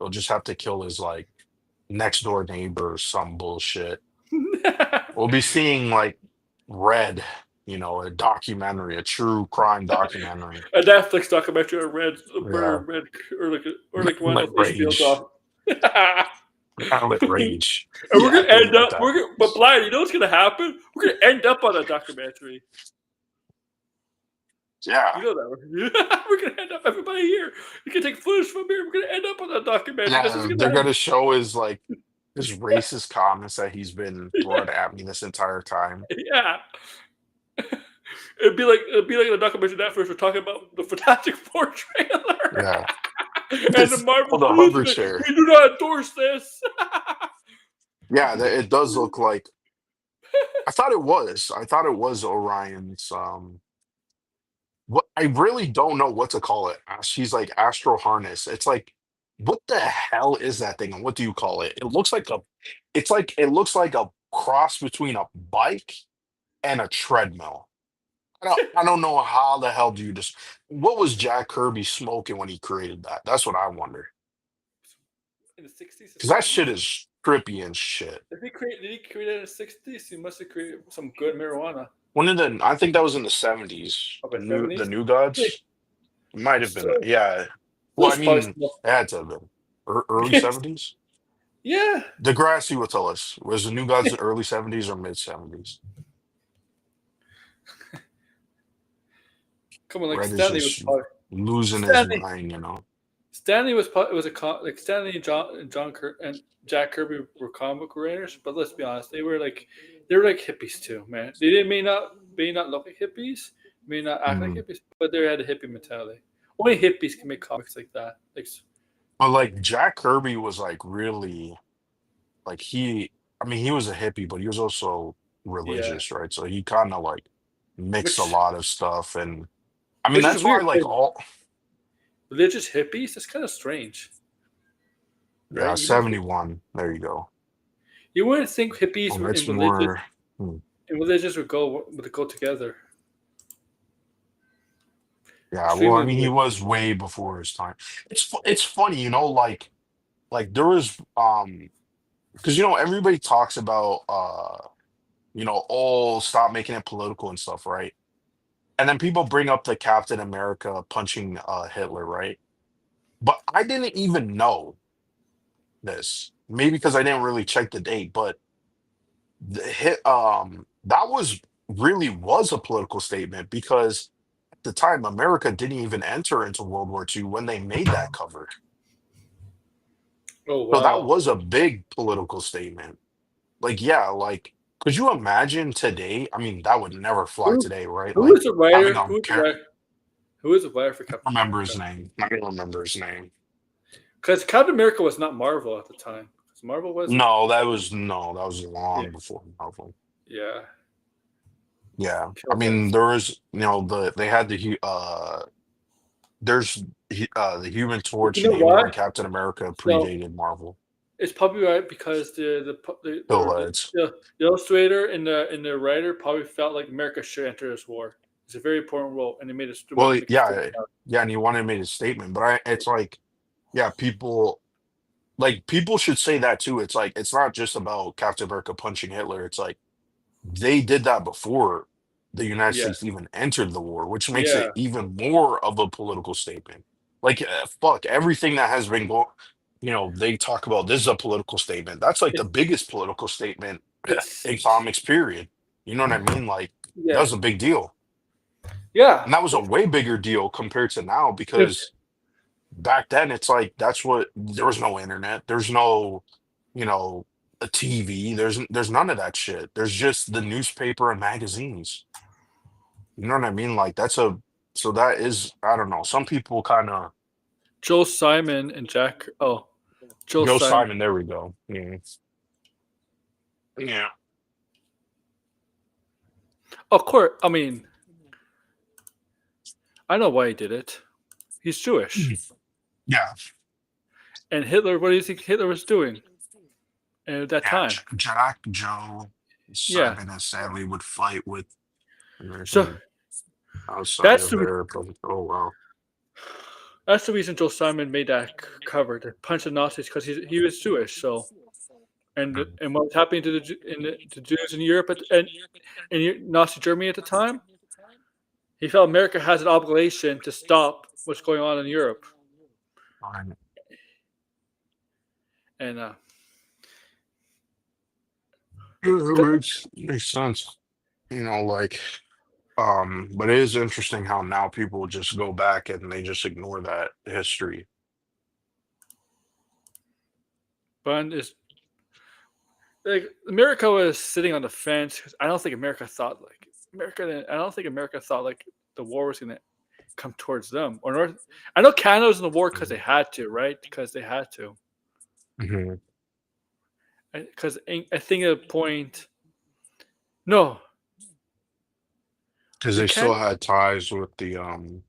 He'll just have to kill his like next door neighbor or some bullshit. We'll be seeing like Red, a documentary, a true crime documentary. A Netflix documentary on Red, Yeah. Red, or like one of Manlet those HBO rage. doc. Manlet rage. And we're gonna Yeah, end up. that. But Blind, you know what's gonna happen? We're gonna end up on a documentary. Yeah. You know that. We're gonna end up. Everybody here. You can take footage from here. We're gonna end up on a documentary. This is Yeah, gonna they're happen. gonna show his like his racist comments that he's been throwing at me this entire time. Yeah. It'd be like in a documentary that first we're talking about the Fantastic Four trailer. Yeah. And the Marvel the Studios hover like, chair. we do not endorse this. Yeah, it does look like I thought it was. I thought it was Orion's what I really don't know what to call it. She's like Astro Harness. It's like what the hell is that thing and what do you call it? It looks like a cross between a bike and a treadmill. I don't know how the hell do you just what was Jack Kirby smoking when he created that? That's what I wonder. In the 60s. Because that shit is trippy and shit. Did he create it in the 60s? He must have created some good marijuana. I think that was in the 70s. Oh, the The 70s? New Gods? Yeah. It might have been. So- Yeah. Well, I Those probably mean, smell- it had to have been. Early 70s? Yeah. Degrassi will tell us. Was the New Gods the early 70s or mid 70s? Come on, like Red is Stanley was just probably. losing Stanley. his mind. Stanley was like Stanley and and Jack Kirby were comic book writers, but let's be honest, they were like hippies too, man. They may not look like hippies, may not act like hippies, but they had a hippie mentality. Only hippies can make comics like that. But like Jack Kirby was like really like he was a hippie, but he was also religious, right? So he kind of like mixed a Which- lot of stuff and I mean Which is that's why weird, like but- all religious hippies. That's kind of strange. yeah, Right? 71. There you go. You wouldn't think hippies Oh, were that's in religion. more And religions would go together. yeah, well, I Extremely mean, he weird. was way before his time. It's funny, like there was because everybody talks about oh, stop making it political and stuff, right? And then people bring up the Captain America punching Hitler, right? But I didn't even know this. Maybe because I didn't really check the date, but that was a political statement because at the time America didn't even enter into World War II when they made that cover. Oh So that wow! was a big political statement. Like, yeah, like could you imagine today? I mean, that would never fly Who- today, right? Who Like is the writer? having a Who is the char- writer? Who is the writer for Captain remember his America? name. I don't remember his name. Because Captain America was not Marvel at the time. 'Cause Marvel was That was long Yeah. before Marvel. Yeah. Yeah, I Sure mean there was they had there's the Human Torch You know name on what? Captain America predated Marvel. It's probably right because the Still the illustrator and the writer probably felt like America should enter this war. It's a very important role, and they made it. Well, yeah, and he wanted to make a statement, but it's like, yeah, people should say that too. It's like it's not just about Captain America punching Hitler. It's like they did that before the United Yeah. States even entered the war, which makes Yeah. it even more of a political statement. Like, fuck, everything that has been going, they talk about this is a political statement. That's like the biggest political statement It's in comics, period. You know what I mean? Like, that yeah, was a big deal. yeah. And that was a way bigger deal compared to now It's, because back then it's like there was no internet. There's no, a TV. There's none of that shit. There's just the newspaper and magazines. You know what I mean? Like so that is, I don't know. Some people kind of Joe Simon and Jack. Oh, Joe Joe Simon. Simon, there we go. Yeah. Yeah. Of course. I mean, I know why he did it. He's Jewish. Yeah. And Hitler, what do you think Hitler was doing at that time? Joe Yeah. Simon and sadly would fight with So American outside that's of the their republic. Oh wow. that's the reason Joe Simon made that cover to punch the Nazis because he was Jewish. So and what was happening to the Jews in Europe and in Nazi Germany at the time, he felt America has an obligation to stop what's going on in Europe. Fine. And Makes sense. Like but it is interesting how now people just go back and they just ignore that history. but it's like America was sitting on the fence because I don't think America thought like the war was gonna come towards them or North. I know Canada was in the war because they had to, right? Because they had to. Mm-hmm. Because I think at a point, no, Because the they still Can had ties with the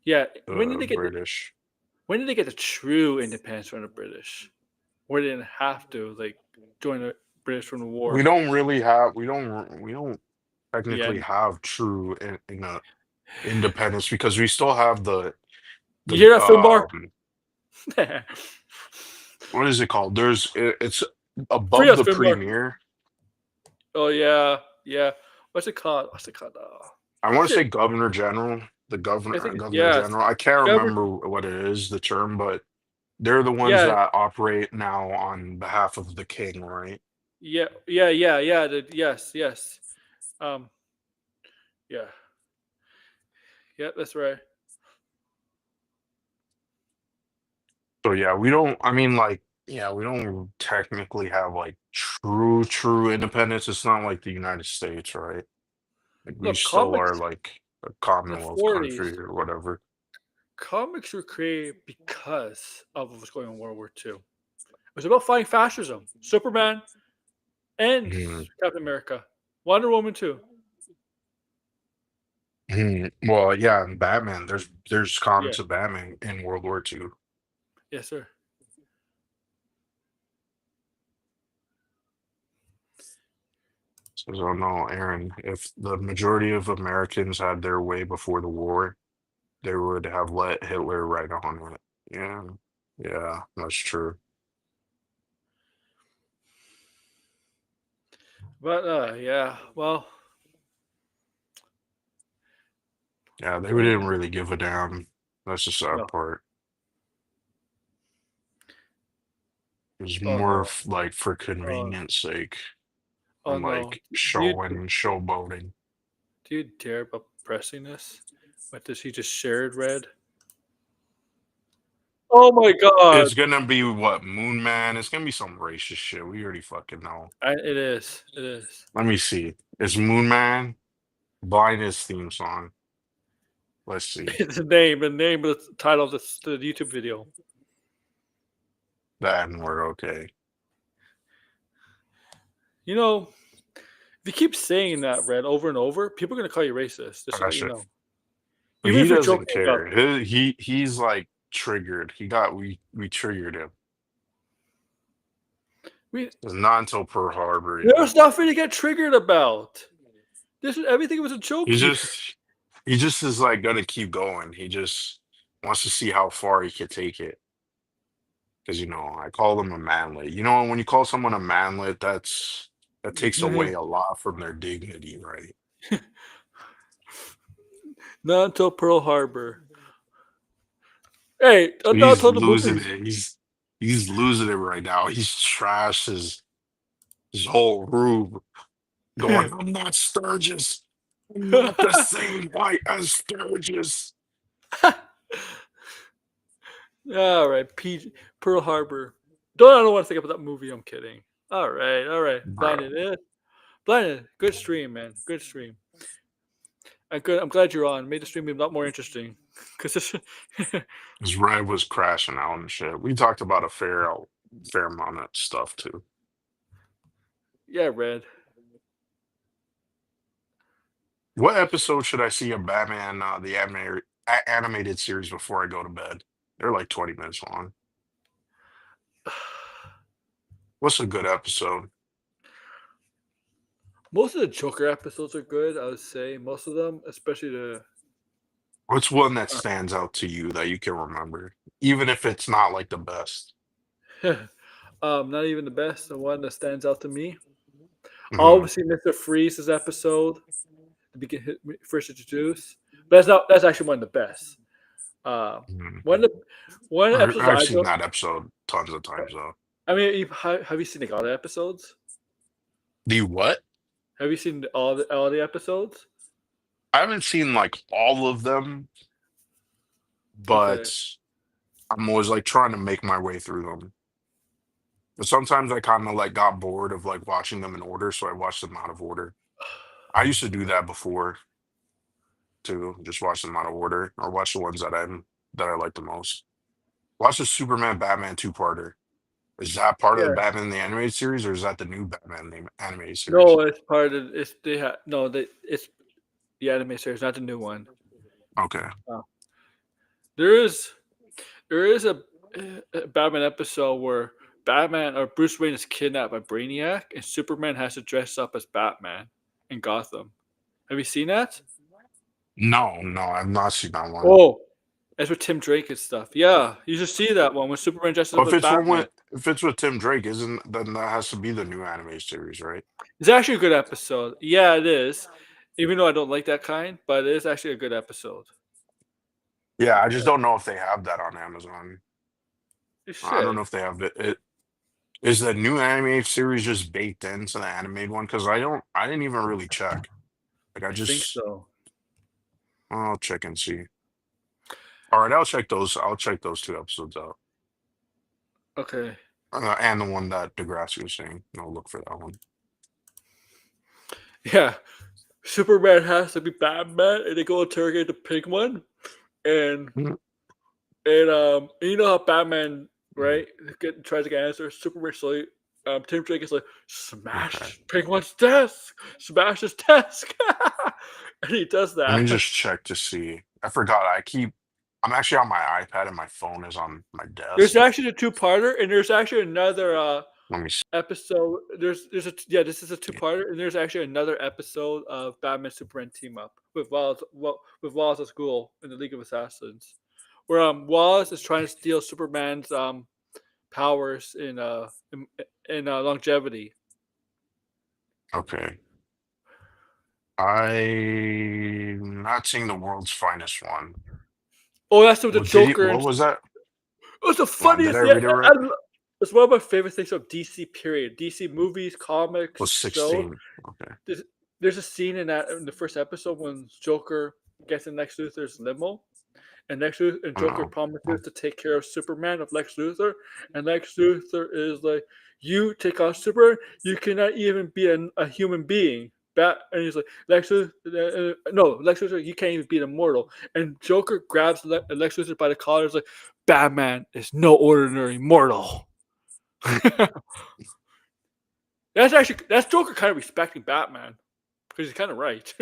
yeah. When did they get British. when did they get the true independence from the British? Where they didn't have to like join the British from the war. We don't really have we don't technically Yeah, have true independence because we still have the you hear that, Finbar? what is it called? It's Free above us, the Finbar. premier. Oh yeah, yeah. What's it called? What's it called? I want to Shit. say governor general, the governor I think governor yeah, general. I can't governor. remember what it is, the term, but they're the ones Yeah, that operate now on behalf of the king, right? yeah. Yes, yes. Um, yeah, yeah. That's right. So yeah, we don't. I mean, like, yeah, we don't technically have like true independence. It's not like the United States, right? Like we Look, still are comics like a in the Commonwealth country 40s. or whatever. Comics were created because of what was going on in World War II. It was about fighting fascism. Superman and Mhm. Captain America, Wonder Woman too. Well, yeah, and Batman. There's Yeah, comics of Batman in World War II. yes, sir. So I don't know, Aaron, if the majority of Americans had their way before the war, they would have let Hitler right on it. Yeah, yeah, that's true. But yeah, well, Yeah, they didn't really give a damn. That's the sad no. part. It was Oh more no. of like for Oh, convenience sake oh and no. like You showboating. do you dare about pressing this? What does he just shared read? Oh my god. It's gonna be what, Moon Man? It's gonna be some racist shit. We already fucking know. It is. It is. Let me see. It's Moon Man, Blindness theme song. Let's see. The name of the title of the YouTube video. The N-word, okay. You know, if you keep saying that, Red, over and over, people are gonna call you racist. Just to let you Gotcha. know. But Even he if you're doesn't joking about care. He's like triggered. We triggered him. it. It's not until Pearl Harbor. There's nothing to get triggered about. This is everything was a joke. He here. just is like gonna keep going. He just wants to see how far he could take it. Because I call him a manlet. When you call someone a manlet, that takes away a lot from their dignity, right? Not until Pearl Harbor. Hey, I'm not He's told the losing movies. it. He's losing it right now. He's trashed his whole room, going, I'm not Sturgis. I'm not the same white as Sturgis. All right, Pearl Harbor. I don't want to think about that movie. I'm kidding. All right. Bro. Blinded. Good stream, man. Good stream. I'm glad you're on. Made the stream be a lot more interesting. Cause this, His red was crashing out and shit. We talked about a fair amount of stuff too. yeah, Red. What episode should I see of Batman, the animated series before I go to bed? They're like 20 minutes long. What's a good episode? Most of the Joker episodes are good. I would say most of them, especially the. What's one that stands out to you that you can remember, even if it's not like the best? Not even the best. The one that stands out to me. Mhm. Obviously, Mr. Freeze's episode. First introduced, but that's actually one of the best. Mhm. One episode I've I seen don't. that episode tons of times though. I mean, have you seen like all the episodes? Do you what? Have you seen all the episodes? I haven't seen like all of them, but Okay. I'm always like trying to make my way through them. But sometimes I kind of like got bored of like watching them in order, so I watched them out of order. I used to do that before too, just watch them out of order or watch the ones that I like the most. Watch the Superman Batman two-parter. Is that part of the Yeah. Batman the animated series, or is that the new Batman animated series? No, it's part of it's they have no they it's the anime series, not the new one. Okay. There is a Batman episode where Batman or Bruce Wayne is kidnapped by Brainiac, and Superman has to dress up as Batman in Gotham. Have you seen that? No, I've not seen that one. Oh, that's with Tim Drake and stuff. Yeah, you should see that one when Superman dresses Well, up as Batman. if it's with Tim Drake, then that has to be the new anime series, right? It's actually a good episode. Yeah, it is. Even though I don't like that kind, but it is actually a good episode. Yeah, I just don't know if they have that on Amazon. You I don't should. know if they have it. Is the new anime series just baked into the animated one? Because I didn't even really check. Like I think so. I'll check and see. All right, I'll check those. I'll check those two episodes out, Okay. and the one that Degrassi was saying. I'll look for that one. Yeah. Superman has to be Batman, and they go interrogate the pink one, and Mhm. and you know how Batman tries to get answers. Superman slowly, Tim Drake is like smash pink one's desk, smash his desk, and he does Let me that. just check to see. I forgot. I'm actually on my iPad and my phone is on my desk. There's actually a two-parter, and there's actually another Let me see. episode. This is a two-parter, and there's actually another episode of Batman Superman team up with Wallace as Ghul in the League of Assassins, where Wallace is trying to steal Superman's powers in longevity. Okay. I'm not seeing the world's finest one. Oh, that's with the Joker. What was that? It was the Wow, did funniest. I read it right? It's one of my favorite things of DC. Period. DC movies, comics, Was shows. 16. Okay. There's a scene in the first episode when Joker gets in Lex Luthor's limo, and Joker promises to take care of Superman of Lex Luthor, and Lex Luthor is like, "You take on Superman, you cannot even be a human being." And he's like, Lex Luthor, you can't even be an immortal. And Joker grabs Lex Luthor by the collar, and is like, Batman is no ordinary mortal. That's Joker kind of respecting Batman because he's kind of right.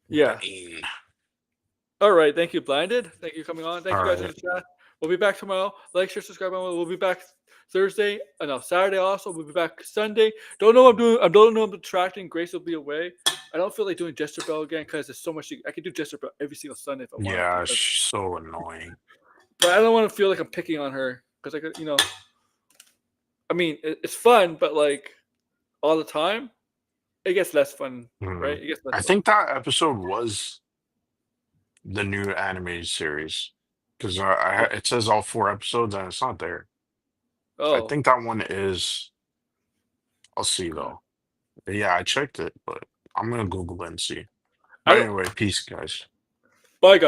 Yeah. All right. Thank you, Blinded. Thank you for coming on. Thank you guys in the chat. We'll be back tomorrow. Like, share, subscribe. We'll be back Thursday. Saturday also. We'll be back Sunday. Don't know what I'm doing. I don't know I'm attracting. Grace will be away. I don't feel like doing Jester Bell again because there's so much. I can do Jester Bell every single Sunday if I want. Yeah, she's so annoying. But I don't want to feel like I'm picking on her because I could, I mean, it's fun, but like all the time, it gets less fun, right? It gets less I think that episode was the new anime series because it says all 4 episodes and it's not there. I Oh, think that one is. I'll see though. Yeah, I checked it, but I'm gonna Google it and see. I But don't. anyway, peace, guys. Bye, guys.